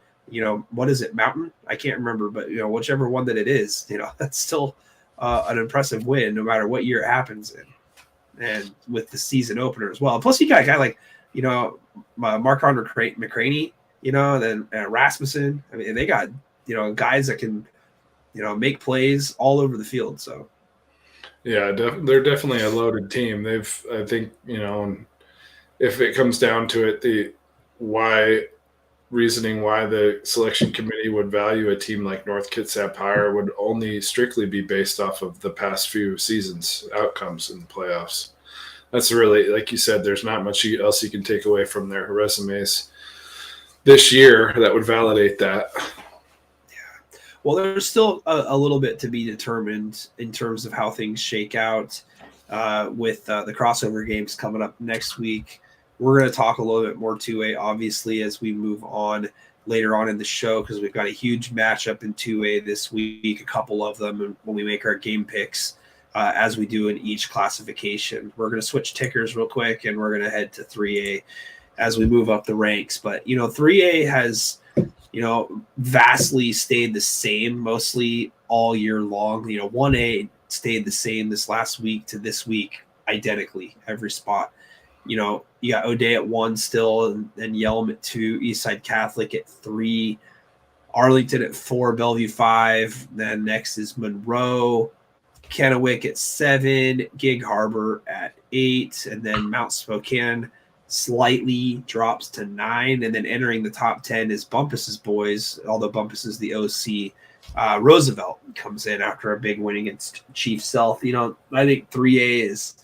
what is it, Mountain? I can't remember, but whichever one that it is, that's still an impressive win, no matter what year it happens in, and with the season opener as well. Plus, you got a guy like Mark-Andre McCraney, then Rasmussen. I mean, they got guys that can make plays all over the field. So yeah, they're definitely a loaded team. I think if it comes down to it, the reasoning why the selection committee would value a team like North Kitsap higher would only strictly be based off of the past few seasons' outcomes in the playoffs. That's really, like you said, there's not much else you can take away from their resumes this year that would validate that. Yeah. Well, there's still a little bit to be determined in terms of how things shake out with the crossover games coming up next week. We're going to talk a little bit more 2A, obviously, as we move on later on in the show, because we've got a huge matchup in 2A this week, a couple of them when we make our game picks, as we do in each classification. We're going to switch tickers real quick, and we're going to head to 3A as we move up the ranks. But, 3A has, vastly stayed the same mostly all year long. 1A stayed the same this last week to this week, identically, every spot. You got O'Day at 1 still, and then Yelm at 2, Eastside Catholic at 3, Arlington at 4, Bellevue 5. Then next is Monroe, Kennewick at 7, Gig Harbor at 8, and then Mount Spokane slightly drops to 9. And then entering the top 10 is Bumpus's boys, although Bumpus is the OC. Roosevelt comes in after a big win against Chief South. I think 3A is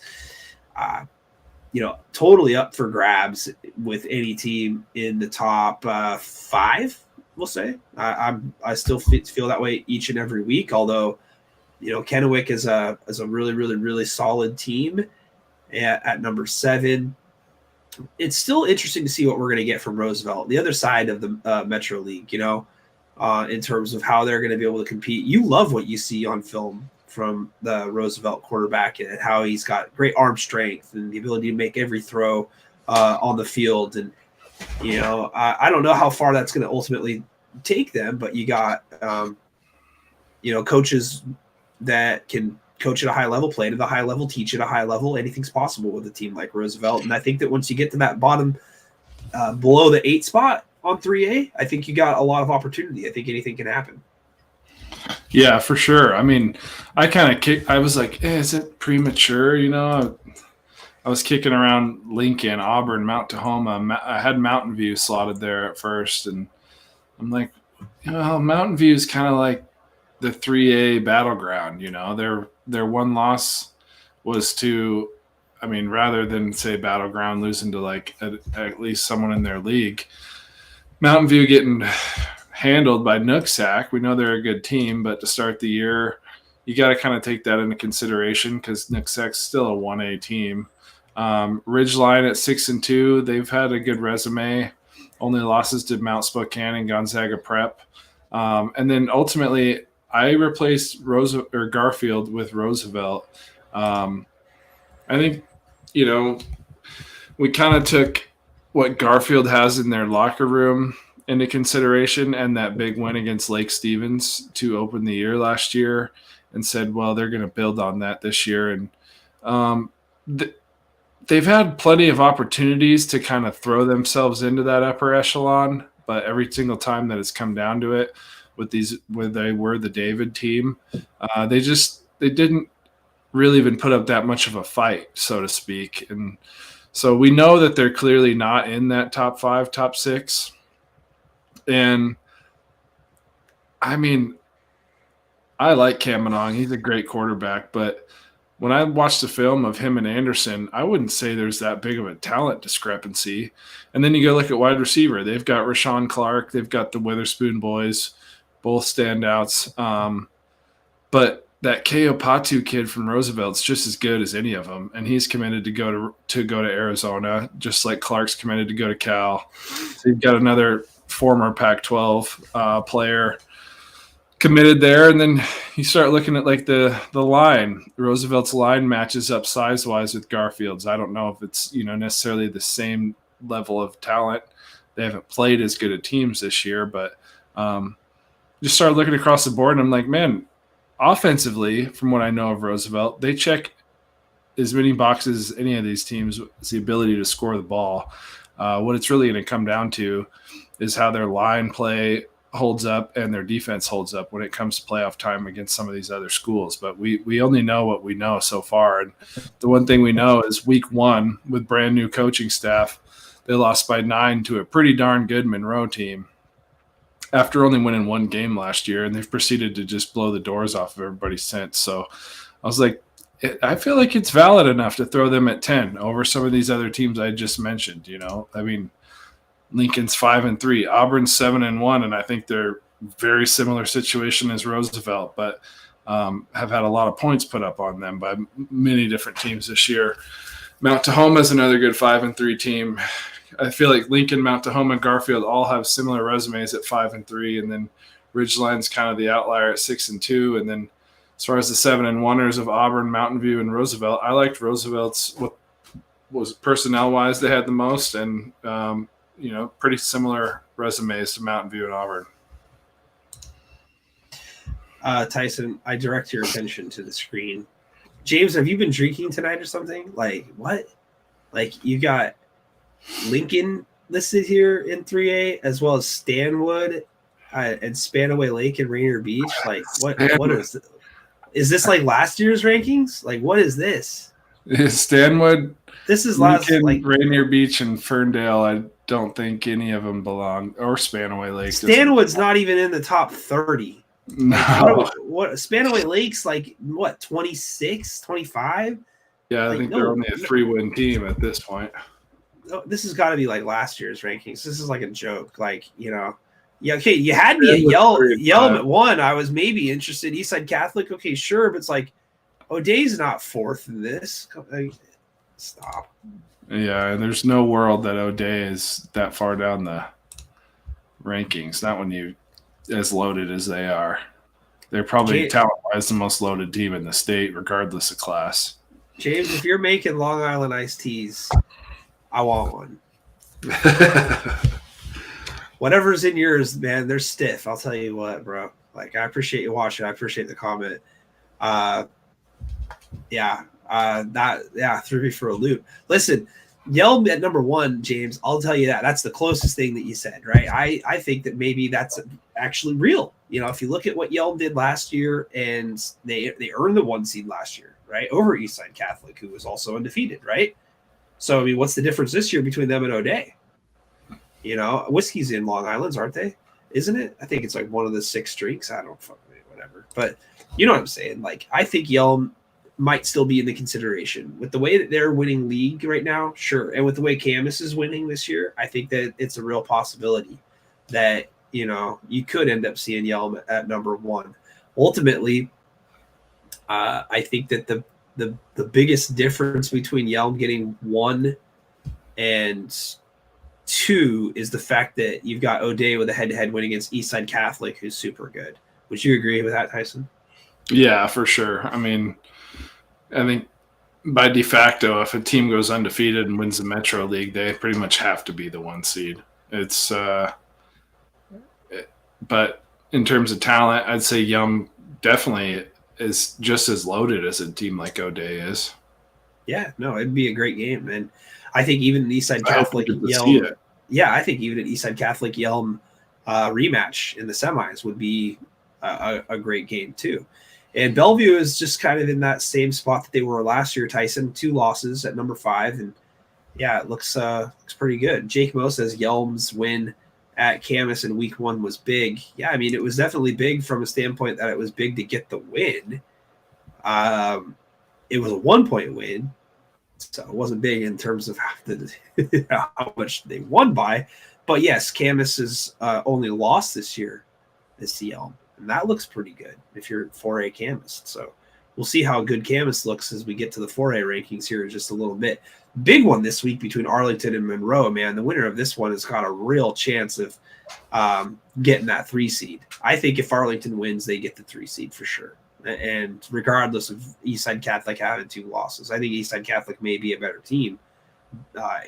totally up for grabs with any team in the top 5, we'll say. I still feel that way each and every week, although Kennewick is a really, really, really solid team at number 7. It's still interesting to see what we're going to get from Roosevelt, the other side of the Metro League, in terms of how they're going to be able to compete. You love what you see on film from the Roosevelt quarterback and how he's got great arm strength and the ability to make every throw on the field. And, I don't know how far that's going to ultimately take them, but you got, coaches that can coach at a high level, play at a high level, teach at a high level. Anything's possible with a team like Roosevelt. And I think that once you get to that bottom, below the 8 spot on 3A, I think you got a lot of opportunity. I think anything can happen. Yeah, for sure. I mean, I was like, is it premature? I was kicking around Lincoln, Auburn, Mount Tahoma. I had Mountain View slotted there at first. And I'm like, Mountain View is kind of like the 3A battleground. Their one loss was to, rather than say battleground, losing to like at least someone in their league. Mountain View getting handled by Nooksack. We know they're a good team, but to start the year, you got to kind of take that into consideration because Nooksack's still a 1A team. Ridgeline at 6-2, they've had a good resume. Only losses to Mount Spokane and Gonzaga Prep. And then ultimately, I replaced Garfield with Roosevelt. I think, we kind of took what Garfield has in their locker room into consideration and that big win against Lake Stevens to open the year last year and said, well, they're going to build on that this year. And they've had plenty of opportunities to kind of throw themselves into that upper echelon, but every single time that it's come down to it where they were the David team, they didn't really even put up that much of a fight, so to speak. And so we know that they're clearly not in that top 5, top 6. And I like Kamanong. He's a great quarterback, but when I watched the film of him and Anderson, I wouldn't say there's that big of a talent discrepancy. And then you go look at wide receiver. They've got Rashawn Clark. They've got the Witherspoon boys, both standouts. But that Keo Patu kid from Roosevelt's just as good as any of them, and he's committed to go to Arizona, just like Clark's committed to go to Cal. So you've got another former Pac-12 player committed there, and then you start looking at like the line. Roosevelt's line matches up size-wise with Garfield's. I don't know if it's necessarily the same level of talent. They haven't played as good at teams this year, but just started looking across the board, and I'm like, man, offensively, from what I know of Roosevelt, they check as many boxes as any of these teams. It's the ability to score the ball. What it's really going to come down to is how their line play holds up and their defense holds up when it comes to playoff time against some of these other schools. But we only know what we know so far. And the one thing we know is week 1 with brand new coaching staff, they lost by 9 to a pretty darn good Monroe team after only winning 1 game last year, and they've proceeded to just blow the doors off of everybody since. So I was like, I feel like it's valid enough to throw them at 10 over some of these other teams I just mentioned. Lincoln's 5-3, Auburn's 7-1, and I think they're very similar situation as Roosevelt, but have had a lot of points put up on them by many different teams this year. Mount Tahoma is another good 5-3 team. I feel like Lincoln, Mount Tahoma, and Garfield all have similar resumes at 5-3, and then Ridgeline's kind of the outlier at 6-2. And then as far as the 7-1ers of Auburn, Mountain View, and Roosevelt, I liked Roosevelt's what was personnel-wise they had the most, and pretty similar resumes to Mountain View and Auburn. Tyson, I direct your attention to the screen. James, have you been drinking tonight or something? Like what? Like you got Lincoln listed here in 3A, as well as Stanwood and Spanaway Lake and Rainier Beach. Like, what is this like last year's rankings? Like, what is this? Stanwood. This is last Lincoln, Rainier Beach, and Ferndale. I don't think any of them belong, or Spanaway Lake. Stanwood's not even in the top 30. No. What Spanaway Lake's like? What 26, 25? Yeah, I think they're only a 3-win team at this point. This has got to be like last year's rankings. This is like a joke. Like, you Yeah, okay. You had me at Yelm at 1. I was maybe interested. Eastside Catholic, okay, sure, but it's like O'Day's not 4th in this. Stop. Yeah, there's no world that O'Day is that far down the rankings. Not when you as loaded as they are. They're probably talent-wise the most loaded team in the state, regardless of class. James, if you're making Long Island iced teas, I want one. Whatever's in yours, man, they're stiff. I'll tell you what, bro. Like, I appreciate you watching. I appreciate the comment. That threw me for a loop. Listen, Yelm at number 1, James, I'll tell you that. That's the closest thing that you said, right? I think that maybe that's actually real. You know, if you look at what Yelm did last year, and they earned the 1 seed last year, right? Over Eastside Catholic, who was also undefeated, right? So, I mean, what's the difference this year between them and O'Day? You know, whiskey's in Long Island's, aren't they? Isn't it? I think it's like one of the 6 drinks. I don't fucking whatever. But you know what I'm saying? Like, I think Yelm might still be in the consideration with the way that they're winning league right now. Sure. And with the way Camus is winning this year, I think that it's a real possibility that, you know, you could end up seeing Yelm at number 1. Ultimately, I think that the biggest difference between Yelm getting 1 and 2 is the fact that you've got O'Day with a head-to-head win against Eastside Catholic, who's super good. Would you agree with that, Tyson? Yeah, for sure. I mean, I think by de facto, if a team goes undefeated and wins the Metro League, they pretty much have to be the 1 seed. It's, but in terms of talent, I'd say Yum definitely is just as loaded as a team like O'Day is. Yeah, no, it'd be a great game, and I think even the Eastside Catholic Yelm. Yeah, I think even an Eastside Catholic Yelm rematch in the semis would be a great game too. And Bellevue is just kind of in that same spot that they were last year. Tyson, 2 losses at number 5, and yeah, it looks pretty good. Jake Mo says Yelm's win at Camus in week 1 was big. Yeah, I mean, it was definitely big from a standpoint that it was big to get the win. It was a 1-point win, so it wasn't big in terms of how much they won by. But yes, Camus's only loss this year is Yelm. And that looks pretty good if you're 4A Camus. So we'll see how good Camus looks as we get to the 4A rankings here in just a little bit. Big one this week between Arlington and Monroe, man. The winner of this one has got a real chance of getting that 3 seed. I think if Arlington wins, they get the 3 seed for sure. And regardless of Eastside Catholic having 2 losses, I think Eastside Catholic may be a better team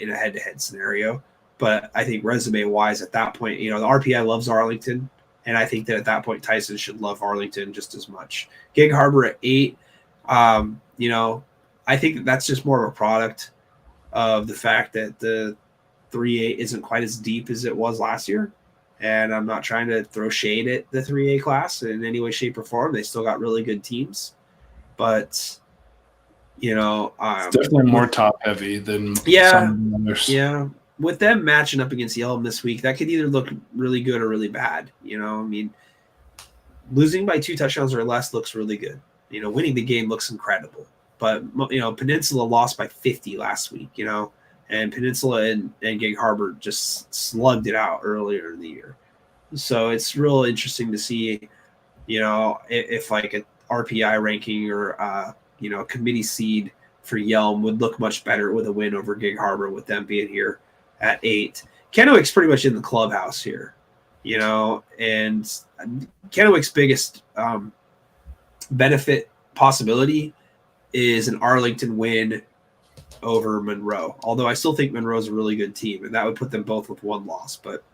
in a head-to-head scenario. But I think resume-wise at that point, you know, the RPI loves Arlington. And I think that at that point, Tyson should love Arlington just as much. Gig Harbor at 8, you know, I think that's just more of a product of the fact that the 3A isn't quite as deep as it was last year. And I'm not trying to throw shade at the 3A class in any way, shape, or form. They still got really good teams. But, you know. It's definitely more top-heavy than some others. Yeah. With them matching up against Yelm this week, that could either look really good or really bad. You know, I mean, losing by 2 touchdowns or less looks really good. You know, winning the game looks incredible. But, you know, Peninsula lost by 50 last week, you know, and Peninsula and Gig Harbor just slugged it out earlier in the year. So it's real interesting to see, you know, if like an RPI ranking or, you know, a committee seed for Yelm would look much better with a win over Gig Harbor with them being here at 8. Kennewick's pretty much in the clubhouse here, you know, and Kennewick's biggest benefit possibility is an Arlington win over Monroe. Although I still think Monroe's a really good team, and that would put them both with 1 loss. But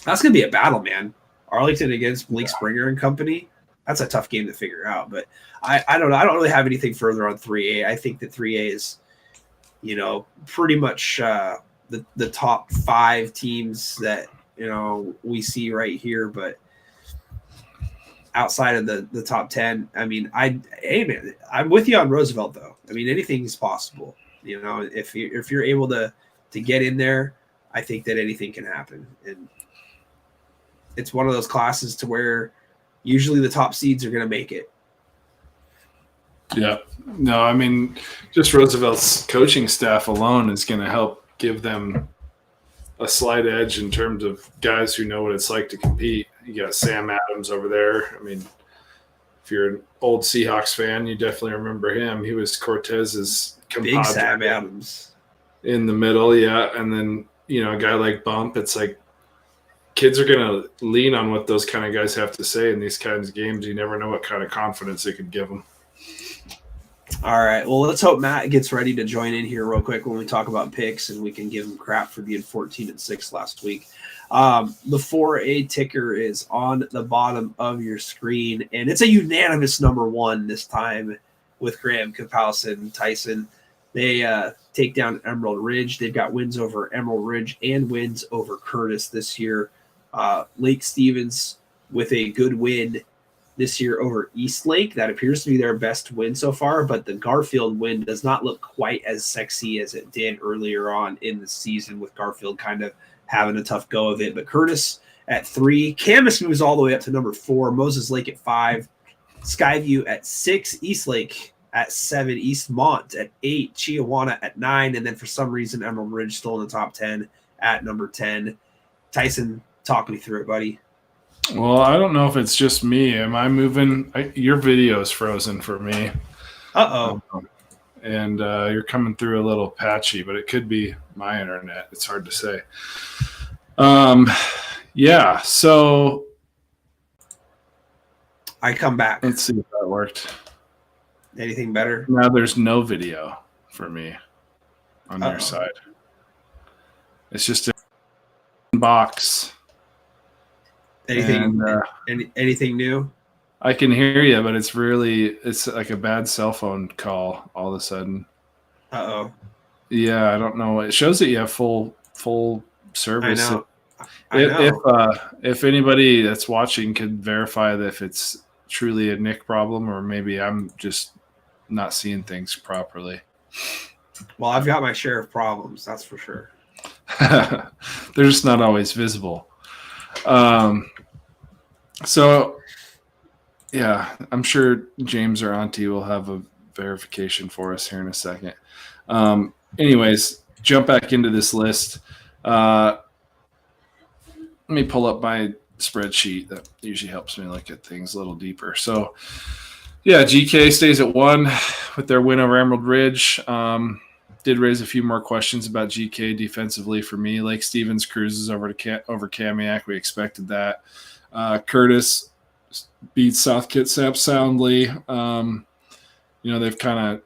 that's going to be a battle, man. Arlington against Blake Springer and company. That's a tough game to figure out. But I don't know. I don't really have anything further on 3A. I think that 3A is, you know, pretty much the top 5 teams that, you know, we see right here. But outside of the top 10, I mean, I'm with you on Roosevelt, though. I mean, anything is possible. You know, if you're able to get in there, I think that anything can happen. And it's one of those classes to where usually the top seeds are going to make it. Yeah. No, I mean, just Roosevelt's coaching staff alone is going to help give them a slight edge in terms of guys who know what it's like to compete. You got Sam Adams over there. I mean, if you're an old Seahawks fan, you definitely remember him. He was Cortez's compadre. Big Sam Adams. In the middle, yeah. And then, a guy like Bump, it's like kids are going to lean on what those kind of guys have to say in these kinds of games. You never know what kind of confidence it could give them. All right. Well, let's hope Matt gets ready to join in here real quick when we talk about picks, and we can give him crap for being 14-6 last week. The 4A ticker is on the bottom of your screen, and it's a unanimous number one this time with Graham, Kapowson, and Tyson. They take down Emerald Ridge. They've got wins over Emerald Ridge and wins over Curtis this year. Lake Stevens with a good win this year over Eastlake. That appears to be their best win so far, but the Garfield win does not look quite as sexy as it did earlier on in the season, with Garfield kind of having a tough go of it. But Curtis at 3, Camas moves all the way up to number 4, Moses Lake at 5, Skyview at 6, Eastlake at 7, Eastmont at 8, Chiawana at 9, and then for some reason Emerald Ridge still in the top 10 at number 10. Tyson, talk me through it, buddy. Well, I don't know if it's just me. Am I moving? Your video is frozen for me. Uh-oh. And you're coming through a little patchy, but it could be my internet. It's hard to say. Yeah, so I come back. Let's see if that worked. Anything better? Now there's no video for me on your side. It's just a box. Anything anything new? I can hear you, but it's like a bad cell phone call all of a sudden. Uh-oh. Yeah, I don't know. It shows that you have full service. I know. If anybody that's watching could verify that if it's truly a Nick problem, or maybe I'm just not seeing things properly. Well, I've got my share of problems, that's for sure. They're just not always visible. So yeah, I'm sure James or Auntie will have a verification for us here in a second. Anyways, jump back into this list. Let me pull up my spreadsheet. That usually helps me look at things a little deeper. So yeah, GK stays at 1 with their win over Emerald Ridge. Did raise a few more questions about GK defensively for me. Lake Stevens cruises over Kamiak. We expected that. Curtis beats South Kitsap soundly. They've kind of,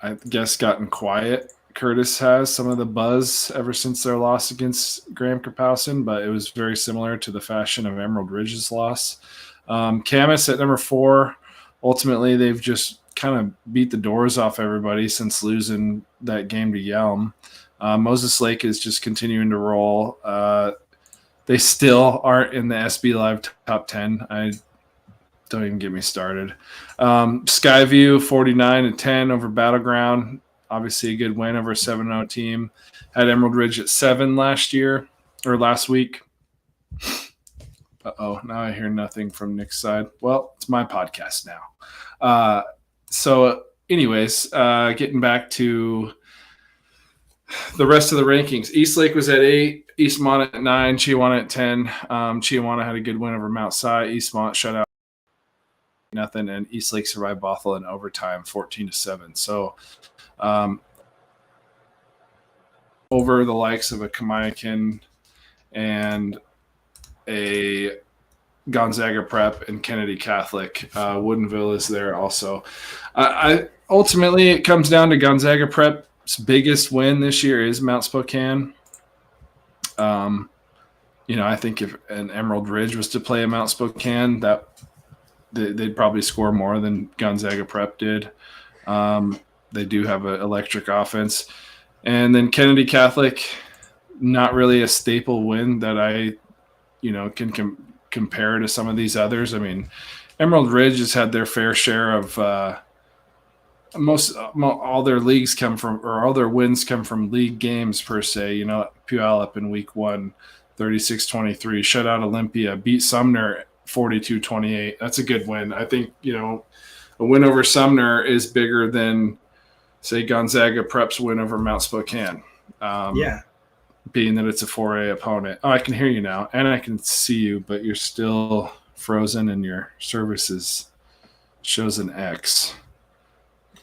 I guess, gotten quiet. Curtis has some of the buzz ever since their loss against Graham Kapowson, but it was very similar to the fashion of Emerald Ridge's loss. Camas at number 4. Ultimately, they've just kind of beat the doors off everybody since losing that game to Yelm. Moses Lake is just continuing to roll. They still aren't in the SB Live top 10. Don't even get me started. Skyview 49-10 over Battleground. Obviously a good win over a 7-0 team. Had Emerald Ridge at 7 last week. Uh-oh, now I hear nothing from Nick's side. Well, it's my podcast now. So anyways, getting back to the rest of the rankings. Eastlake was at 8, Eastmont at 9, Chiawana at 10. Chiawana had a good win over Mount Si. Eastmont shut out nothing, and Eastlake survived Bothell in overtime 14-7. So over the likes of a Kamiakin and a Gonzaga Prep and Kennedy Catholic. Woodinville is there also. Ultimately, it comes down to Gonzaga Prep's biggest win this year is Mount Spokane. I think if an Emerald Ridge was to play a Mount Spokane, that they'd probably score more than Gonzaga Prep did. They do have an electric offense. And then Kennedy Catholic, not really a staple win that I can compare to some of these others. I mean, Emerald Ridge has had their fair share of all their leagues come from, or all their wins come from league games per se. Puyallup in week 1, 36-23, shut out Olympia, beat Sumner 42-28. That's a good win. I think, a win over Sumner is bigger than, say, Gonzaga Prep's win over Mount Spokane. Yeah. being that it's a 4A opponent. Oh, I can hear you now, and I can see you, but you're still frozen, and your services shows an X.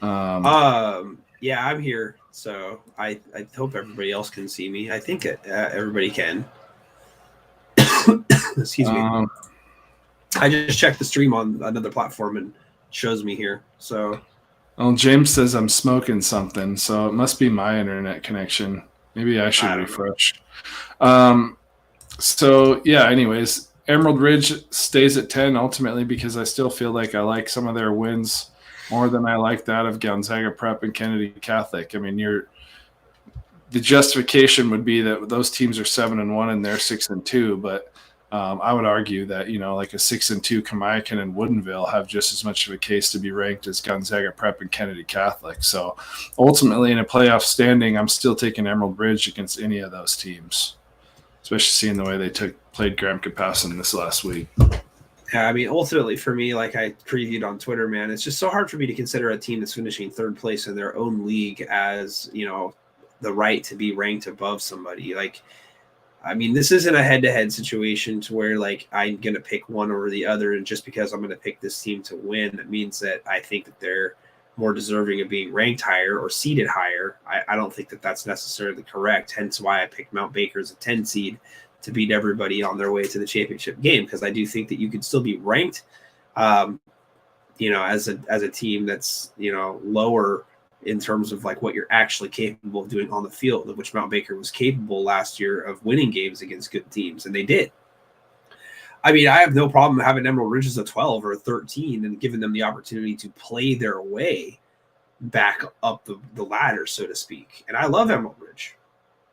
Yeah, I'm here, so I hope everybody else can see me. I think everybody can. Excuse me. I just checked the stream on another platform and shows me here. So, well, James says I'm smoking something, so it must be my internet connection. Maybe I should refresh. So yeah. Anyways, Emerald Ridge stays at 10 ultimately because I still feel like I like some of their wins more than I like that of Gonzaga Prep and Kennedy Catholic. I mean, the justification would be that those teams are 7-1 and they're 6-2, but I would argue that, like a 6-2 Kamiakin and Woodinville have just as much of a case to be ranked as Gonzaga Prep and Kennedy Catholic. So ultimately, in a playoff standing, I'm still taking Emerald Ridge against any of those teams, especially seeing the way they played Graham Kapassin this last week. Yeah, I mean, ultimately for me, like I previewed on Twitter, man, it's just so hard for me to consider a team that's finishing third place in their own league as, the right to be ranked above somebody. Like, I mean, this isn't a head-to-head situation to where, like, I'm going to pick one over the other, and just because I'm going to pick this team to win, that means that I think that they're more deserving of being ranked higher or seeded higher. I don't think that that's necessarily correct, hence why I picked Mount Baker as a 10 seed to beat everybody on their way to the championship game, because I do think that you could still be ranked, as a team that's, lower in terms of like what you're actually capable of doing on the field, of which Mount Baker was capable last year of winning games against good teams, and they did. I mean, I have no problem having Emerald Ridge as a 12 or a 13 and giving them the opportunity to play their way back up the ladder, so to speak. And I love Emerald Ridge.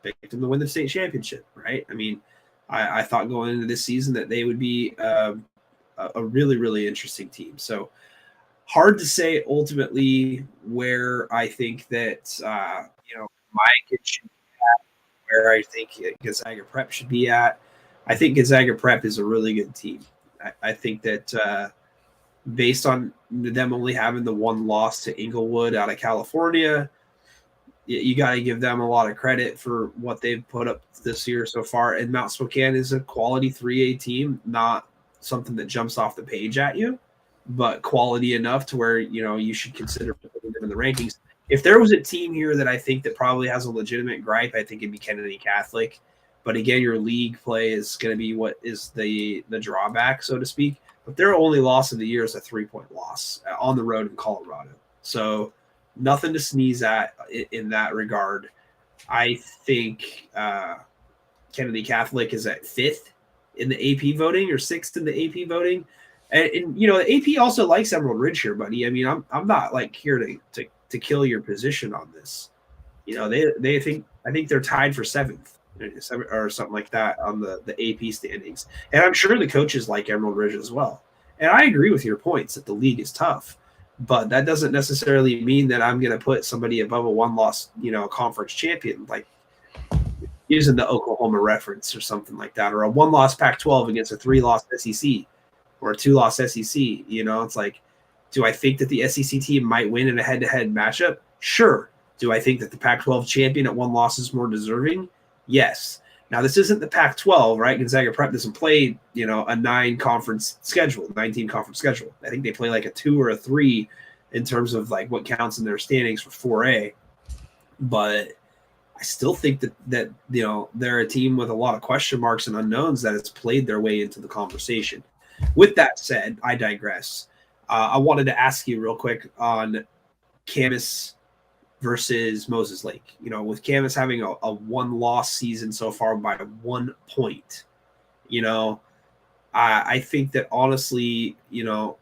Picked them to win the state championship, right? I mean, I thought going into this season that they would be a really, really interesting team. So, hard to say ultimately where I think that Mike should be at, where I think Gonzaga Prep should be at. I think Gonzaga Prep is a really good team. I think that based on them only having the one loss to Inglewood out of California, you got to give them a lot of credit for what they've put up this year so far. And Mount Spokane is a quality 3A team, not something that jumps off the page at you, but quality enough to where, you should consider putting them in the rankings. If there was a team here that I think that probably has a legitimate gripe, I think it'd be Kennedy Catholic. But again, your league play is going to be what is the drawback, so to speak. But their only loss of the year is a 3-point loss on the road in Colorado. So nothing to sneeze at in that regard. I think Kennedy Catholic is at 5th in the AP voting or 6th in the AP voting. And the AP also likes Emerald Ridge here, buddy. I mean, I'm not like here to kill your position on this. I think they're tied for 7th or something like that on the AP standings. And I'm sure the coaches like Emerald Ridge as well. And I agree with your points that the league is tough, but that doesn't necessarily mean that I'm going to put somebody above a one-loss, conference champion, like using the Oklahoma reference or something like that, or a one-loss Pac-12 against a 3-loss SEC or a 2-loss SEC. It's like, do I think that the SEC team might win in a head-to-head matchup? Sure. Do I think that the Pac-12 champion at one loss is more deserving? Yes. Now, this isn't the Pac-12, right? Gonzaga Prep doesn't play, a 9-team conference schedule. I think they play like a 2 or a 3 in terms of like what counts in their standings for 4A. But I still think that they're a team with a lot of question marks and unknowns that has played their way into the conversation. With that said, I digress. I wanted to ask you real quick on Camas versus Moses Lake. With Camas having a one-loss season so far by 1 point, I think that honestly,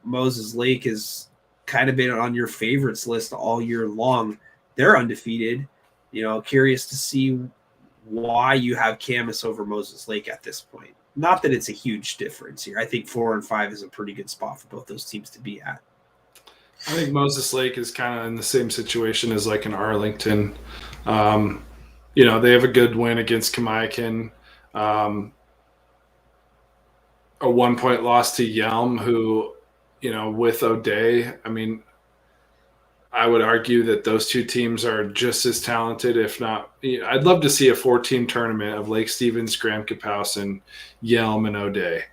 Moses Lake has kind of been on your favorites list all year long. They're undefeated. Curious to see why you have Camas over Moses Lake at this point. Not that it's a huge difference here. I think 4 and 5 is a pretty good spot for both those teams to be at. I think Moses Lake is kind of in the same situation as like an Arlington. They have a good win against Kamiakin. A 1-point loss to Yelm, who, with O'Day. I mean, I would argue that those two teams are just as talented, if not. I'd love to see a 4-team tournament of Lake Stevens, Graham Kapowson, Yelm, and O'Day,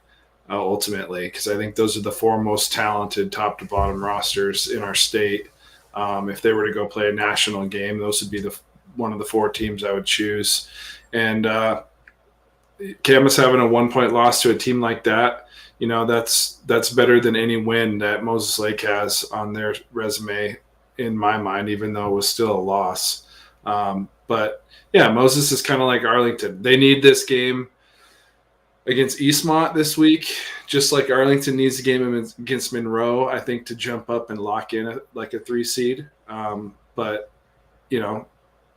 ultimately, because I think those are the 4 most talented top to bottom rosters in our state. If they were to go play a national game, those would be one of the 4 teams I would choose. And Camas having a 1-point loss to a team like that, that's better than any win that Moses Lake has on their resume, in my mind, even though it was still a loss. But yeah, Moses is kind of like Arlington. They need this game against Eastmont this week, just like Arlington needs a game against Monroe, I think, to jump up and lock in a 3 seed. But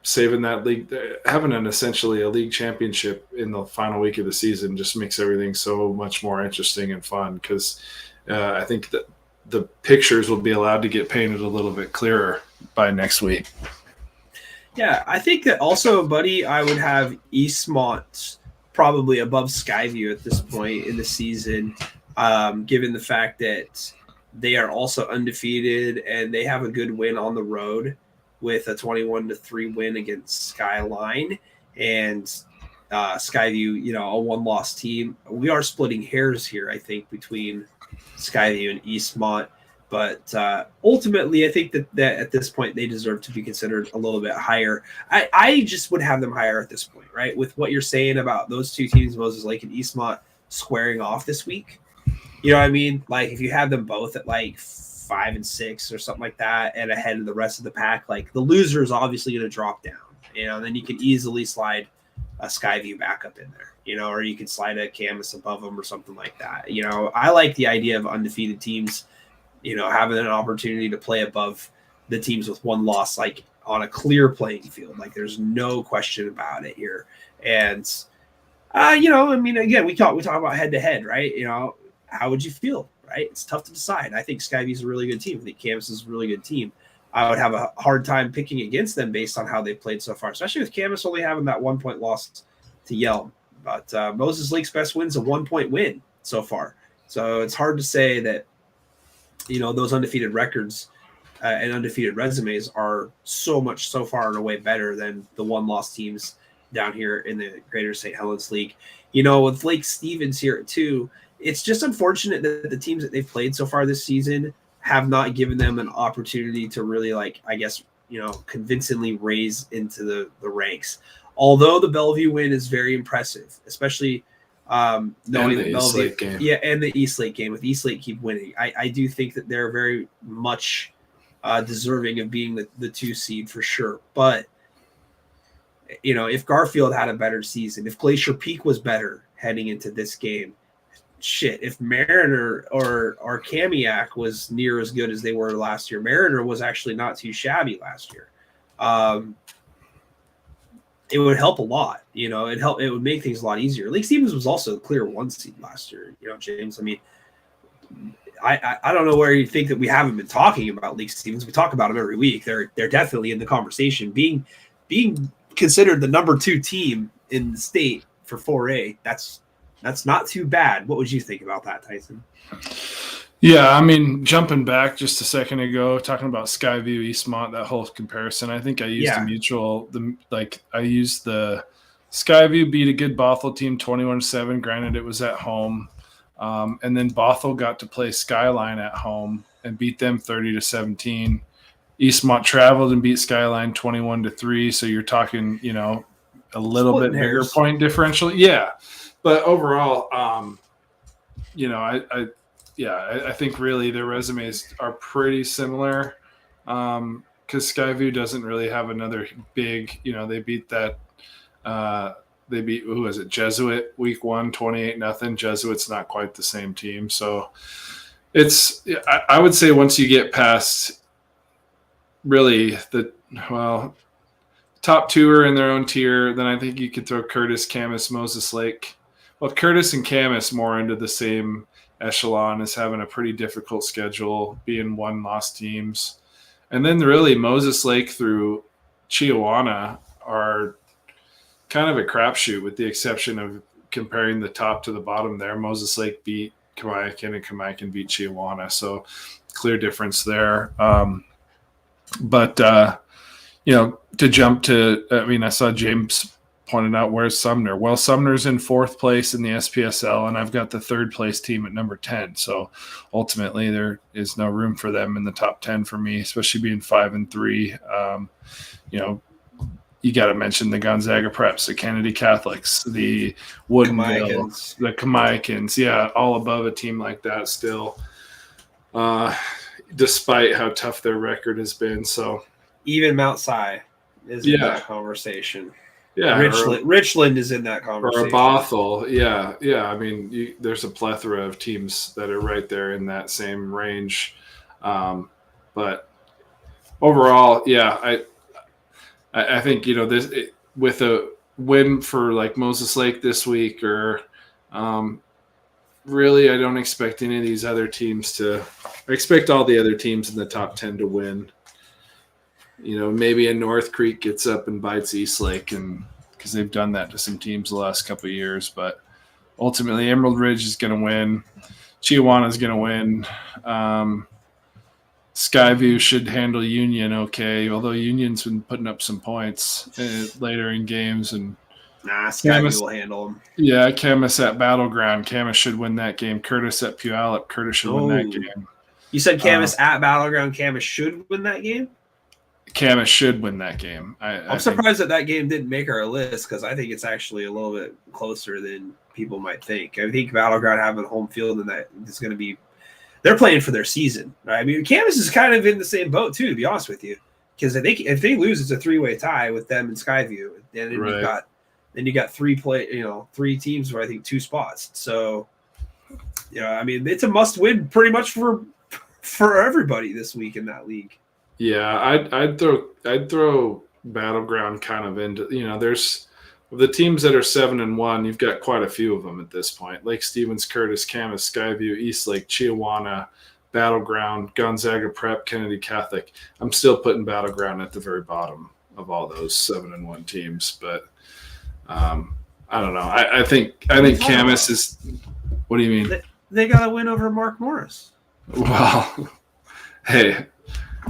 saving that league, having essentially a league championship in the final week of the season just makes everything so much more interesting and fun, because I think that the pictures will be allowed to get painted a little bit clearer by next week. Yeah, I think that also, buddy, I would have Eastmont probably above Skyview at this point in the season, given the fact that they are also undefeated and they have a good win on the road with a 21-3 win against Skyline, and Skyview, a 1-loss team. We are splitting hairs here, I think, between Skyview and Eastmont. But ultimately, I think that at this point, they deserve to be considered a little bit higher. I just would have them higher at this point, right? With what you're saying about those 2 teams, Moses Lake and Eastmont, squaring off this week. You know what I mean? Like, if you had them both at 5 and 6 or something like that, and ahead of the rest of the pack, the loser is obviously going to drop down. And then you can easily slide a Skyview back up in there, or you can slide a Camas above them or something like that. I like the idea of undefeated teams, having an opportunity to play above the teams with 1 loss, on a clear playing field. There's no question about it here. And, again, we talk about head to head, right? How would you feel, right? It's tough to decide. I think Skyview's a really good team. I think Camas is a really good team. I would have a hard time picking against them based on how they've played so far, especially with Camas only having that 1-point loss to Yelm. But Moses Lake's best win's a 1-point win so far. So it's hard to say that, those undefeated records and undefeated resumes are so far and away better than the 1-loss teams down here in the Greater St. Helens League. With Lake Stevens here too, it's just unfortunate that the teams that they've played so far this season have not given them an opportunity to really, convincingly raise into the ranks. Although the Bellevue win is very impressive, especially knowing that Bellevue, and the Eastlake game, with Eastlake keep winning. I do think that they're very much deserving of being the 2 seed for sure. But if Garfield had a better season, if Glacier Peak was better heading into this game, if Mariner or Kamiak was near as good as they were last year. Mariner was actually not too shabby last year. It would help a lot. It would make things a lot easier. Lake Stevens was also a clear 1 seed last year, James. I mean, I don't know where you think that we haven't been talking about Lake Stevens. We talk about them every week. They're definitely in the conversation. Being considered the number 2 team in the state for 4A, that's not too bad. What would you think about that, Tyson? Yeah, I mean, jumping back just a second ago, talking about Skyview, Eastmont, that whole comparison, I think I used I used the Skyview beat a good Bothell team 21-7. Granted, it was at home. And then Bothell got to play Skyline at home and beat them 30-17. Eastmont traveled and beat Skyline 21-3. So you're talking, a little bit bigger point differential. Yeah. But overall, I think really their resumes are pretty similar, because Skyview doesn't really have another big, they beat who was it, Jesuit week 1, 28-0. Jesuit's not quite the same team. So I would say once you get past really top 2 are in their own tier, then I think you could throw Curtis, Camas, Moses Lake. Well, Curtis and Camas more into the same echelon as having a pretty difficult schedule, being 1-loss teams. And then really Moses Lake through Chiawana are kind of a crapshoot, with the exception of comparing the top to the bottom there. Moses Lake beat Kamiakin and Kamiakin beat Chiawana. So clear difference there. But to jump to, I saw James pointed out, where's Sumner? Well, Sumner's in 4th place in the SPSL, and I've got the 3rd place team at number 10. So ultimately, there is no room for them in the top 10 for me, especially being 5-3. You got to mention the Gonzaga Preps, the Kennedy Catholics, the Woodinville, the Kamaikans. Yeah, all above a team like that still, despite how tough their record has been. So even Mount Si is in that conversation. Yeah, Richland is in that conversation. Or a Bothell. Yeah. I mean, there's a plethora of teams that are right there in that same range. But overall, I think with a win for like Moses Lake this week, or really, I don't expect any of these other teams to. I expect all the other teams in the top 10 to win. Maybe a North Creek gets up and bites Eastlake, and because they've done that to some teams the last couple of years. But ultimately, Emerald Ridge is going to win. Chiawana is going to win. Skyview should handle Union okay, although Union's been putting up some points later in games. And Skyview will handle them. Yeah, Camas at Battleground. Camas should win that game. Curtis at Puyallup. Curtis should win that game. You said Camas at Battleground. Camas should win that game? Camas should win that game. I'm surprised that game didn't make our list, because I think it's actually a little bit closer than people might think. I think Battleground having home field, and that is going to be – they're playing for their season. Right? I mean, Camas is kind of in the same boat too, to be honest with you, because I think if they lose, it's a 3-way tie with them and Skyview. And then you got 3 teams for, I think, 2 spots. So, I mean, it's a must-win pretty much for everybody this week in that league. Yeah, I'd throw Battleground kind of into, there's the teams that are 7-1. You've got quite a few of them at this point. Lake Stevens, Curtis, Camas, Skyview, Eastlake, Chiawana, Battleground, Gonzaga Prep, Kennedy Catholic. I'm still putting Battleground at the very bottom of all those 7-1 teams, but I don't know. I think Camas is. What do you mean? They got to win over Mark Morris. Well, hey.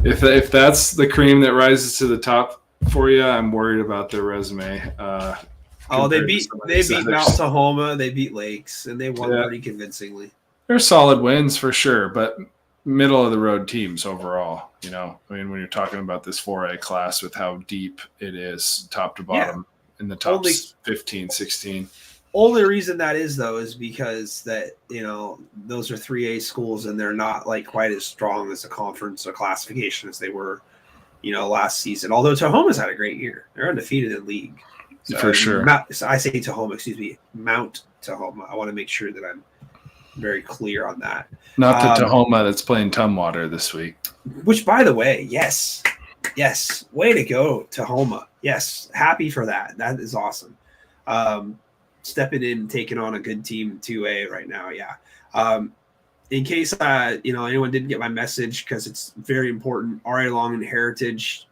If that's the cream that rises to the top for you, I'm worried about their resume. They beat Mount Tahoma, they beat Lakes, and they won pretty convincingly. They're solid wins for sure, but middle of the road teams overall. When you're talking about this 4A class with how deep it is, top to bottom, in the top 15, 16. Only reason that is, though, is because that, those are 3A schools, and they're not like quite as strong as a conference or classification as they were, last season. Although Tahoma's had a great year. They're undefeated in league. So, for sure. I say Tahoma, Mount Tahoma. I want to make sure that I'm very clear on that. Not the Tahoma that's playing Tumwater this week. Which, by the way, yes. Way to go, Tahoma. Yes. Happy for that. That is awesome. Stepping in and taking on a good team 2A right now. Yeah. In case anyone didn't get my message, because it's very important, RA Long and Heritage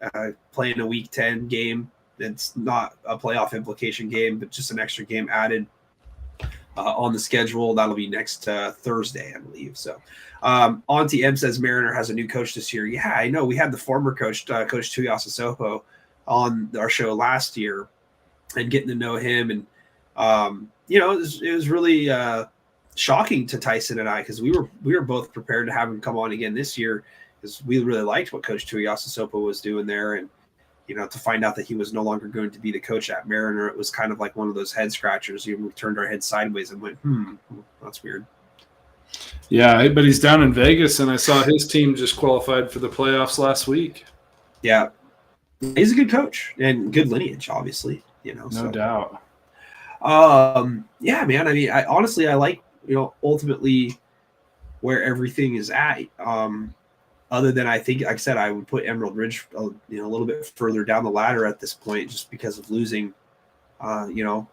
playing a week 10 game. It's not a playoff implication game, but just an extra game added on the schedule. That'll be next Thursday, I believe. So Auntie M says Mariner has a new coach this year. Yeah, I know. We had the former coach, Coach Tuyasa Sopo, on our show last year, and getting to know him. And it was really shocking to Tyson and I, because we were both prepared to have him come on again this year, because we really liked what Coach Tuyasa Sopo was doing there. And to find out that he was no longer going to be the coach at Mariner, it was kind of like one of those head scratchers. We turned our heads sideways and went, that's weird. Yeah, but he's down in Vegas, and I saw his team just qualified for the playoffs last week. Yeah, he's a good coach and good lineage, obviously. No doubt. Yeah, man. I mean, I like, ultimately where everything is at. Other than, I think, like I said, I would put Emerald Ridge, a little bit further down the ladder at this point, just because of losing, a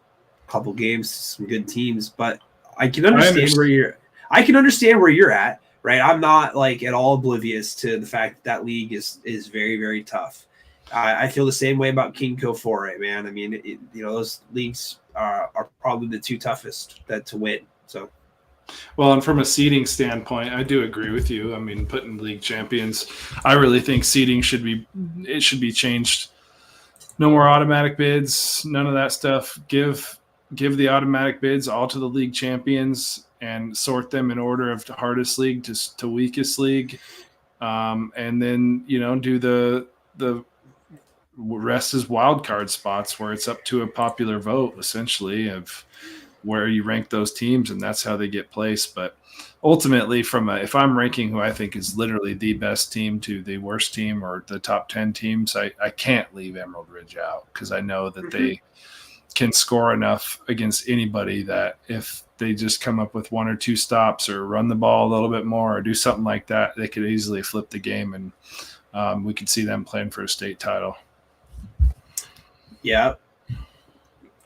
couple games to some good teams. But I can understand where you're at, right? I'm not like at all oblivious to the fact that league is very, very tough. I feel the same way about Kingco 4A, man. I mean, those leagues are probably the 2 toughest to win. So, Well, and from a seeding standpoint, I do agree with you. I mean, putting league champions, I really think seeding should be changed. No more automatic bids, none of that stuff. Give the automatic bids all to the league champions and sort them in order of the hardest league to weakest league, and then do the rest is wild card spots where it's up to a popular vote essentially of where you rank those teams, and that's how they get placed. But ultimately, if I'm ranking who I think is literally the best team to the worst team or the top 10 teams, I can't leave Emerald Ridge out because I know that they can score enough against anybody that if they just come up with one or two stops or run the ball a little bit more or do something like that, they could easily flip the game, and we could see them playing for a state title. Yeah.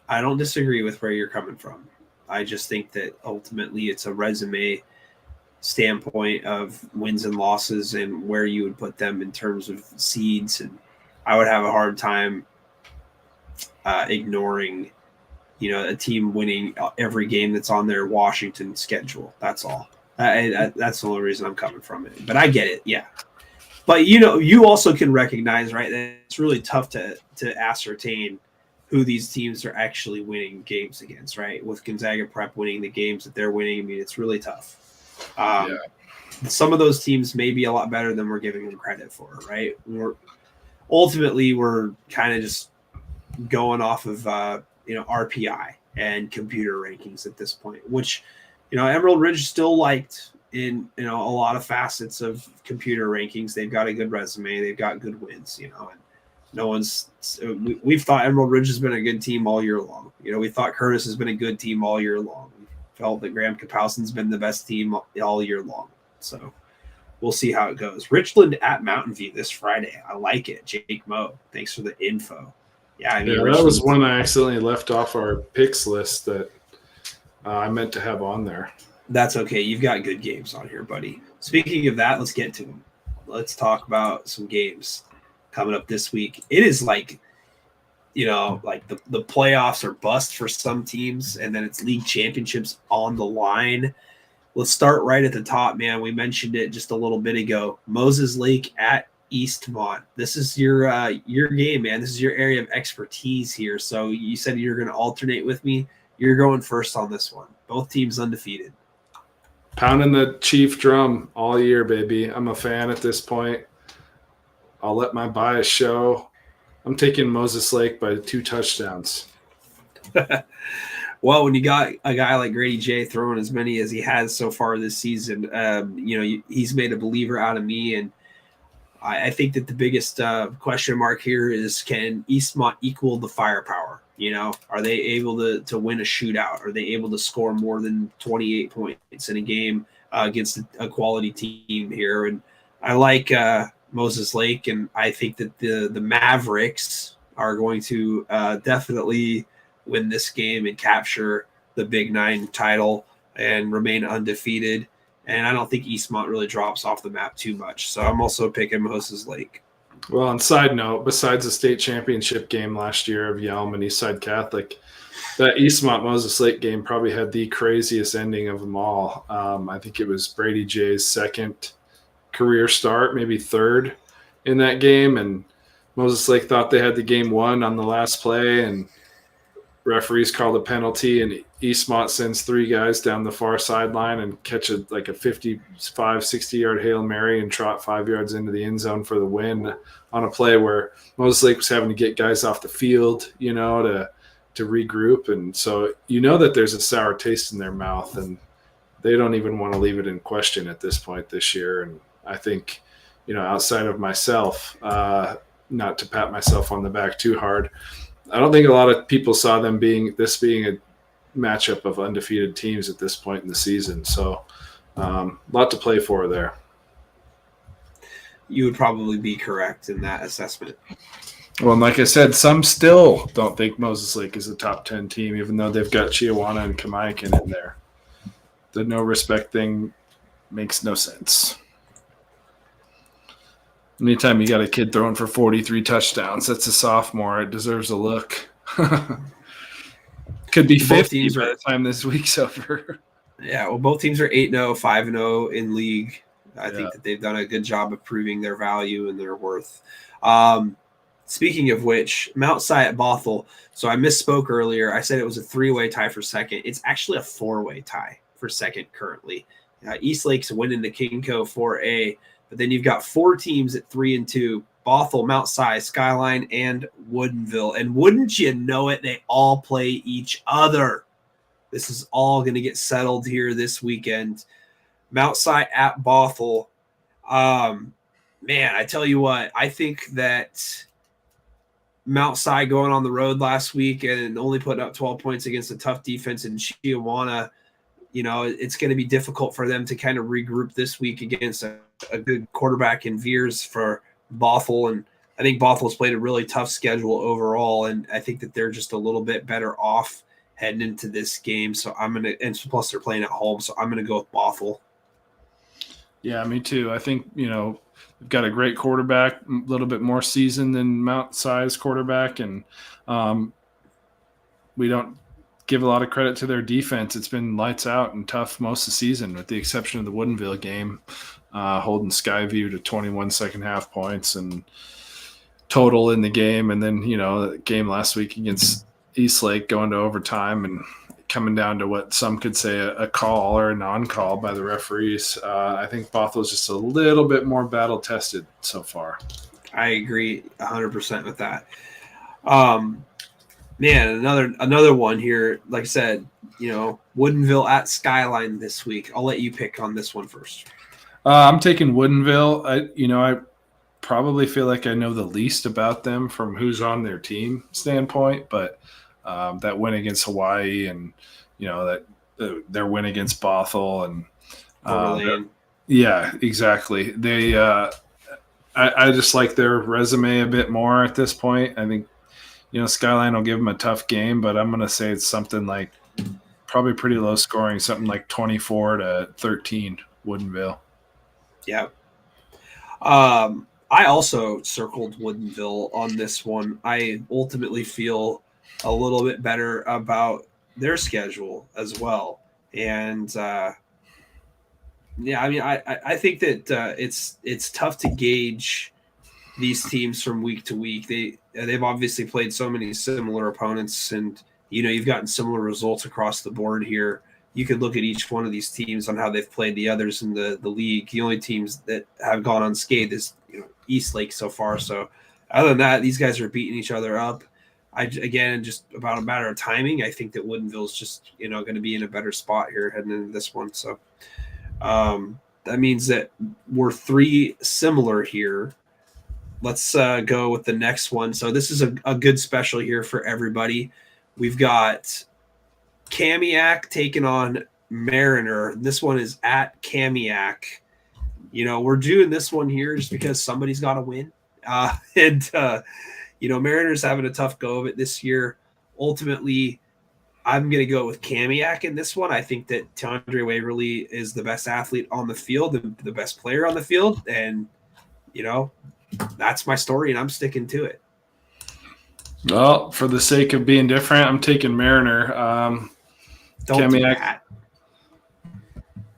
I don't disagree with where you're coming from. I just think that ultimately it's a resume standpoint of wins and losses and where you would put them in terms of seeds. And I would have a hard time ignoring, a team winning every game that's on their Washington schedule. That's all. That's the only reason I'm coming from it. But I get it. Yeah. But, you also can recognize, right, that it's really tough to ascertain who these teams are actually winning games against, right? With Gonzaga Prep winning the games that they're winning, I mean, it's really tough. Some of those teams may be a lot better than we're giving them credit for, right? We're kind of just going off of, RPI and computer rankings at this point, which, Emerald Ridge still liked in, a lot of facets of computer rankings. They've got a good resume. They've got good wins, and we've thought Emerald Ridge has been a good team all year long. We thought Curtis has been a good team all year long. We felt that Graham Kapowson's been the best team all year long. So we'll see how it goes. Richland at Mountain View this Friday. I like it. Jake Moe, thanks for the info. Yeah, that was one I accidentally left off our picks list that I meant to have on there. That's okay. You've got good games on here, buddy. Speaking of that, let's get to them. Let's talk about some games coming up this week. It is like the playoffs are bust for some teams, and then it's league championships on the line. Let's start right at the top, man. We mentioned it just a little bit ago. Moses Lake at Eastmont. This is your game, man. This is your area of expertise here. So you said you're going to alternate with me. You're going first on this one. Both teams undefeated. Pounding the Chief drum all year, baby. I'm a fan at this point. I'll let my bias show. I'm taking Moses Lake by 2 touchdowns. Well, when you got a guy like Grady J throwing as many as he has so far this season, he's made a believer out of me. And I think that the biggest question mark here is, can Eastmont equal the firepower? Are they able to win a shootout? Are they able to score more than 28 points in a game against a quality team here? And I like Moses Lake, and I think that the Mavericks are going to definitely win this game and capture the Big 9 title and remain undefeated. And I don't think Eastmont really drops off the map too much. So I'm also picking Moses Lake. Well, on side note, besides the state championship game last year of Yelm and Eastside Catholic, that Eastmont-Moses Lake game probably had the craziest ending of them all. I think it was Brady J's second career start, maybe third in that game. And Moses Lake thought they had the game won on the last play, and referees called a penalty, and Eastmont sends 3 guys down the far sideline and catch a 55, 60-yard Hail Mary and trot 5 yards into the end zone for the win on a play where Moses Lake was having to get guys off the field, to regroup. And so that there's a sour taste in their mouth, and they don't even want to leave it in question at this point this year. And I think, outside of myself, not to pat myself on the back too hard, I don't think a lot of people saw them being a matchup of undefeated teams at this point in the season. So a lot to play for there. You would probably be correct in that assessment. Well, and like I said, some still don't think Moses Lake is a top 10 team, even though they've got Chiawana and Kamaikan in there. The no respect thing makes no sense. Anytime you got a kid throwing for 43 touchdowns, that's a sophomore. It deserves a look. Could be 50 by the time this week's over. Yeah, well, both teams are 8-0, 5-0 in league. I Yeah. think that they've done a good job of proving their value and their worth. Speaking of which, Mount Si at Bothell. So I misspoke earlier. I said it was a 3-way tie for second. It's actually a 4-way tie for second currently. East Lake's winning the Kingco 4A, but then you've got 4 teams at 3 and 2: Bothell, Mount Si, Skyline, and Woodinville. And wouldn't you know it, they all play each other. This is all going to get settled here this weekend. Mount Si at Bothell. Man, I tell you what, I think that Mount Si going on the road last week and only putting up 12 points against a tough defense in Chiawana, it's going to be difficult for them to kind of regroup this week against a good quarterback in Veers for Bothell. And I think Bothell's played a really tough schedule overall, and I think that they're just a little bit better off heading into this game. So I'm going to – and plus they're playing at home, so I'm going to go with Bothell. Yeah, me too. I think, we've got a great quarterback, a little bit more seasoned than Mount Si's quarterback, and we don't give a lot of credit to their defense. It's been lights out and tough most of the season, with the exception of the Woodinville game, holding Skyview to 21 second-half points and total in the game. And then, the game last week against Eastlake going to overtime and coming down to what some could say a call or a non-call by the referees. I think Bothell's just a little bit more battle-tested so far. I agree 100% with that. Man, another one here. Like I said, Woodinville at Skyline this week. I'll let you pick on this one first. I'm taking Woodinville. I probably feel like I know the least about them from who's on their team standpoint, but that win against Hawaii and, their win against Bothell and yeah, exactly. They, I just like their resume a bit more at this point. I think, Skyline will give them a tough game, but I'm going to say it's something like probably pretty low scoring, something like 24-13 Woodinville. Yeah. I also circled Woodinville on this one. I ultimately feel a little bit better about their schedule as well. And I think that it's tough to gauge these teams from week to week. They've obviously played so many similar opponents, and you've gotten similar results across the board here. You could look at each one of these teams on how they've played the others in the league. The only teams that have gone unscathed is Eastlake so far. So other than that, these guys are beating each other up. Again, just about a matter of timing. I think that Woodinville's just going to be in a better spot here heading into this one. So that means that we're 3 similar here. Let's go with the next one. So this is a good special here for everybody. We've got Kamiak taking on Mariner. This one is at Kamiak. We're doing this one here just because somebody's got to win. Mariners having a tough go of it this year. Ultimately, I'm going to go with Kamiak in this one. I think that Tandre Waverly is the best athlete on the field, the best player on the field. And, that's my story, and I'm sticking to it. Well, for the sake of being different, I'm taking Mariner. Don't do that.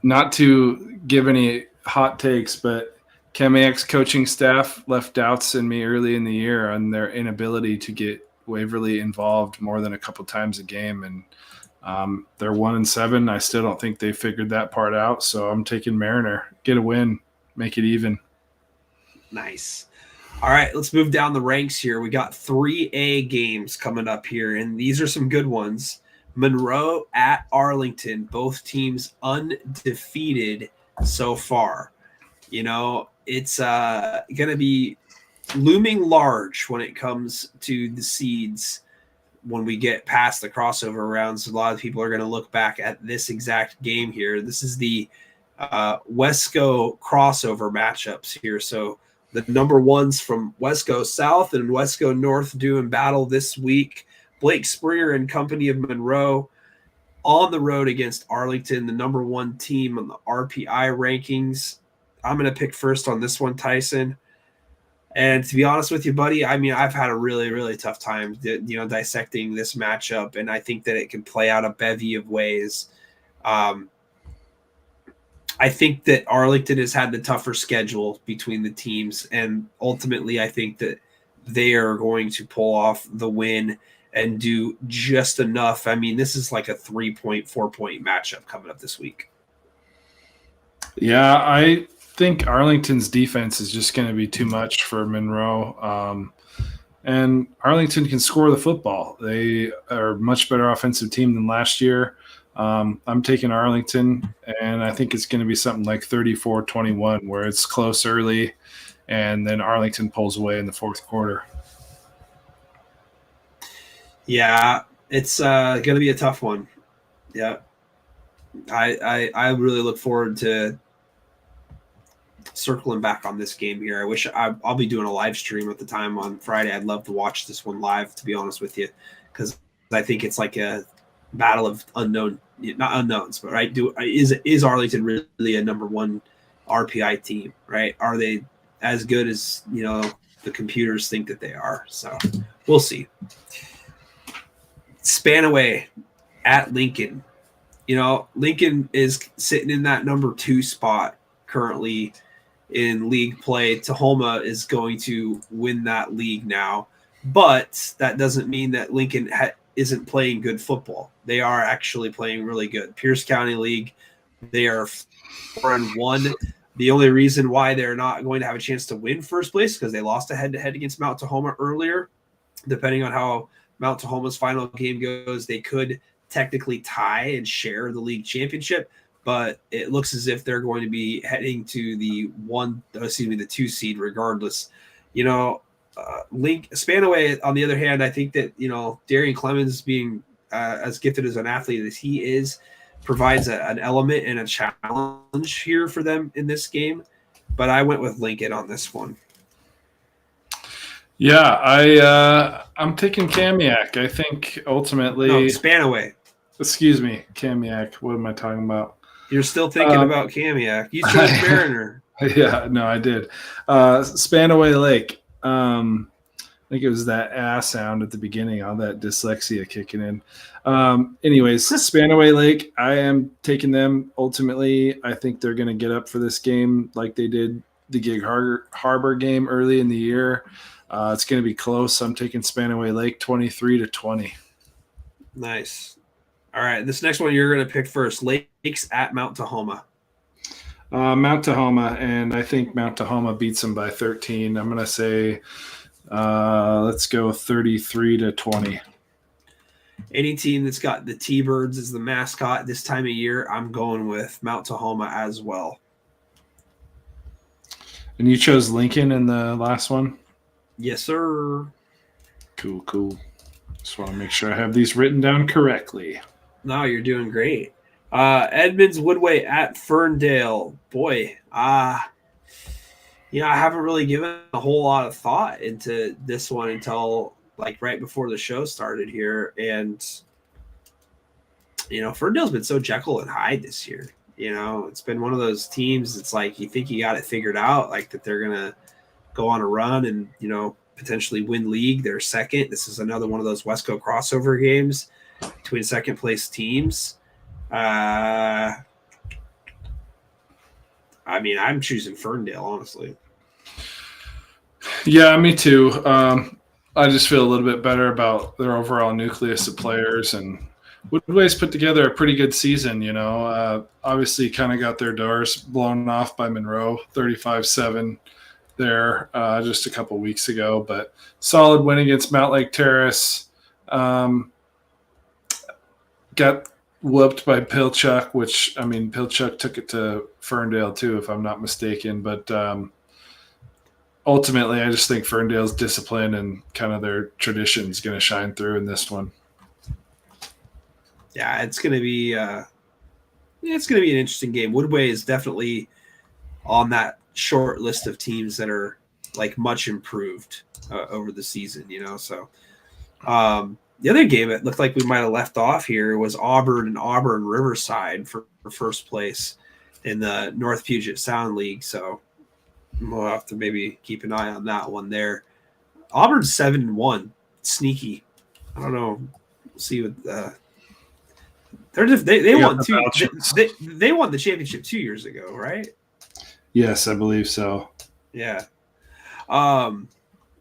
Not to give any hot takes, but Kamiak's coaching staff left doubts in me early in the year on their inability to get Waverly involved more than a couple times a game. And they're 1-7. I still don't think they figured that part out. So I'm taking Mariner. Get a win. Make it even. Nice. All right, let's move down the ranks here. We got 3A games coming up here, and these are some good ones. Monroe at Arlington, both teams undefeated so far. It's going to be looming large when it comes to the seeds when we get past the crossover rounds. A lot of people are going to look back at this exact game here. This is the Wesco crossover matchups here. So the number 1s from Wesco South and Wesco North doing battle this week. Blake Springer and company of Monroe on the road against Arlington, the number 1 team on the RPI rankings. I'm going to pick first on this one, Tyson. And to be honest with you, buddy, I've had a really, really tough time, dissecting this matchup, and I think that it can play out a bevy of ways. I think that Arlington has had the tougher schedule between the teams, and ultimately, I think that they are going to pull off the win and do just enough. I mean, this is like a 3-point, 4-point matchup coming up this week. Yeah, I think Arlington's defense is just going to be too much for Monroe. And Arlington can score the football. They are a much better offensive team than last year. I'm taking Arlington, and I think it's going to be something like 34-21, where it's close early, and then Arlington pulls away in the fourth quarter. Yeah, it's going to be a tough one. Yeah, I really look forward to circling back on this game here. I wish I'll be doing a live stream at the time on Friday. I'd love to watch this one live, to be honest with you, because I think it's like a battle of not unknowns, but right? Is Arlington really a number one RPI team? Right? Are they as good as the computers think that they are? So we'll see. Spanaway at Lincoln. Lincoln is sitting in that number 2 spot currently in league play. Tahoma is going to win that league now, but that doesn't mean that Lincoln isn't playing good football. They are actually playing really good. Pierce County League, they are 4-1. The only reason why they're not going to have a chance to win first place is because they lost a head-to-head against Mount Tahoma earlier. Depending on how Mount Tahoma's final game goes, they could technically tie and share the league championship, but it looks as if they're going to be heading to the 2 seed regardless. Spanaway, on the other hand, I think that Darian Clemens, being as gifted as an athlete as he is, provides an element and a challenge here for them in this game. But I went with Lincoln on this one. Yeah, I'm taking Kamiak. I think ultimately Spanaway. Excuse me, Kamiak. What am I talking about? You're still thinking about Kamiak. You chose Mariner. Yeah, no, I did. Spanaway Lake. I think it was that sound at the beginning, all that dyslexia kicking in. Anyways, Spanaway Lake, I am taking them. Ultimately, I think they're going to get up for this game like they did the Gig Harbor game early in the year. It's going to be close. I'm taking Spanaway Lake 23-20. Nice. All right, this next one you're going to pick first. Lakes at Mount Tahoma. Mount Tahoma, and I think Mount Tahoma beats them by 13. I'm going to say let's go 33-20. Any team that's got the T-Birds as the mascot this time of year, I'm going with Mount Tahoma as well. And you chose Lincoln in the last one? Yes, sir. Cool. Just want to make sure I have these written down correctly. No, you're doing great. Edmonds Woodway at Ferndale. Boy, I haven't really given a whole lot of thought into this one until like right before the show started here. And, Ferndale's been so Jekyll and Hyde this year. It's been one of those teams. It's like you think you got it figured out, like that they're going to go on a run and, potentially win league. They're second. This is another one of those Westco crossover games between second place teams. I'm choosing Ferndale, honestly. Yeah, me too. I just feel a little bit better about their overall nucleus of players, and Woodway's put together a pretty good season. Obviously kind of got their doors blown off by Monroe, 35-7 there just a couple weeks ago, but solid win against Mount Lake Terrace. Got whooped by Pilchuck, which, Pilchuck took it to Ferndale too, if I'm not mistaken. But ultimately, I just think Ferndale's discipline and kind of their tradition is going to shine through in this one. Yeah, it's going to be an interesting game. Woodway is definitely on that short list of teams that are like much improved over the season, So the other game it looked like we might have left off here was Auburn Riverside for first place in the North Puget Sound League. So we'll have to maybe keep an eye on that one there. Auburn's 7-1, sneaky. I don't know. We'll see what They got won the two. vouchers. They won the championship 2 years ago, right? Yes, I believe so. Yeah. The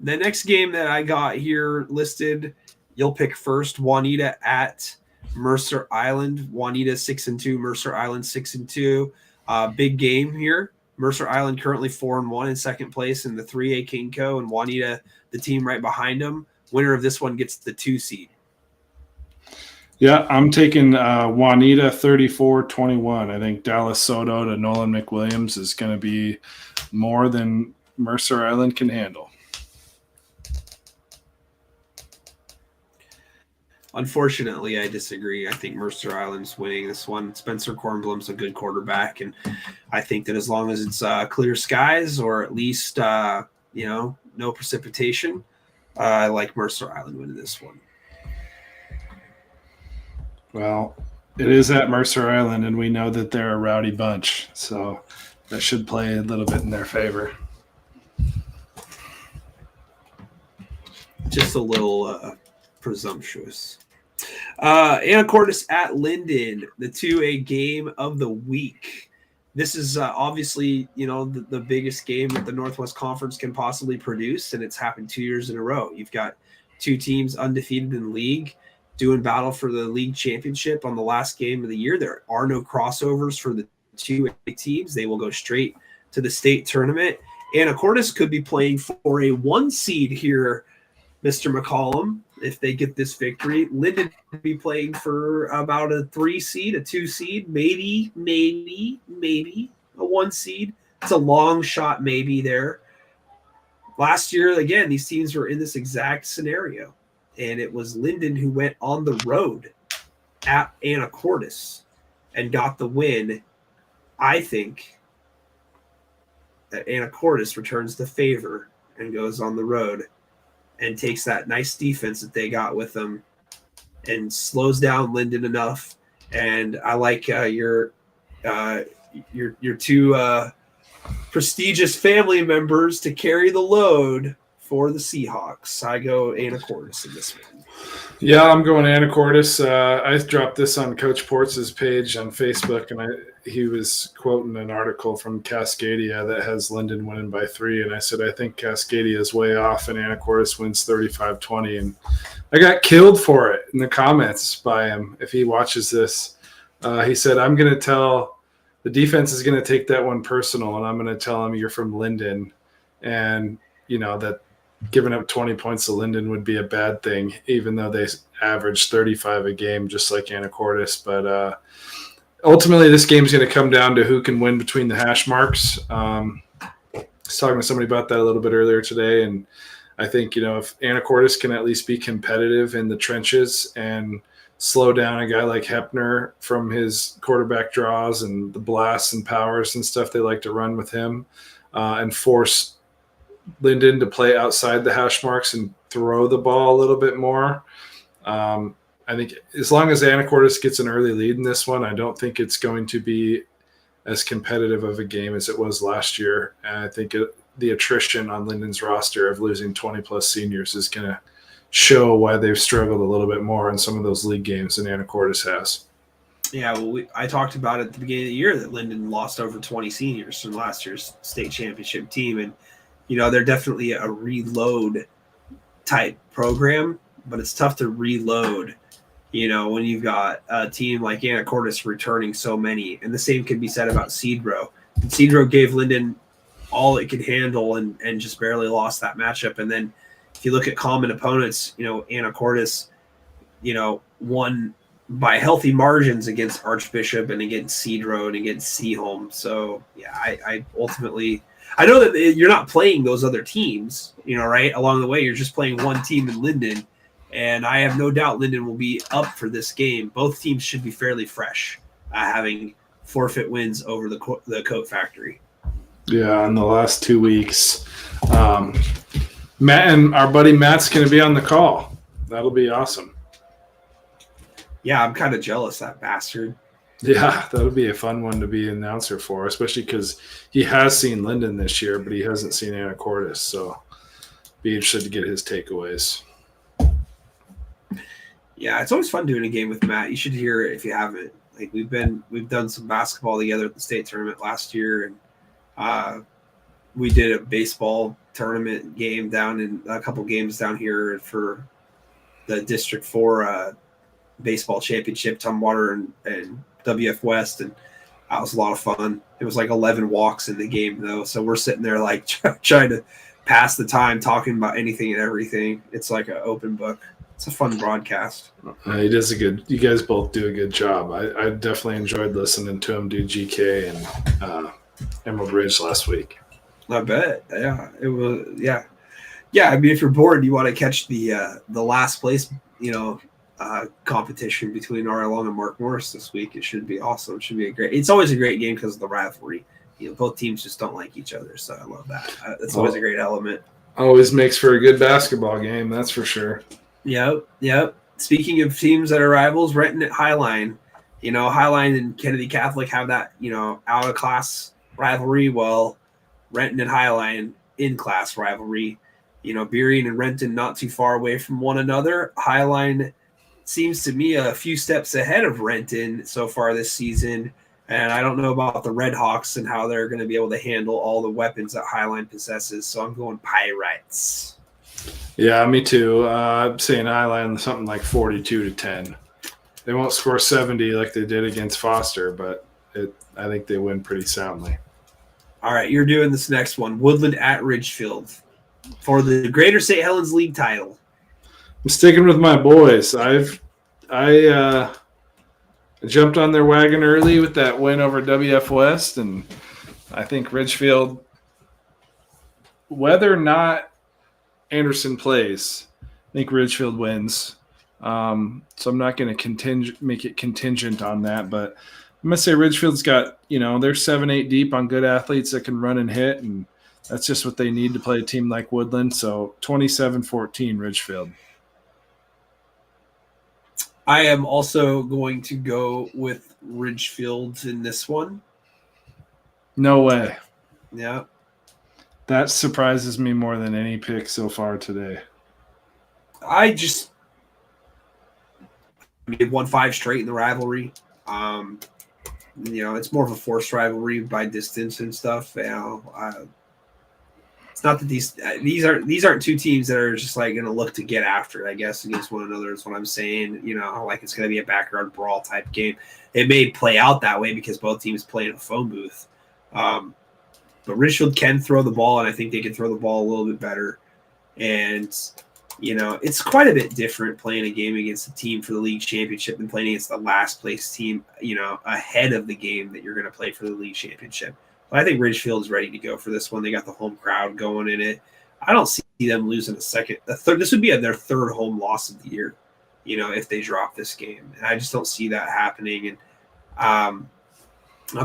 next game that I got here listed, you'll pick first. Juanita at Mercer Island. Juanita 6-2. Mercer Island 6-2. Big game here. Mercer Island currently 4-1 in second place in the 3A Kingco, and Juanita, the team right behind them. Winner of this one gets the 2 seed. Yeah, I'm taking Juanita 34-21. I think Dallas Soto to Nolan McWilliams is going to be more than Mercer Island can handle. Unfortunately, I disagree. I think Mercer Island's winning this one. Spencer Kornblum's a good quarterback, and I think that as long as it's clear skies or at least no precipitation, I like Mercer Island winning this one. Well, it is at Mercer Island, and we know that they're a rowdy bunch, so that should play a little bit in their favor. Just a little presumptuous. Anacortes at Linden, the 2A game of the week. This is obviously, the biggest game that the Northwest Conference can possibly produce, and it's happened 2 years in a row. You've got two teams undefeated in the league doing battle for the league championship on the last game of the year. There are no crossovers for the 2A teams. They will go straight to the state tournament. Anacortes could be playing for a 1 seed here, Mr. McCollum, if they get this victory. Linden would be playing for about a 3 seed, a 2 seed, maybe a 1 seed. It's a long shot maybe there. Last year, again, these teams were in this exact scenario, and it was Linden who went on the road at Anacortes and got the win. I think that Anacortes returns the favor and goes on the road and takes that nice defense that they got with them and slows down Linden enough. And I like your two prestigious family members to carry the load for the Seahawks. I go Anacortes in this one. Yeah, I'm going Anacortes. I dropped this on Coach Ports' page on Facebook, and he was quoting an article from Cascadia that has Linden winning by 3, and I said, I think Cascadia is way off, and Anacortes wins 35-20, and I got killed for it in the comments by him. If he watches this, he said, I'm going to tell – the defense is going to take that one personal, and I'm going to tell him you're from Linden, and, that giving up 20 points to Linden would be a bad thing, even though they average 35 a game, just like Anacortes. But ultimately, this game is going to come down to who can win between the hash marks. I was talking to somebody about that a little bit earlier today, and I think, if Anacortes can at least be competitive in the trenches and slow down a guy like Hepner from his quarterback draws and the blasts and powers and stuff they like to run with him, and force Linden to play outside the hash marks and throw the ball a little bit more. I think as long as Anacortes gets an early lead in this one, I don't think it's going to be as competitive of a game as it was last year. And I think the attrition on Linden's roster of losing 20-plus seniors is going to show why they've struggled a little bit more in some of those league games than Anacortes has. Yeah, well, I talked about at the beginning of the year that Linden lost over 20 seniors from last year's state championship team, and they're definitely a reload type program, but it's tough to reload, when you've got a team like Anacortes returning so many. And the same can be said about Cedro. Cedro gave Linden all it could handle and just barely lost that matchup. And then if you look at common opponents, Anacortes, won by healthy margins against Archbishop and against Cedro and against Seaholm. So, yeah, I ultimately – I know that you're not playing those other teams, right? Along the way, you're just playing one team in Linden, and I have no doubt Linden will be up for this game. Both teams should be fairly fresh, having forfeit wins over the Coat Factory. Yeah, in the last 2 weeks. Matt and our buddy Matt's going to be on the call. That'll be awesome. Yeah, I'm kind of jealous, that bastard. Yeah, that'll be a fun one to be an announcer for, especially because he has seen Linden this year, but he hasn't seen Anacortes. So be interested to get his takeaways. Yeah, it's always fun doing a game with Matt. You should hear it if you haven't. Like we've done some basketball together at the state tournament last year, and we did a baseball tournament game down in a couple games down here for the District 4 baseball championship, Tumwater and WF West, and that was a lot of fun. It was like 11 walks in the game though, so we're sitting there like trying to pass the time talking about anything and everything. It's like an open book. It's a fun broadcast. He does you guys both do a good job. I definitely enjoyed listening to him do GK and Emerald Ridge last week. I bet. Yeah, it was. Yeah. I mean, if you're bored, you want to catch the last place, competition between Ari Long and Mark Morris this week. It should be awesome. It should be it's always a great game because of the rivalry. Both teams just don't like each other, so I love that. It's always a great element. Always makes for a good basketball game, that's for sure. Yep. Speaking of teams that are rivals, Renton at Highline. Highline and Kennedy Catholic have that, out of class rivalry. Well, Renton and Highline in class rivalry. Burien and Renton not too far away from one another. Highline seems to me a few steps ahead of Renton so far this season. And I don't know about the Red Hawks and how they're going to be able to handle all the weapons that Highline possesses. So I'm going Pirates. Yeah, me too. I'm saying Highline something like 42-10. They won't score 70 like they did against Foster, but I think they win pretty soundly. All right, you're doing this next one. Woodland at Ridgefield for the Greater St. Helens League title. I'm sticking with my boys. I jumped on their wagon early with that win over WF West, and I think Ridgefield, whether or not Anderson plays, I think Ridgefield wins. So I'm not going to make it contingent on that, but I'm going to say Ridgefield's got, they're 7-8 deep on good athletes that can run and hit, and that's just what they need to play a team like Woodland. So 27-14 Ridgefield. I am also going to go with Ridgefield in this one. No way. Yeah. That surprises me more than any pick so far today. They've won 5 straight in the rivalry. It's more of a forced rivalry by distance and stuff. It's not that these aren't two teams that are just like going to look to get after it, I guess, against one another is what I'm saying. Like it's going to be a backyard brawl type game. It may play out that way because both teams play in a phone booth. But Ridgefield can throw the ball, and I think they can throw the ball a little bit better. And, it's quite a bit different playing a game against a team for the league championship than playing against the last place team, ahead of the game that you're going to play for the league championship. But I think Ridgefield is ready to go for this one. They got the home crowd going in it. I don't see them losing a third. This would be their third home loss of the year, if they drop this game. And I just don't see that happening. And I'm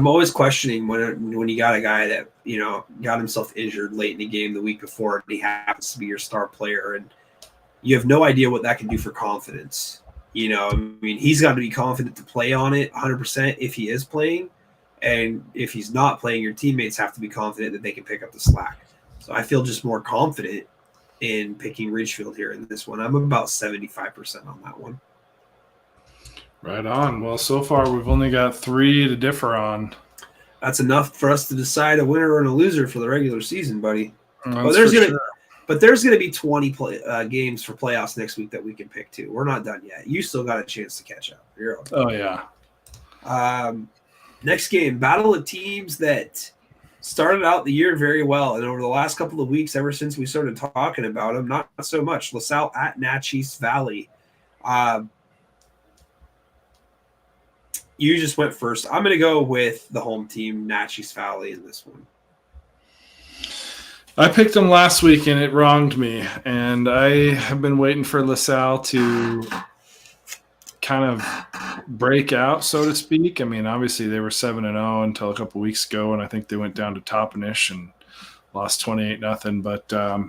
always questioning when you got a guy that, got himself injured late in the game the week before, and he happens to be your star player, and you have no idea what that can do for confidence. He's got to be confident to play on it 100% if he is playing. And if he's not playing, your teammates have to be confident that they can pick up the slack. So I feel just more confident in picking Ridgefield here in this one. I'm about 75% on that one. Right on. Well, so far we've only got 3 to differ on. That's enough for us to decide a winner and a loser for the regular season, buddy. But there's going to be 20 games for playoffs next week that we can pick too. We're not done yet. You still got a chance to catch up. Oh, yeah. Next game, battle of teams that started out the year very well. And over the last couple of weeks, ever since we started talking about them, not so much. LaSalle at Natchez Valley. You just went first. I'm going to go with the home team, Natchez Valley, in this one. I picked them last week, and it wronged me. And I have been waiting for LaSalle to kind of break out, so to speak. I mean, obviously they were 7-0 until a couple weeks ago, and I think they went down to Toppenish and lost 28-0. But I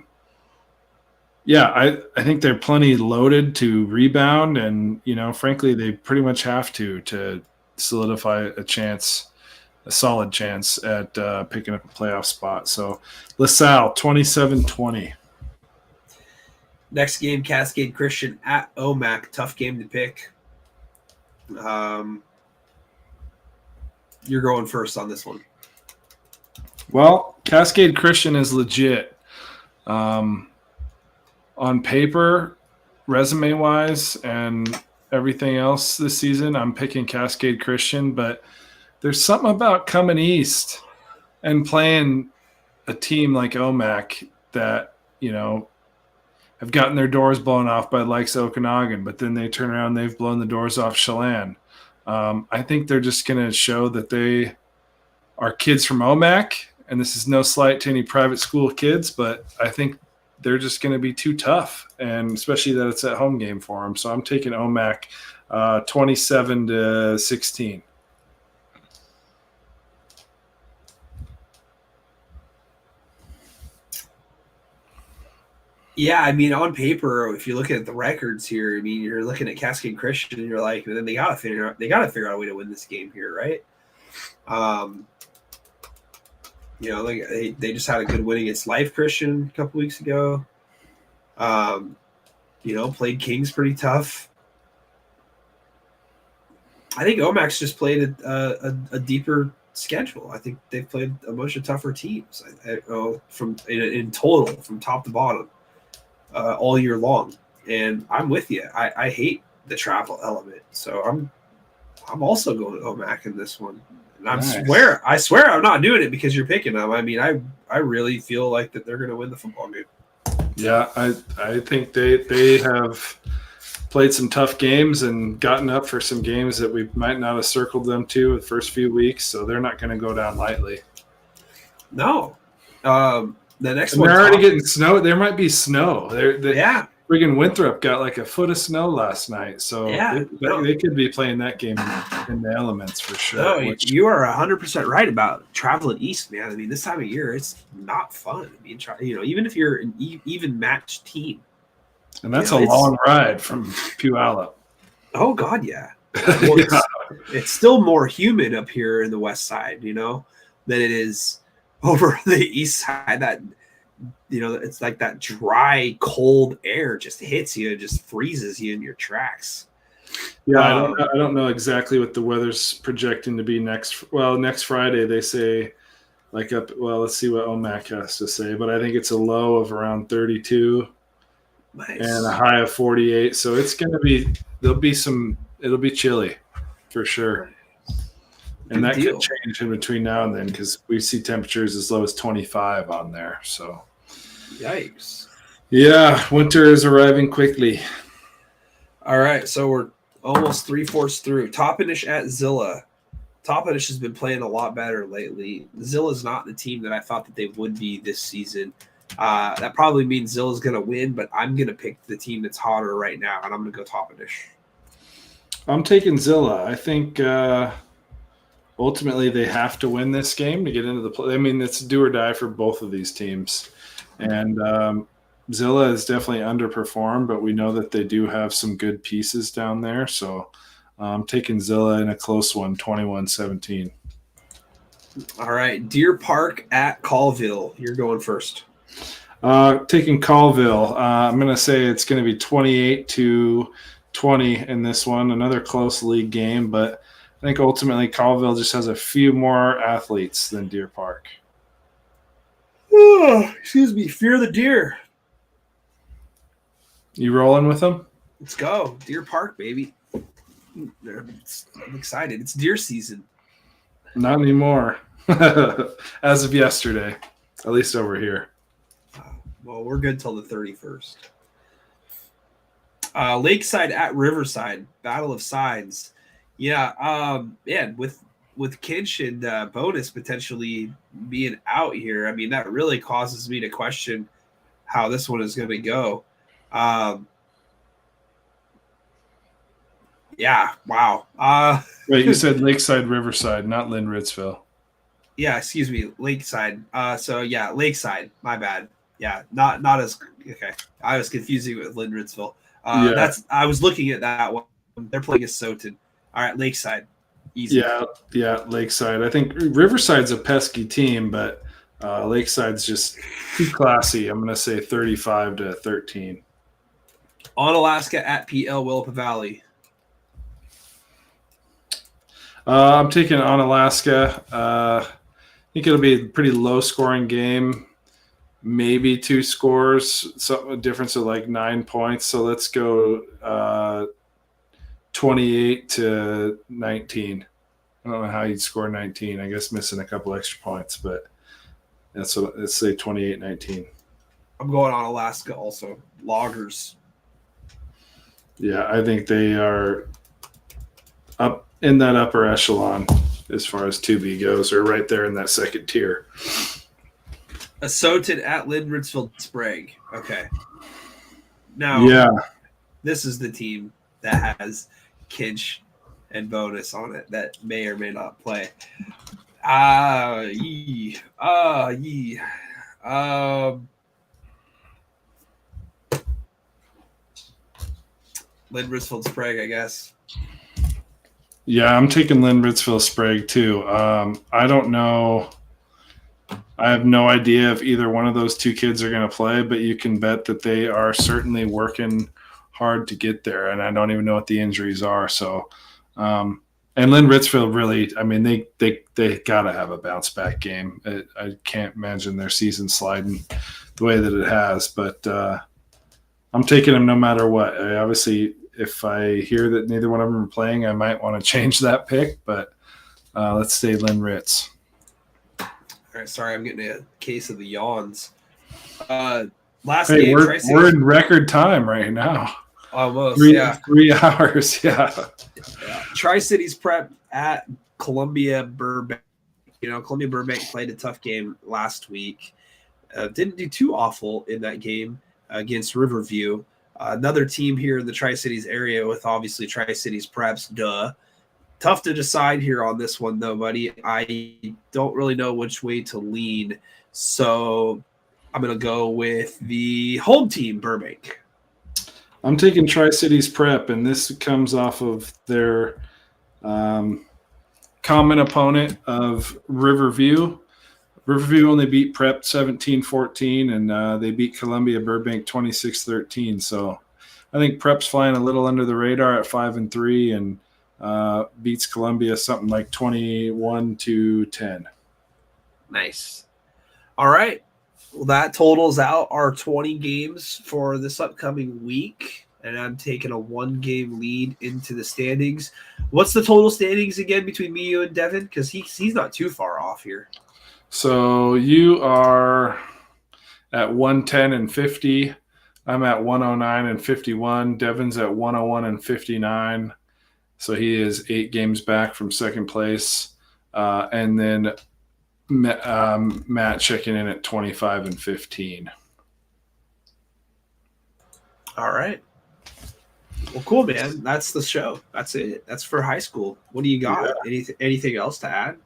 think they're plenty loaded to rebound, and frankly, they pretty much have to solidify a solid chance at picking up a playoff spot. So LaSalle 27-20. Next game, Cascade Christian at OMAC. Tough game to pick. You're going first on this one. Well, Cascade Christian is legit. On paper, resume-wise, and everything else this season, I'm picking Cascade Christian, but there's something about coming east and playing a team like OMAC that, have gotten their doors blown off by the likes of Okanagan, but then they turn around, they've blown the doors off Chelan. I think they're just going to show that they are kids from OMAC, and this is no slight to any private school kids, but I think they're just going to be too tough, and especially that it's at home game for them. So I'm taking OMAC 27-16. Yeah, I mean, on paper, if you look at the records here, I mean, you're looking at Cascade Christian, and you're like, and then they gotta figure out a way to win this game here, right? They just had a good win against Life Christian a couple weeks ago. Played Kings pretty tough. I think OMAC's just played a deeper schedule. I think they've played a bunch of tougher teams. In total, from top to bottom, all year long. And I'm with you. I hate the travel element, so I'm also going to OMAC in this one. And I swear I'm not doing it because you're picking them. I mean, I really feel like that they're going to win the football game. Yeah, I think they have played some tough games and gotten up for some games that we might not have circled them to the first few weeks, so they're not going to go down lightly. No. The next one. They're already getting snow. There might be snow. Yeah. Friggin' Winthrop got like a foot of snow last night, so they could be playing that game in the elements for sure. No, you are 100% right about traveling east, man. I mean, this time of year, it's not fun. I mean, even if you're an even matched team. And that's a long ride from Puyallup. Oh, God, yeah. Well, it's still more humid up here in the west side, than it is over the east side. That it's like that dry, cold air just hits you, just freezes you in your tracks. Yeah, I don't know exactly what the weather's projecting to be next Friday. They say let's see what OMAC has to say, but I think it's a low of around 32 and a high of 48. So it's going to be, it'll be chilly for sure. And that could change in between now and then because we see temperatures as low as 25 on there. So, yikes. Yeah, winter is arriving quickly. All right, so we're almost 3/4 through. Toppenish at Zilla. Toppenish has been playing a lot better lately. Zilla's not the team that I thought that they would be this season. That probably means Zilla's going to win, but I'm going to pick the team that's hotter right now, and I'm going to go Toppenish. I'm taking Zilla. I think ultimately they have to win this game to get into the play. I mean, it's do or die for both of these teams. And Zilla is definitely underperformed, but we know that they do have some good pieces down there. So I'm taking Zilla in a close one, 21-17. All right. Deer Park at Colville. You're going first. Taking Colville. I'm going to say it's going to be 28-20 in this one. Another close league game, but I think ultimately Colville just has a few more athletes than Deer Park. Oh, excuse me. Fear the deer. You rolling with them? Let's go. Deer Park, baby. I'm excited. It's deer season. Not anymore. As of yesterday, at least over here. Well, we're good till the 31st. Lakeside at Riverside. Battle of Sides. Yeah, man, with Kinch and Bonus potentially being out here, I mean, that really causes me to question how this one is going to go. Yeah, wow. Wait, you said Lakeside, Riverside, not Lynn Ritzville. Yeah, excuse me, Lakeside. So yeah, Lakeside. My bad. Yeah, not as okay. I was confusing it with Lynn Ritzville. I was looking at that one. They're playing as Soton. All right, Lakeside. Easy. Yeah, Lakeside. I think Riverside's a pesky team, but Lakeside's just too classy. I'm going to say 35-13. On Alaska at PL Willapa Valley. I'm taking on Alaska. I think it'll be a pretty low-scoring game, maybe 2 scores, a difference of like 9 points. So let's go 28-19. I don't know how you'd score 19. I guess missing a couple extra points, but let's say 28-19. I'm going on Alaska also. Loggers. Yeah, I think they are up in that upper echelon as far as 2B goes, or right there in that second tier. Asotin at Lynn Ritzfield Sprague. Okay. Now, yeah, this is the team that has Kinch and Bonus on it that may or may not play. Lynn Ritzfield Sprague, I guess. Yeah, I'm taking Lynn Ritzfield Sprague too. I don't know. I have no idea if either one of those 2 kids are going to play, but you can bet that they are certainly working hard to get there. And I don't even know what the injuries are. So, and Lynn Ritzfield really, I mean, they got to have a bounce back game. I can't imagine their season sliding the way that it has, but I'm taking them no matter what. Obviously, if I hear that neither one of them are playing, I might want to change that pick, but let's stay Lynn Ritz. All right, sorry, I'm getting a case of the yawns. Last hey, game, we're in record time right now. Almost, 3 hours, yeah. Tri-Cities Prep at Columbia Burbank. Columbia Burbank played a tough game last week. Didn't do too awful in that game against Riverview. Another team here in the Tri-Cities area with obviously Tri-Cities Preps. Duh. Tough to decide here on this one, though, buddy. I don't really know which way to lean. So I'm going to go with the home team, Burbank. I'm taking Tri-Cities Prep, and this comes off of their common opponent of Riverview. Riverview only beat Prep 17-14, and they beat Columbia Burbank 26-13. So I think Prep's flying a little under the radar at 5-3, and beats Columbia something like 21-10. Nice. All right. Well, that totals out our 20 games for this upcoming week, and I'm taking a 1-game lead into the standings. What's the total standings again between me, you, and Devin? Because he's not too far off here. So you are at 110-50. I'm at 109-51. Devin's at 101-59. So he is 8 games back from second place. And then Matt checking in at 25-15. All right. Well, cool, man. That's the show. That's it. That's for high school. What do you got? Yeah. Anything else to add?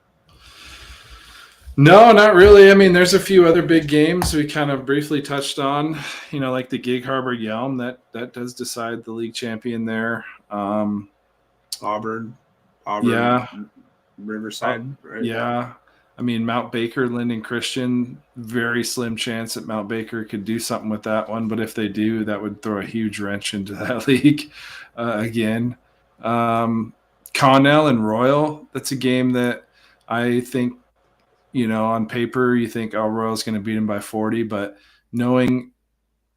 No, not really. I mean, there's a few other big games we kind of briefly touched on, like the Gig Harbor Yelm that does decide the league champion there. Auburn, yeah, Riverside, right? Yeah. I mean, Mount Baker, Linden Christian, very slim chance that Mount Baker could do something with that one. But if they do, that would throw a huge wrench into that league again. Connell and Royal, that's a game that I think, on paper, you think, oh, Royal's going to beat him by 40. But knowing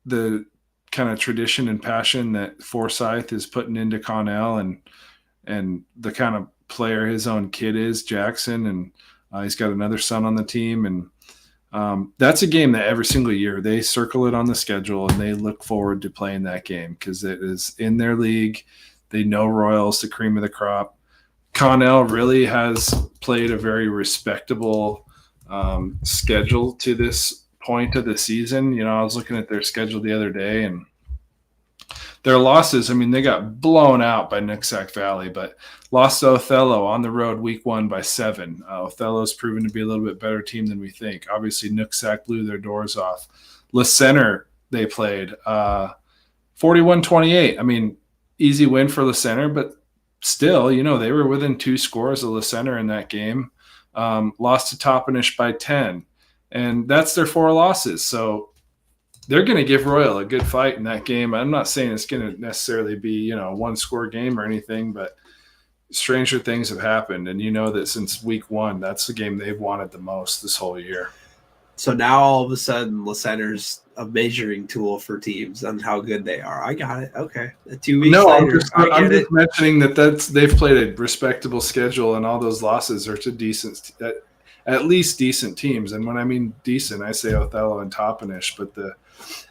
the kind of tradition and passion that Forsyth is putting into Connell and the kind of player his own kid is, Jackson, and he's got another son on the team. And that's a game that every single year they circle it on the schedule and they look forward to playing that game because it is in their league. They know Royal's the cream of the crop. Connell really has played a very respectable schedule to this point of the season. I was looking at their schedule the other day, and their losses, I mean, they got blown out by Nooksack Valley, but lost to Othello on the road week 1 by 7. Othello's proven to be a little bit better team than we think. Obviously, Nooksack blew their doors off. La Center, they played 41-28. I mean, easy win for La Center, but still, they were within 2 scores of La Center in that game. Lost to Toppenish by 10. And that's their 4 losses. So they're going to give Royal a good fight in that game. I'm not saying it's going to necessarily be, a one-score game or anything, but stranger things have happened. And you know that since week 1, that's the game they've wanted the most this whole year. So now all of a sudden, LaCenter's a measuring tool for teams on how good they are. I got it. Okay. 2 weeks later, I'm just mentioning that they've played a respectable schedule, and all those losses are to decent, at least decent teams. And when I mean decent, I say Othello and Toppenish, but the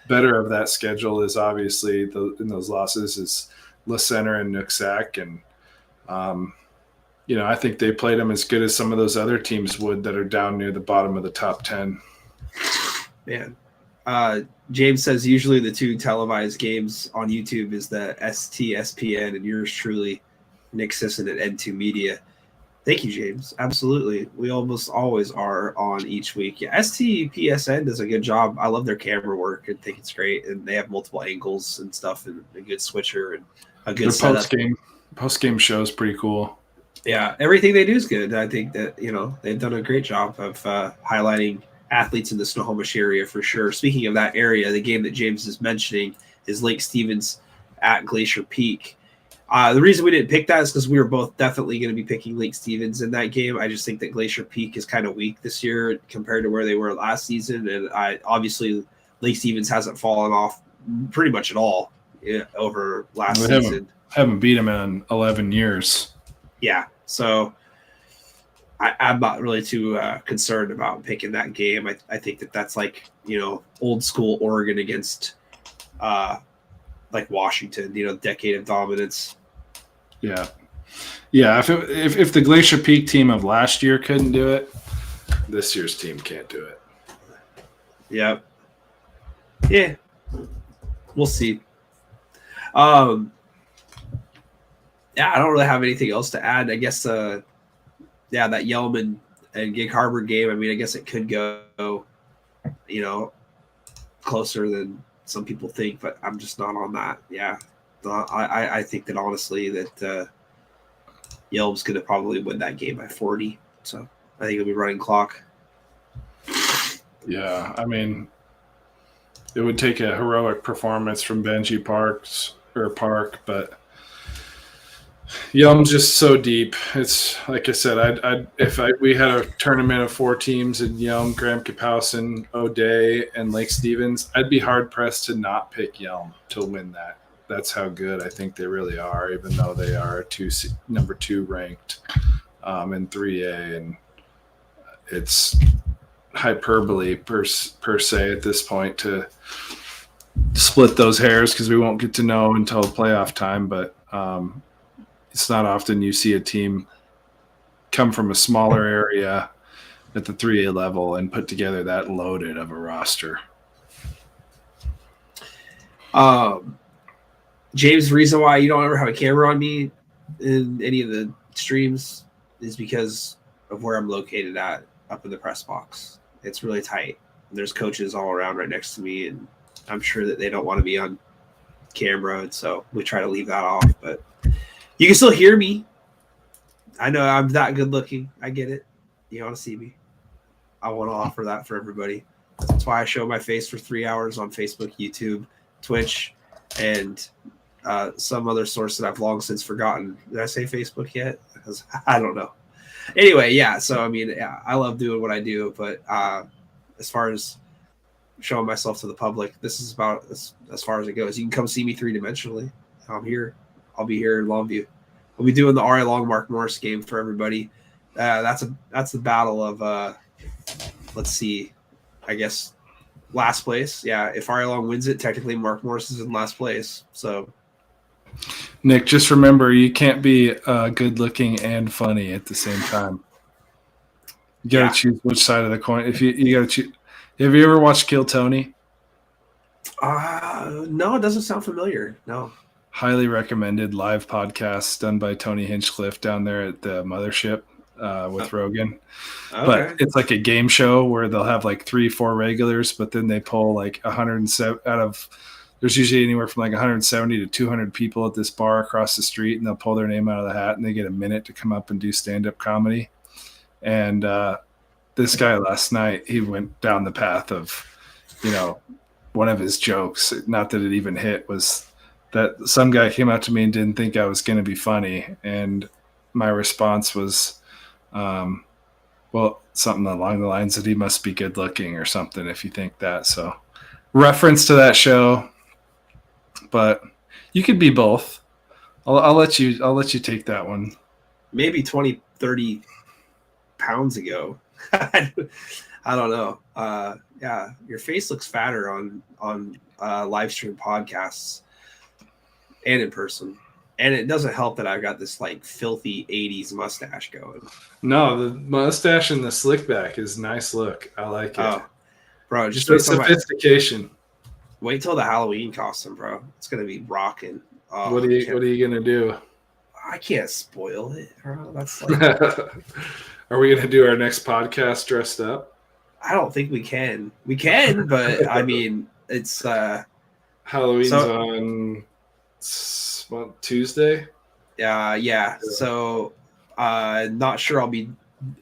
better of that schedule is obviously in those losses is LaCenter and Nooksack. And, I think they played them as good as some of those other teams would that are down near the bottom of the top 10. Man. James says usually the 2 televised games on YouTube is the STSPN and yours truly, Nick Sisson at N2 Media. Thank you, James. Absolutely. We almost always are on each week. Yeah, STPSN does a good job. I love their camera work and think it's great. And they have multiple angles and stuff and a good switcher and a good setup. Post-game show is pretty cool. Yeah, everything they do is good. I think that, they've done a great job of highlighting athletes in the Snohomish area for sure. Speaking of that area, the game that James is mentioning is Lake Stevens at Glacier Peak. The reason we didn't pick that is because we were both definitely going to be picking Lake Stevens in that game. I just think that Glacier Peak is kind of weak this year compared to where they were last season. And obviously Lake Stevens hasn't fallen off pretty much at all over last season. Haven't beat them in 11 years. Yeah. So I'm not really too concerned about picking that game. I think that's like, old school Oregon against like Washington, decade of dominance. Yeah. Yeah. If the Glacier Peak team of last year couldn't do it, this year's team can't do it. Yep. Yeah. We'll see. Yeah, I don't really have anything else to add. I guess that Yelm and Gig Harbor game, I mean, I guess it could go, closer than some people think, but I'm just not on that. Yeah. I think that honestly that Yelm's going to probably win that game by 40. So I think it'll be running clock. Yeah. I mean, it would take a heroic performance from Benji Park, but Yelm's just so deep. It's like I said, we had a tournament of 4 teams in Yelm, Graham Kapowson, O'Day, and Lake Stevens, I'd be hard pressed to not pick Yelm to win that. That's how good I think they really are, even though they are number 2 ranked in 3A, and it's hyperbole per se at this point to split those hairs because we won't get to know until playoff time, but it's not often you see a team come from a smaller area at the 3A level and put together that loaded of a roster. James, the reason why you don't ever have a camera on me in any of the streams is because of where I'm located at up in the press box. It's really tight. There's coaches all around right next to me, and I'm sure that they don't want to be on camera, and so we try to leave that off, but you can still hear me. I know I'm that good looking. I get it. You want to see me. I want to offer that for everybody. That's why I show my face for 3 hours on Facebook, YouTube, Twitch, and some other source that I've long since forgotten. Did I say Facebook yet? Because I don't know. Anyway, yeah. So, I mean, yeah, I love doing what I do, but as far as showing myself to the public, this is about as far as it goes. You can come see me 3-dimensionally. I'm here. I'll be here in Longview. We'll be doing the RA Long Mark Morris game for everybody. That's the battle of let's see, I guess last place. Yeah, if RA Long wins it, technically Mark Morris is in last place. So Nick, just remember you can't be good looking and funny at the same time. You gotta choose which side of the coin. If you gotta choose. Have you ever watched Kill Tony? No, it doesn't sound familiar. No. Highly recommended live podcast done by Tony Hinchcliffe down there at the Mothership with Rogan. Okay. But it's like a game show where they'll have like 3-4 regulars, but then they pull like 107 out of. There's usually anywhere from like 170 to 200 people at this bar across the street, and they'll pull their name out of the hat, and they get a minute to come up and do stand-up comedy. And this guy last night, he went down the path of, one of his jokes, not that it even hit, was that some guy came out to me and didn't think I was going to be funny. And my response was, well, something along the lines that he must be good looking or something if you think that. So reference to that show, but you could be both. I'll let you take that one. Maybe 20, 30 pounds ago. I don't know. Yeah, your face looks fatter on live stream podcasts and in person. And it doesn't help that I've got this like filthy 80s mustache going. No, the mustache and the slick back is nice look. I like it. Oh, bro, just wait sophistication. Wait till the Halloween costume, bro. It's gonna be rocking. Oh, what are you gonna do? I can't spoil it, bro. That's like Are we gonna do our next podcast dressed up? I don't think we can. We can, but I mean it's Halloween's on Tuesday? Yeah. So not sure I'll be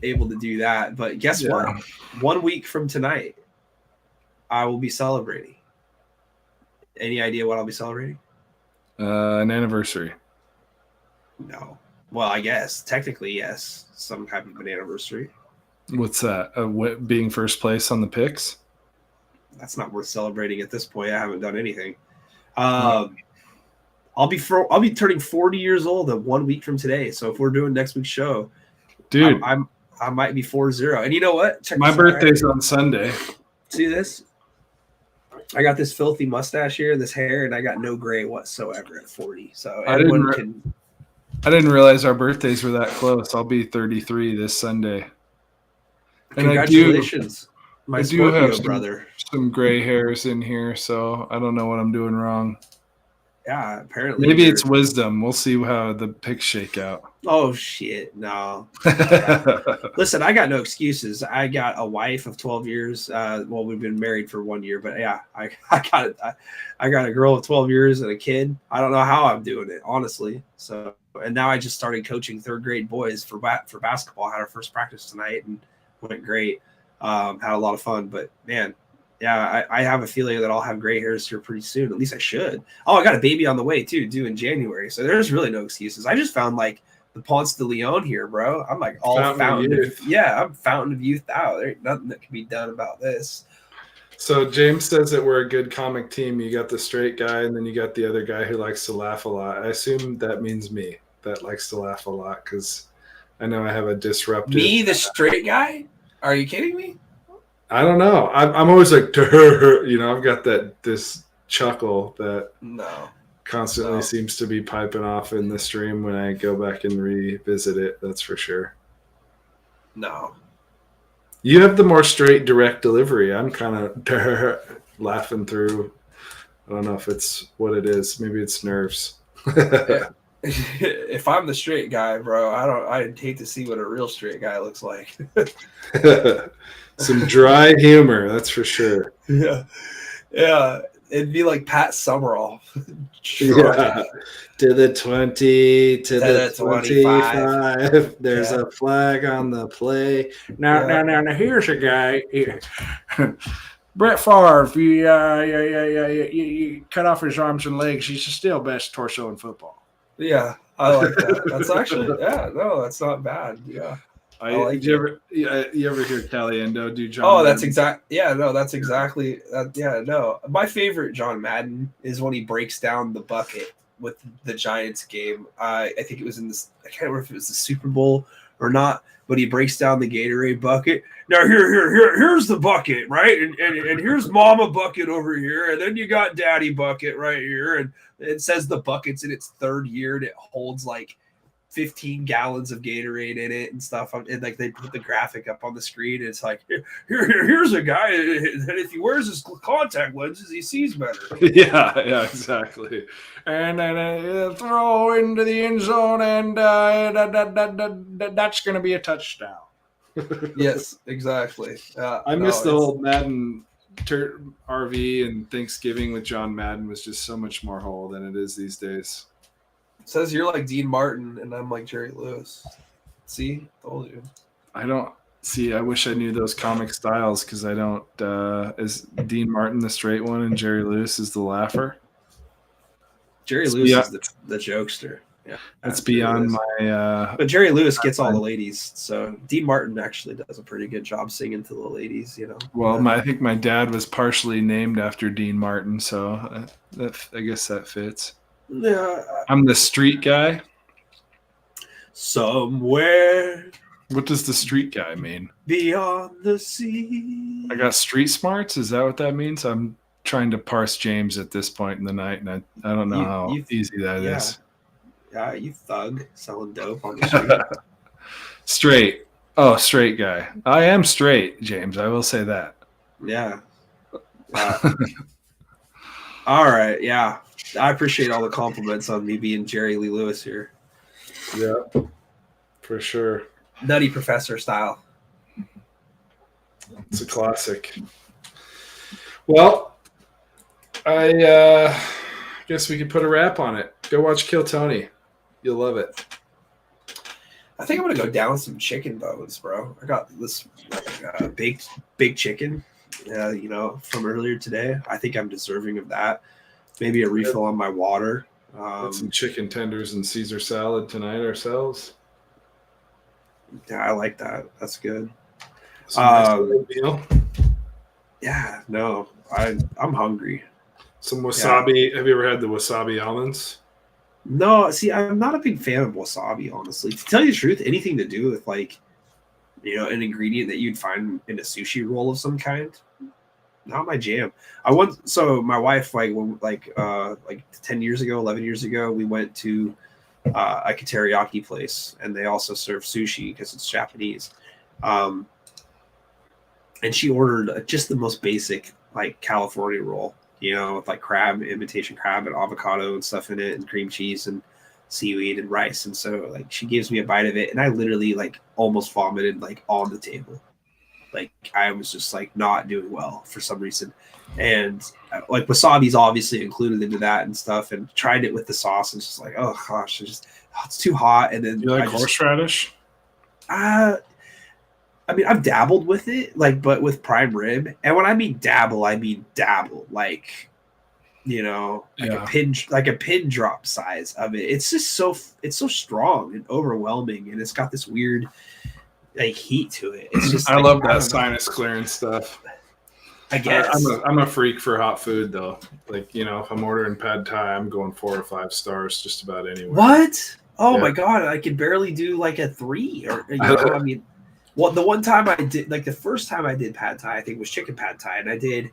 able to do that, but guess what? 1 week from tonight, I will be celebrating. Any idea what I'll be celebrating? An anniversary. No. Well, I guess technically yes, some type of an anniversary. What's that? Being first place on the picks? That's not worth celebrating at this point. I haven't done anything. I'll be turning 40 years old 1 week from today. So if we're doing next week's show, dude, I might be 40. And you know what? Check my birthday's on Sunday. See this? I got this filthy mustache here, this hair, and I got no gray whatsoever at 40. So I didn't realize our birthdays were that close. I'll be 33 this Sunday. And congratulations, I do have brother. Some gray hairs in here, so I don't know what I'm doing wrong. Yeah, apparently. Maybe it's wisdom. We'll see how the picks shake out. Oh, shit. No. Listen, I got no excuses. I got a wife of 12 years. Well, we've been married for 1 year, but yeah, I got a girl of 12 years and a kid. I don't know how I'm doing it, honestly. So, and now I just started coaching third grade boys for basketball. I had our first practice tonight and went great. Had a lot of fun, but man, yeah, I have a feeling that I'll have gray hairs here pretty soon. At least I should. Oh, I got a baby on the way too, due in January. So there's really no excuses. I just found like the Ponce de Leon here, bro. I'm like all fountain of youth. Yeah, I'm fountain of youth out. There ain't nothing that can be done about this. So James says that we're a good comic team. You got the straight guy, and then you got the other guy who likes to laugh a lot. I assume that means me, that likes to laugh a lot, because I know I have a disruptive. Me, the straight guy? Are you kidding me? I don't know. I'm always like, I've got this chuckle that constantly seems to be piping off in the stream when I go back and revisit it. That's for sure. No. You have the more straight, direct delivery. I'm kind of laughing through. I don't know if it's what it is. Maybe it's nerves. If I'm the straight guy, bro, I'd hate to see what a real straight guy looks like. Some dry humor, that's for sure. Yeah. It'd be like Pat Summerall. Yeah. To the 20, to the 25. There's a flag on the play. Now, here's a guy. Brett Favre, you cut off his arms and legs. He's still best torso in football. Yeah, I like that. That's actually, that's not bad. Yeah. You ever hear Caliendo do John? Oh, Madden? That's exactly. Yeah, no, that's exactly. My favorite John Madden is when he breaks down the bucket with the Giants game. I think it was in this. I can't remember if it was the Super Bowl or not, but he breaks down the Gatorade bucket. Now here's the bucket, right? And here's Mama bucket over here, and then you got Daddy bucket right here, and it says the bucket's in its third year and it holds like 15 gallons of Gatorade in it and stuff. And like they put the graphic up on the screen. And it's like, here's a guy that if he wears his contact lenses, he sees better. Yeah, exactly. And then throw into the end zone, and that's going to be a touchdown. Yes, exactly. I miss the old Madden RV, and Thanksgiving with John Madden was just so much more whole than it is these days. It says you're like Dean Martin and I'm like Jerry Lewis. See? Told you. I don't See, I wish I knew those comic styles because I don't. Is Dean Martin the straight one and Jerry Lewis is the laugher? Jerry It's Lewis beyond, is the jokester. Yeah, it's Jerry beyond Lewis. my. But Jerry Lewis gets all the ladies, so Dean Martin actually does a pretty good job singing to the ladies. Well, I think my dad was partially named after Dean Martin, so I guess that fits. Yeah, I'm the street guy. somewhere What does the street guy mean? beyond the sea. I got street smarts. Is that what that means? I'm trying to parse James at this point in the night, and I don't know how easy that is. Yeah, you thug selling dope on the street. Straight. Oh, straight guy. I am straight, James. I will say that. Yeah. All right. Yeah. I appreciate all the compliments on me being Jerry Lee Lewis here. Yeah, for sure. Nutty Professor style. It's a classic. Well, I guess we could put a wrap on it. Go watch Kill Tony. You'll love it. I think I'm gonna go down some chicken bones, bro. I got this big chicken, from earlier today. I think I'm deserving of that. Maybe a refill on my water. Some chicken tenders and Caesar salad tonight ourselves. Yeah, I like that. That's good. Meal. Yeah, no, I'm hungry. Some wasabi. Yeah. Have you ever had the wasabi almonds? No, see, I'm not a big fan of wasabi, honestly. To tell you the truth, anything to do with an ingredient that you'd find in a sushi roll of some kind, not my jam. So my wife, 10 years ago, 11 years ago, we went to a teriyaki place, and they also serve sushi because it's Japanese. And she ordered just the most basic California roll, with crab, imitation crab, and avocado and stuff in it, and cream cheese and seaweed and rice. And so she gives me a bite of it, and I literally almost vomited on the table. I was just not doing well for some reason. And wasabi's obviously included into that and stuff, and tried it with the sauce, and it's just oh gosh, it's too hot. And then you like horseradish? I mean, I've dabbled with it, but with prime rib. And when I mean dabble, a pin drop size of it. It's just it's so strong and overwhelming, and it's got this weird heat to it. It's just I love that sinus clearance stuff. I guess I'm a freak for hot food though. If I'm ordering pad thai, I'm going 4 or 5 stars just about anywhere. What? Oh my god, I could barely do a 3 or I mean. Well, the one time I did, the first time I did pad thai, I think was chicken pad thai, and I did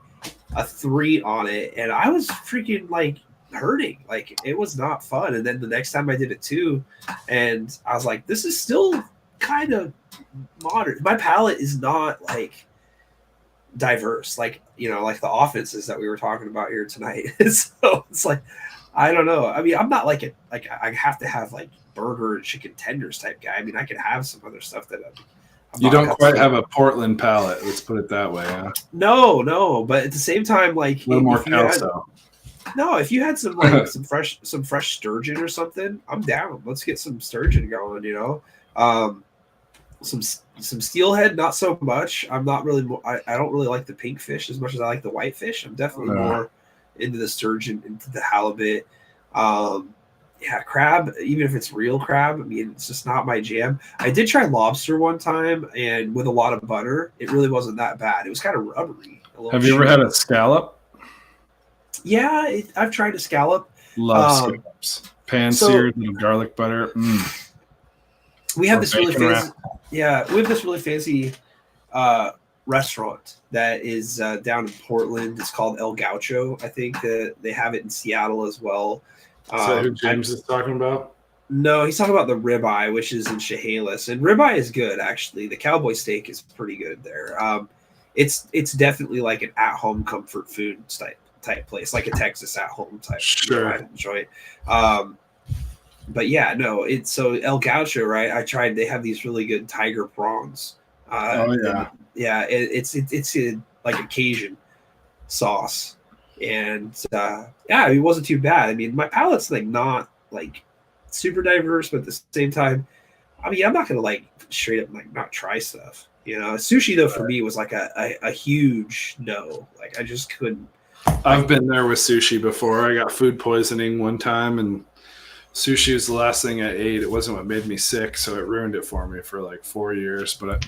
a 3 on it, and I was freaking hurting. It was not fun. And then the next time I did it 2, and I was like, this is still kind of moderate. My palate is not diverse, the offenses that we were talking about here tonight. So it's I don't know. I mean, I'm not I have to have burger and chicken tenders type guy. I mean, I can have some other stuff that you don't quite have a Portland palate. Let's put it that way. Huh? No. But at the same time, a little more calzo. If you had some some fresh sturgeon or something, I'm down. Let's get some sturgeon going. Some steelhead, not so much. I'm not really. I don't really like the pink fish as much as I like the white fish. I'm definitely more into the sturgeon, into the halibut. Crab, even if it's real crab, I mean, it's just not my jam. I did try lobster one time, and with a lot of butter, it really wasn't that bad. It was kind of rubbery. Have you ever had a scallop? Yeah, I've tried a scallop. Love scallops. Pan-seared with garlic butter. We have this really fancy. Yeah, we have this really fancy restaurant that is down in Portland. It's called El Gaucho. I think that they have it in Seattle as well. Is that who James is talking about? No, he's talking about the ribeye, which is in Chehalis. And ribeye is good, actually. The cowboy steak is pretty good there. It's definitely an at-home comfort food type place, a Texas at-home type joint. But yeah, no, it's so El Gaucho, right? I tried. They have these really good tiger prawns. It's a Cajun sauce. And it wasn't too bad. I mean, my palate's not super diverse, but at the same time, I mean, I'm not gonna straight up not try stuff. Sushi though for me was like a huge no. Like I just couldn't. I've been there with sushi before. I got food poisoning one time, and sushi was the last thing I ate. It wasn't what made me sick, so it ruined it for me for like 4 years. But I'm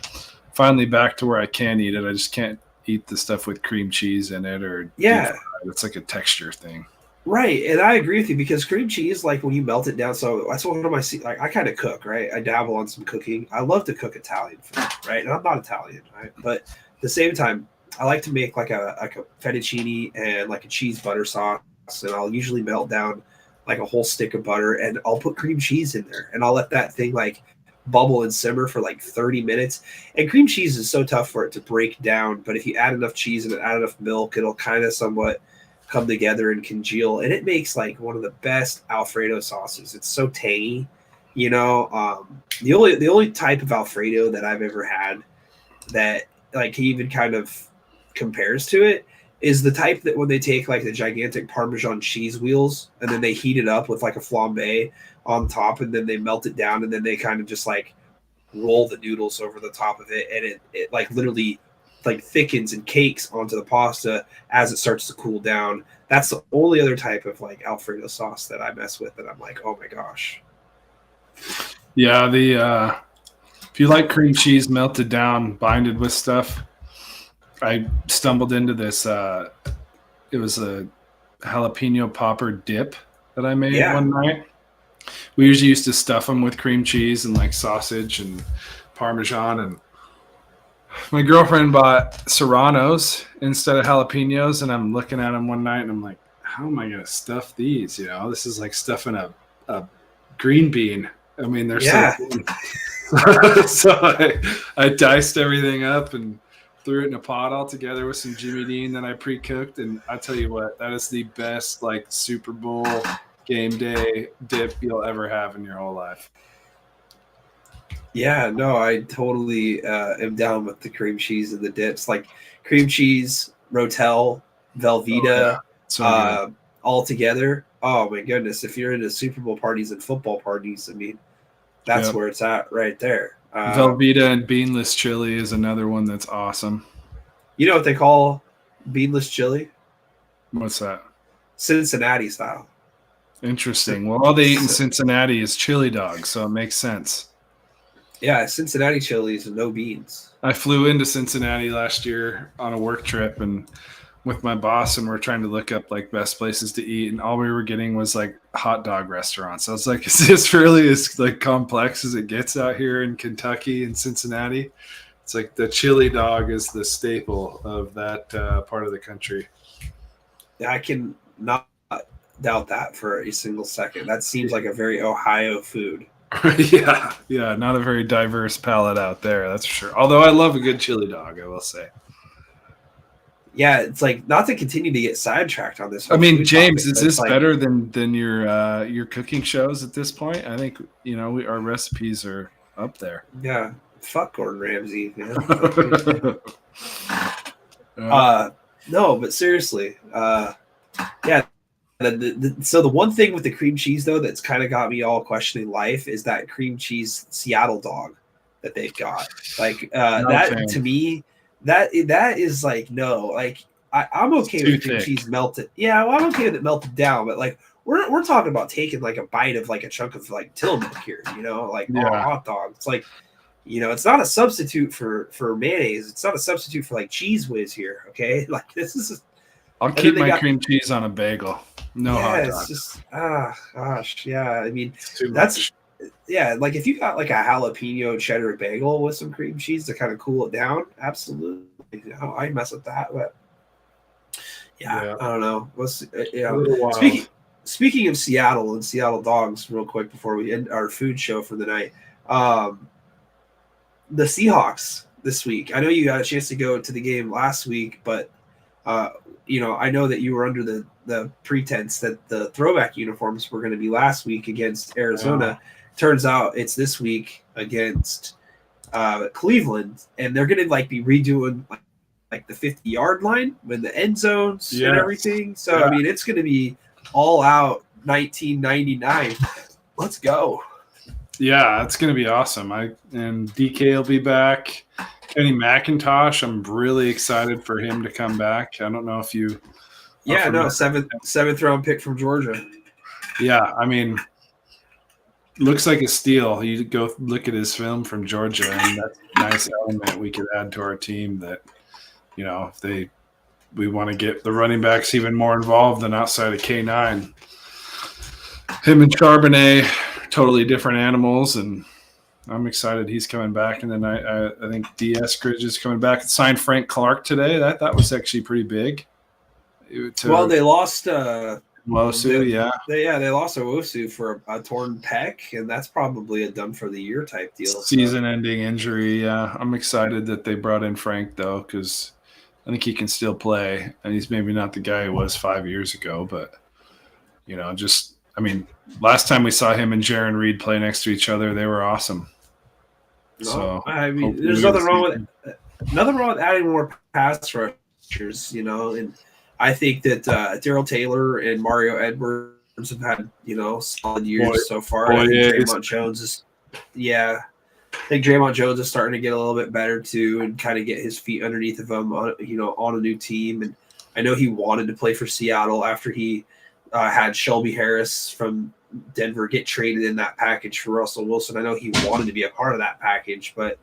finally back to where I can eat it. I just can't eat the stuff with cream cheese in it or it's like a texture thing. Right, and I agree with you because cream cheese, like when you melt it down, so that's one of my like I kind of cook, right? I dabble on some cooking. I love to cook Italian food, right? And I'm not Italian, right? But at the same time, I like to make like a fettuccine and like a cheese butter sauce, and I'll usually melt down like a whole stick of butter, and I'll put cream cheese in there, and I'll let that thing like bubble and simmer for like 30 minutes. And cream cheese is so tough for it to break down, but if you add enough cheese and add enough milk, it'll kind of somewhat come together and congeal, and it makes like one of the best Alfredo sauces. It's so tangy, the only type of Alfredo that I've ever had that like even kind of compares to it is the type that when they take like the gigantic Parmesan cheese wheels and then they heat it up with like a flambe on top, and then they melt it down, and then they kind of just like roll the noodles over the top of it, and it like literally like thickens and cakes onto the pasta as it starts to cool down. That's the only other type of like Alfredo sauce that I mess with, and I'm like, oh my gosh. Yeah, if you like cream cheese melted down, binded with stuff, I stumbled into this. It was a jalapeno popper dip that I made one night. We usually used to stuff them with cream cheese and like sausage and Parmesan, and my girlfriend bought Serranos instead of jalapenos, and I'm looking at them one night and I'm like, how am I going to stuff these? This is like stuffing a green bean. I mean, they're so I diced everything up and threw it in a pot all together with some Jimmy Dean that I pre-cooked. And I tell you what, that is the best like Super Bowl game day dip you'll ever have in your whole life. Yeah, no, I totally am down with the cream cheese and the dips, like cream cheese, Rotel, Velveeta, all together. Oh my goodness! If you're into Super Bowl parties and football parties, I mean, that's where it's at right there. Velveeta and beanless chili is another one that's awesome. You know what they call beanless chili? What's that? Cincinnati style. Interesting. Well, all they eat in Cincinnati is chili dogs, so it makes sense. Yeah, Cincinnati chilies and no beans. I flew into Cincinnati last year on a work trip and with my boss, and we're trying to look up like best places to eat, and all we were getting was like hot dog restaurants. I was like, is this really as like complex as it gets out here in Kentucky and Cincinnati? It's like the chili dog is the staple of that part of the country. Yeah, I can not doubt that for a single second. That seems like a very Ohio food. Yeah, not a very diverse palate out there, that's for sure. Although I love a good chili dog, I will say. Yeah, it's like not to continue to get sidetracked on this. I mean, James, is this like, better than your cooking shows at this point? I think our recipes are up there. Yeah, fuck Gordon Ramsay, man. No, but seriously, yeah. So the one thing with the cream cheese though that's kind of got me all questioning life is that cream cheese Seattle dog that they've got. Like to me, that is like no, like I'm okay with cream cheese melted. Yeah, well, I'm okay with it melted down, but like we're talking about taking like a bite of like a chunk of like Tillamook here, like hot dog. It's like it's not a substitute for mayonnaise. It's not a substitute for like Cheese Whiz here. Okay, like this is. I'll keep my cream cheese on a bagel. No hot dog. It's just gosh, yeah. I mean, that's like if you got like a jalapeno cheddar bagel with some cream cheese to kind of cool it down, absolutely. I mess with that, but yeah. I don't know. Speaking of Seattle and Seattle dogs, real quick before we end our food show for the night, the Seahawks this week. I know you got a chance to go to the game last week, but I know that you were under the pretense that the throwback uniforms were going to be last week against Arizona. Turns out it's this week against Cleveland, and they're going to like be redoing like the 50-yard line with the end zones and everything. So I mean, it's going to be all out 1999. Let's go. Yeah, it's going to be awesome. And DK will be back. Kenny McIntosh, I'm really excited for him to come back. I don't know if you Yeah, no, seventh round pick from Georgia. Yeah, I mean, looks like a steal. You go look at his film from Georgia, and that's a nice element we could add to our team that, if we want to get the running backs even more involved than outside of K9. Him and Charbonnet, totally different animals, and I'm excited he's coming back. And then I think D. Eskridge is coming back. Signed Frank Clark today. That was actually pretty big. Well, they lost Wosu, they lost Owusu for a torn pec, and that's probably a done for the year type deal. Season-ending injury. Yeah, I'm excited that they brought in Frank though, because I think he can still play, and he's maybe not the guy he was 5 years ago, but last time we saw him and Jaron Reed play next to each other, they were awesome. No, so I mean, there's nothing wrong with adding more pass rushers, and I think that Daryl Taylor and Mario Edwards have had, solid years so far. I think Draymond Jones is starting to get a little bit better too, and kind of get his feet underneath of him, on a new team. And I know he wanted to play for Seattle after he had Shelby Harris from Denver get traded in that package for Russell Wilson. I know he wanted to be a part of that package, but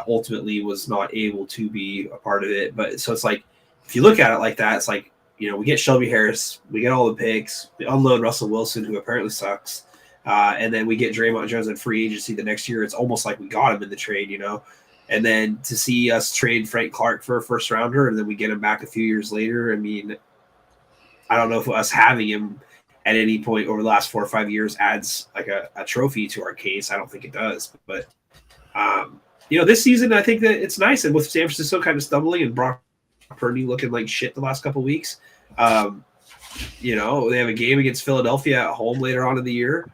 ultimately was not able to be a part of it. But so it's like, if you look at it like that, it's like, we get Shelby Harris, we get all the picks, we unload Russell Wilson, who apparently sucks, and then we get Draymond Jones in free agency the next year. It's almost like we got him in the trade, And then to see us trade Frank Clark for a first rounder, and then we get him back a few years later. I mean, I don't know if us having him at any point over the last 4 or 5 years adds like a trophy to our case. I don't think it does. But, this season, I think that it's nice. And with San Francisco kind of stumbling and Brock Purdy looking like shit the last couple of weeks, they have a game against Philadelphia at home later on in the year.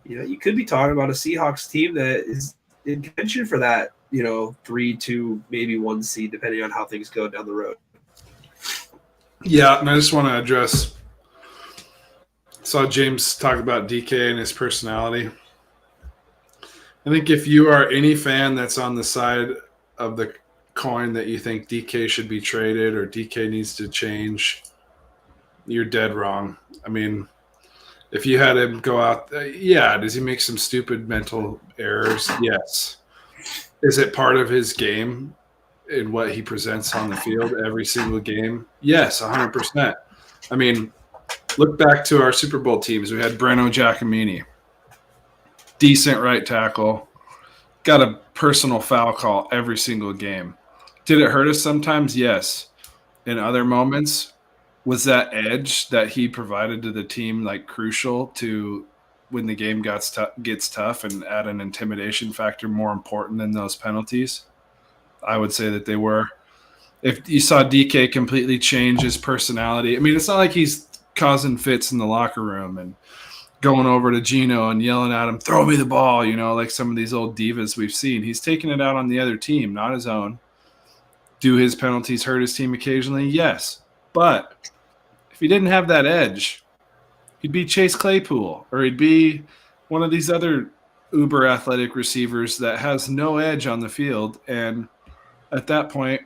You could be talking about a Seahawks team that is in contention for that, 3, 2, maybe 1 seed, depending on how things go down the road. Yeah, and I just want to address, saw James talk about DK and his personality. I think if you are any fan that's on the side of the coin that you think DK should be traded or DK needs to change, you're dead wrong. I mean, if you had him go out, does he make some stupid mental errors? Yes. Is it part of his game in what he presents on the field every single game? Yes, 100%. I mean, look back to our Super Bowl teams. We had Breno Giacomini, decent right tackle, got a personal foul call every single game. Did it hurt us sometimes? Yes. In other moments, was that edge that he provided to the team like crucial to when the game gets tough and add an intimidation factor more important than those penalties? I would say that they were. If you saw DK completely change his personality, I mean, it's not like he's causing fits in the locker room and going over to Gino and yelling at him, throw me the ball, like some of these old divas we've seen. He's taking it out on the other team, not his own. Do his penalties hurt his team occasionally? Yes. But if he didn't have that edge, he'd be Chase Claypool, or he'd be one of these other uber athletic receivers that has no edge on the field. And at that point,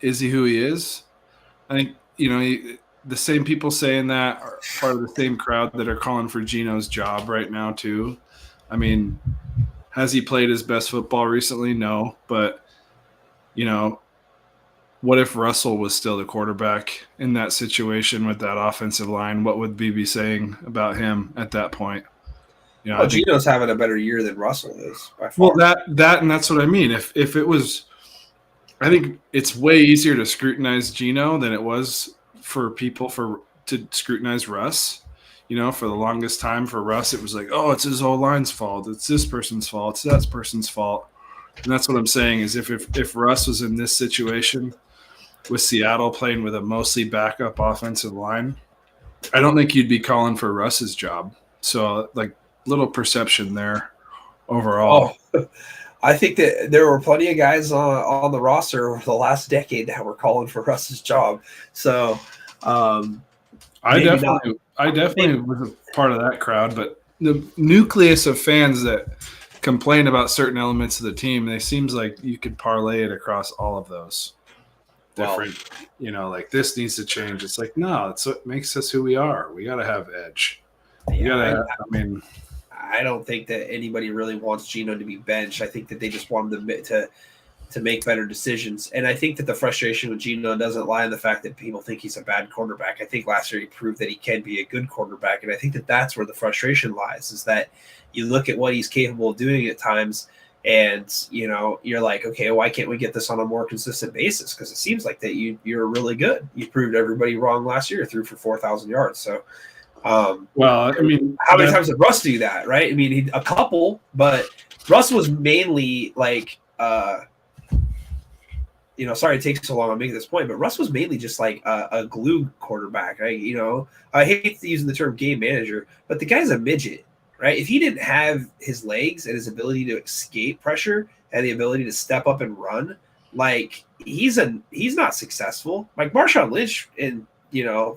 is he who he is? I think, the same people saying that are part of the same crowd that are calling for Gino's job right now too. I mean, has he played his best football recently? No. But, what if Russell was still the quarterback in that situation with that offensive line? What would we be saying about him at that point? Gino's having a better year than Russell is by far. Well, and that's what I mean. If it was, I think it's way easier to scrutinize Gino than it was for people to scrutinize Russ. For the longest time for Russ, it was like, oh, it's his O-line's fault. It's this person's fault. It's that person's fault. And that's what I'm saying is if Russ was in this situation with Seattle playing with a mostly backup offensive line, I don't think you'd be calling for Russ's job. So, little perception there overall. Oh, I think that there were plenty of guys on the roster over the last decade that were calling for Russ's job. So, I definitely was a part of that crowd, but the nucleus of fans that complain about certain elements of the team, and it seems like you could parlay it across all of those different, like this needs to change. It's like, no, it's what makes us who we are. We got to have edge. I don't think that anybody really wants Geno to be benched. I think that they just want him to make better decisions. And I think that the frustration with Geno doesn't lie in the fact that people think he's a bad quarterback. I think last year he proved that he can be a good quarterback. And I think that that's where the frustration lies, is that you look at what he's capable of doing at times and, you're like, okay, why can't we get this on a more consistent basis? Because it seems like that you're really good. You proved everybody wrong last year, threw for 4,000 yards. So, how many times did Russ do that, right? I mean, a couple, but Russ was mainly like, sorry it takes so long to make this point, but Russ was mainly just like a glue quarterback. Right? I hate using the term game manager, but the guy's a midget, right? If he didn't have his legs and his ability to escape pressure and the ability to step up and run, like he's not successful. Like Marshawn Lynch and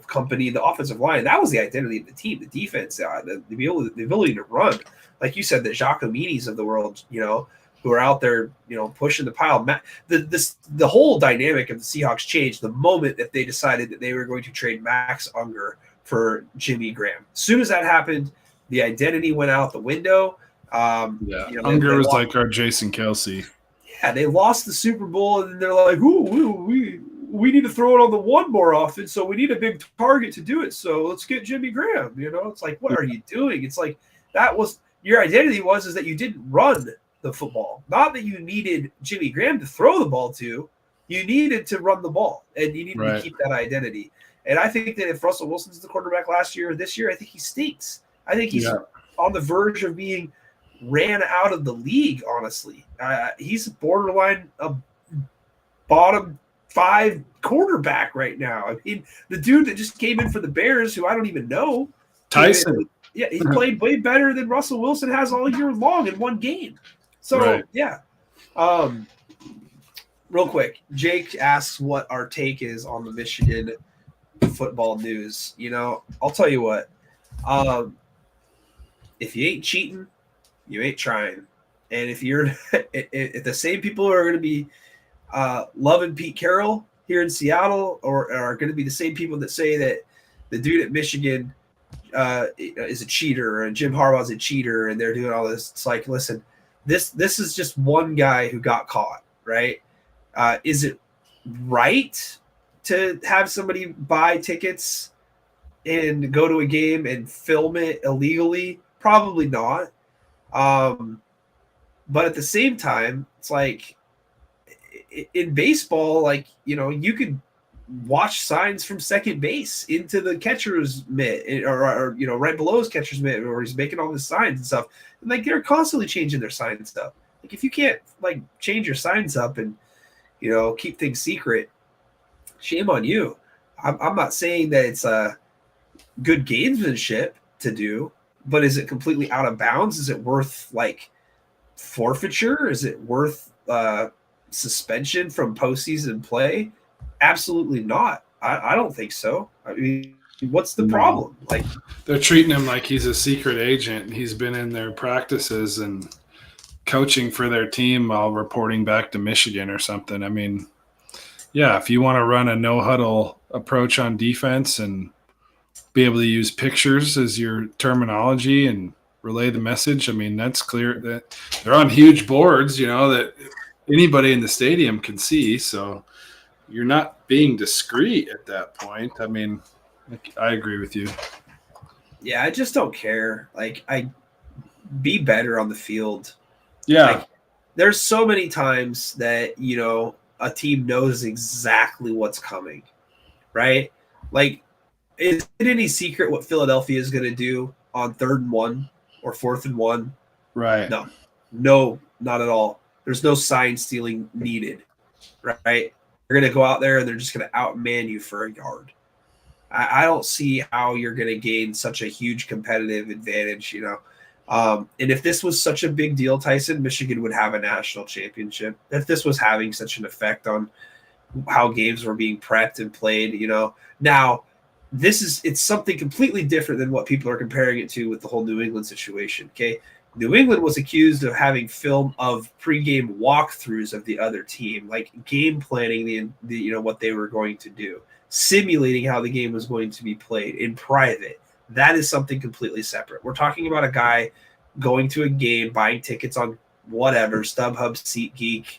company, the offensive line, that was the identity of the team, the defense, the ability to run. Like you said, the Jacques Minis of the world, who are out there, pushing the pile. The whole dynamic of the Seahawks changed the moment that they decided that they were going to trade Max Unger for Jimmy Graham. As soon as that happened, the identity went out the window. Unger was like our Jason Kelsey. Yeah, they lost the Super Bowl, and they're like, we need to throw it on the one more often, so we need a big target to do it. So let's get Jimmy Graham. It's like, what are you doing? It's like that was your identity is that you didn't run the football, not that you needed Jimmy Graham to throw the ball to. You needed to run the ball, and you needed to keep that identity. And I think that if Russell Wilson's the quarterback last year or this year, I think he stinks. I think he's on the verge of being ran out of the league. Honestly, he's borderline a bottom 5 quarterback right now. I mean, the dude that just came in for the Bears, who I don't even know, Tyson. He played way better than Russell Wilson has all year long in one game. So, real quick, Jake asks what our take is on the Michigan football news. I'll tell you what. If you ain't cheating, you ain't trying. And if the same people who are going to be loving Pete Carroll here in Seattle, or are going to be the same people that say that the dude at Michigan is a cheater and Jim Harbaugh's a cheater and they're doing all this, it's like, listen, this is just one guy who got caught, right? Is it right to have somebody buy tickets and go to a game and film it illegally? Probably not. But at the same time, it's like in baseball, like, you could watch signs from second base into the catcher's mitt or right below his catcher's mitt, or he's making all his signs and stuff. And like, they're constantly changing their signs up. Like, if you can't like change your signs up and, keep things secret, shame on you. I'm not saying that it's a good gamesmanship to do, but is it completely out of bounds? Is it worth like forfeiture? Is it worth suspension from postseason play? Absolutely not. I don't think so. I mean, what's the problem? Like, they're treating him like he's a secret agent. He's been in their practices and coaching for their team while reporting back to Michigan or something. I mean, yeah, if you want to run a no-huddle approach on defense and be able to use pictures as your terminology and relay the message, I mean, that's clear that they're on huge boards, that anybody in the stadium can see. So you're not being discreet at that point. I mean, I agree with you. Yeah, I just don't care. Like, be better on the field. Yeah. Like, there's so many times that, a team knows exactly what's coming, right? Like, is it any secret what Philadelphia is going to do on 3rd and 1 or 4th and 1? Right. No, not at all. There's no sign stealing needed, right? They're going to go out there and they're just going to outman you for a yard. I don't see how you're going to gain such a huge competitive advantage, And if this was such a big deal, Tyson, Michigan would have a national championship. If this was having such an effect on how games were being prepped and played, Now, it's something completely different than what people are comparing it to with the whole New England situation, okay? New England was accused of having film of pregame walkthroughs of the other team, like game planning the what they were going to do, simulating how the game was going to be played in private. That is something completely separate. We're talking about a guy going to a game, buying tickets on whatever, StubHub, SeatGeek,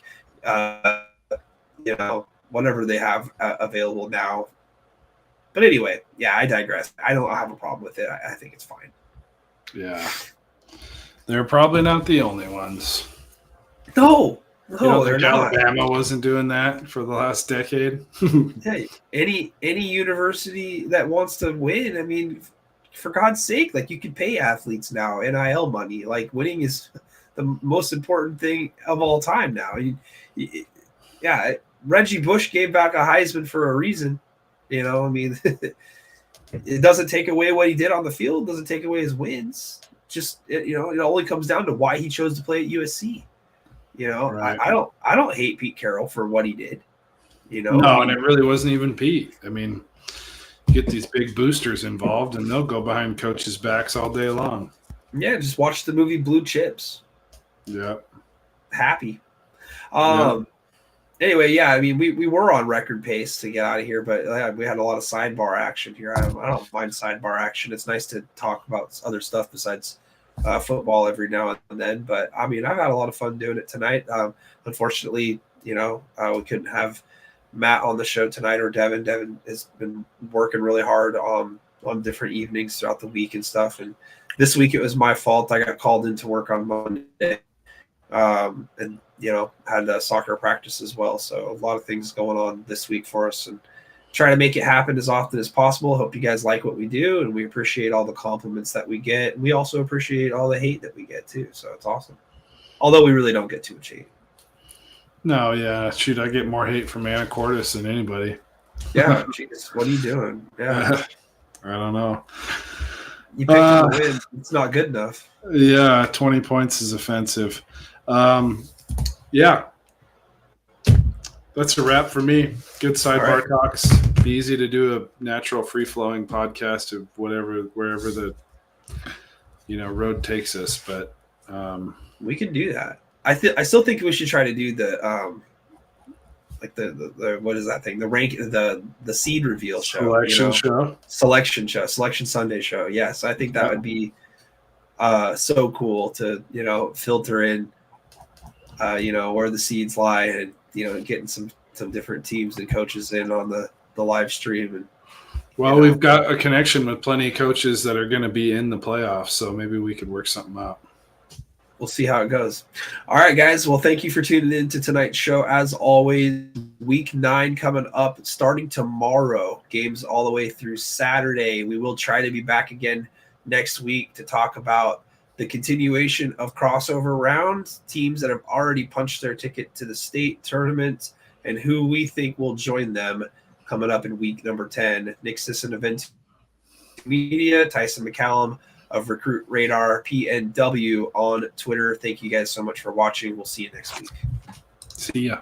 whatever they have available now. But anyway, yeah, I digress. I don't have a problem with it. I think it's fine. Yeah. They're probably not the only ones. No, they're not. Alabama wasn't doing that for the last decade. Hey, any university that wants to win, I mean, for God's sake, like you can pay athletes now NIL money. Like winning is the most important thing of all time now. Yeah, Reggie Bush gave back a Heisman for a reason. I mean, it doesn't take away what he did on the field. Doesn't take away his wins. Just it only comes down to why he chose to play at USC. Right. I don't hate Pete Carroll for what he did. No, and it really wasn't even Pete. I mean, get these big boosters involved, and they'll go behind coaches' backs all day long. Yeah, just watch the movie Blue Chips. Yeah, happy. Anyway, yeah, I mean, we were on record pace to get out of here, but we had a lot of sidebar action here. I don't mind sidebar action. It's nice to talk about other stuff besides football every now and then. But I mean, I've had a lot of fun doing it tonight. Unfortunately, we couldn't have Matt on the show tonight or Devin. Devin has been working really hard on different evenings throughout the week and stuff. And this week it was my fault. I got called into work on Monday. And had a soccer practice as well. So a lot of things going on this week for us and try to make it happen as often as possible. Hope you guys like what we do, and we appreciate all the compliments that we get. We also appreciate all the hate that we get too. So it's awesome. Although we really don't get too much hate. No, yeah. Shoot, I get more hate from Anacortes than anybody. Yeah, geez, what are you doing? Yeah. I don't know. You picked up the win. It's not good enough. Yeah, 20 points is offensive. Yeah, that's a wrap for me. Good sidebar talks. Be easy to do a natural, free-flowing podcast of wherever the road takes us. But we can do that. I still think we should try to do the the what is that thing? The seed reveal show. Selection Sunday show. Yes, I think that would be so cool to filter in. Where the seeds lie, and getting some different teams and coaches in on the live stream. And we've got a connection with plenty of coaches that are going to be in the playoffs, so maybe we could work something out. We'll see how it goes. All right, guys. Well, thank you for tuning in to tonight's show. As always, week 9 coming up, starting tomorrow. Games all the way through Saturday. We will try to be back again next week to talk about the continuation of crossover rounds, teams that have already punched their ticket to the state tournament, and who we think will join them coming up in week number 10. Nick Sisson of NT Media, Tyson McCallum of Recruit Radar PNW on Twitter. Thank you guys so much for watching. We'll see you next week. See ya.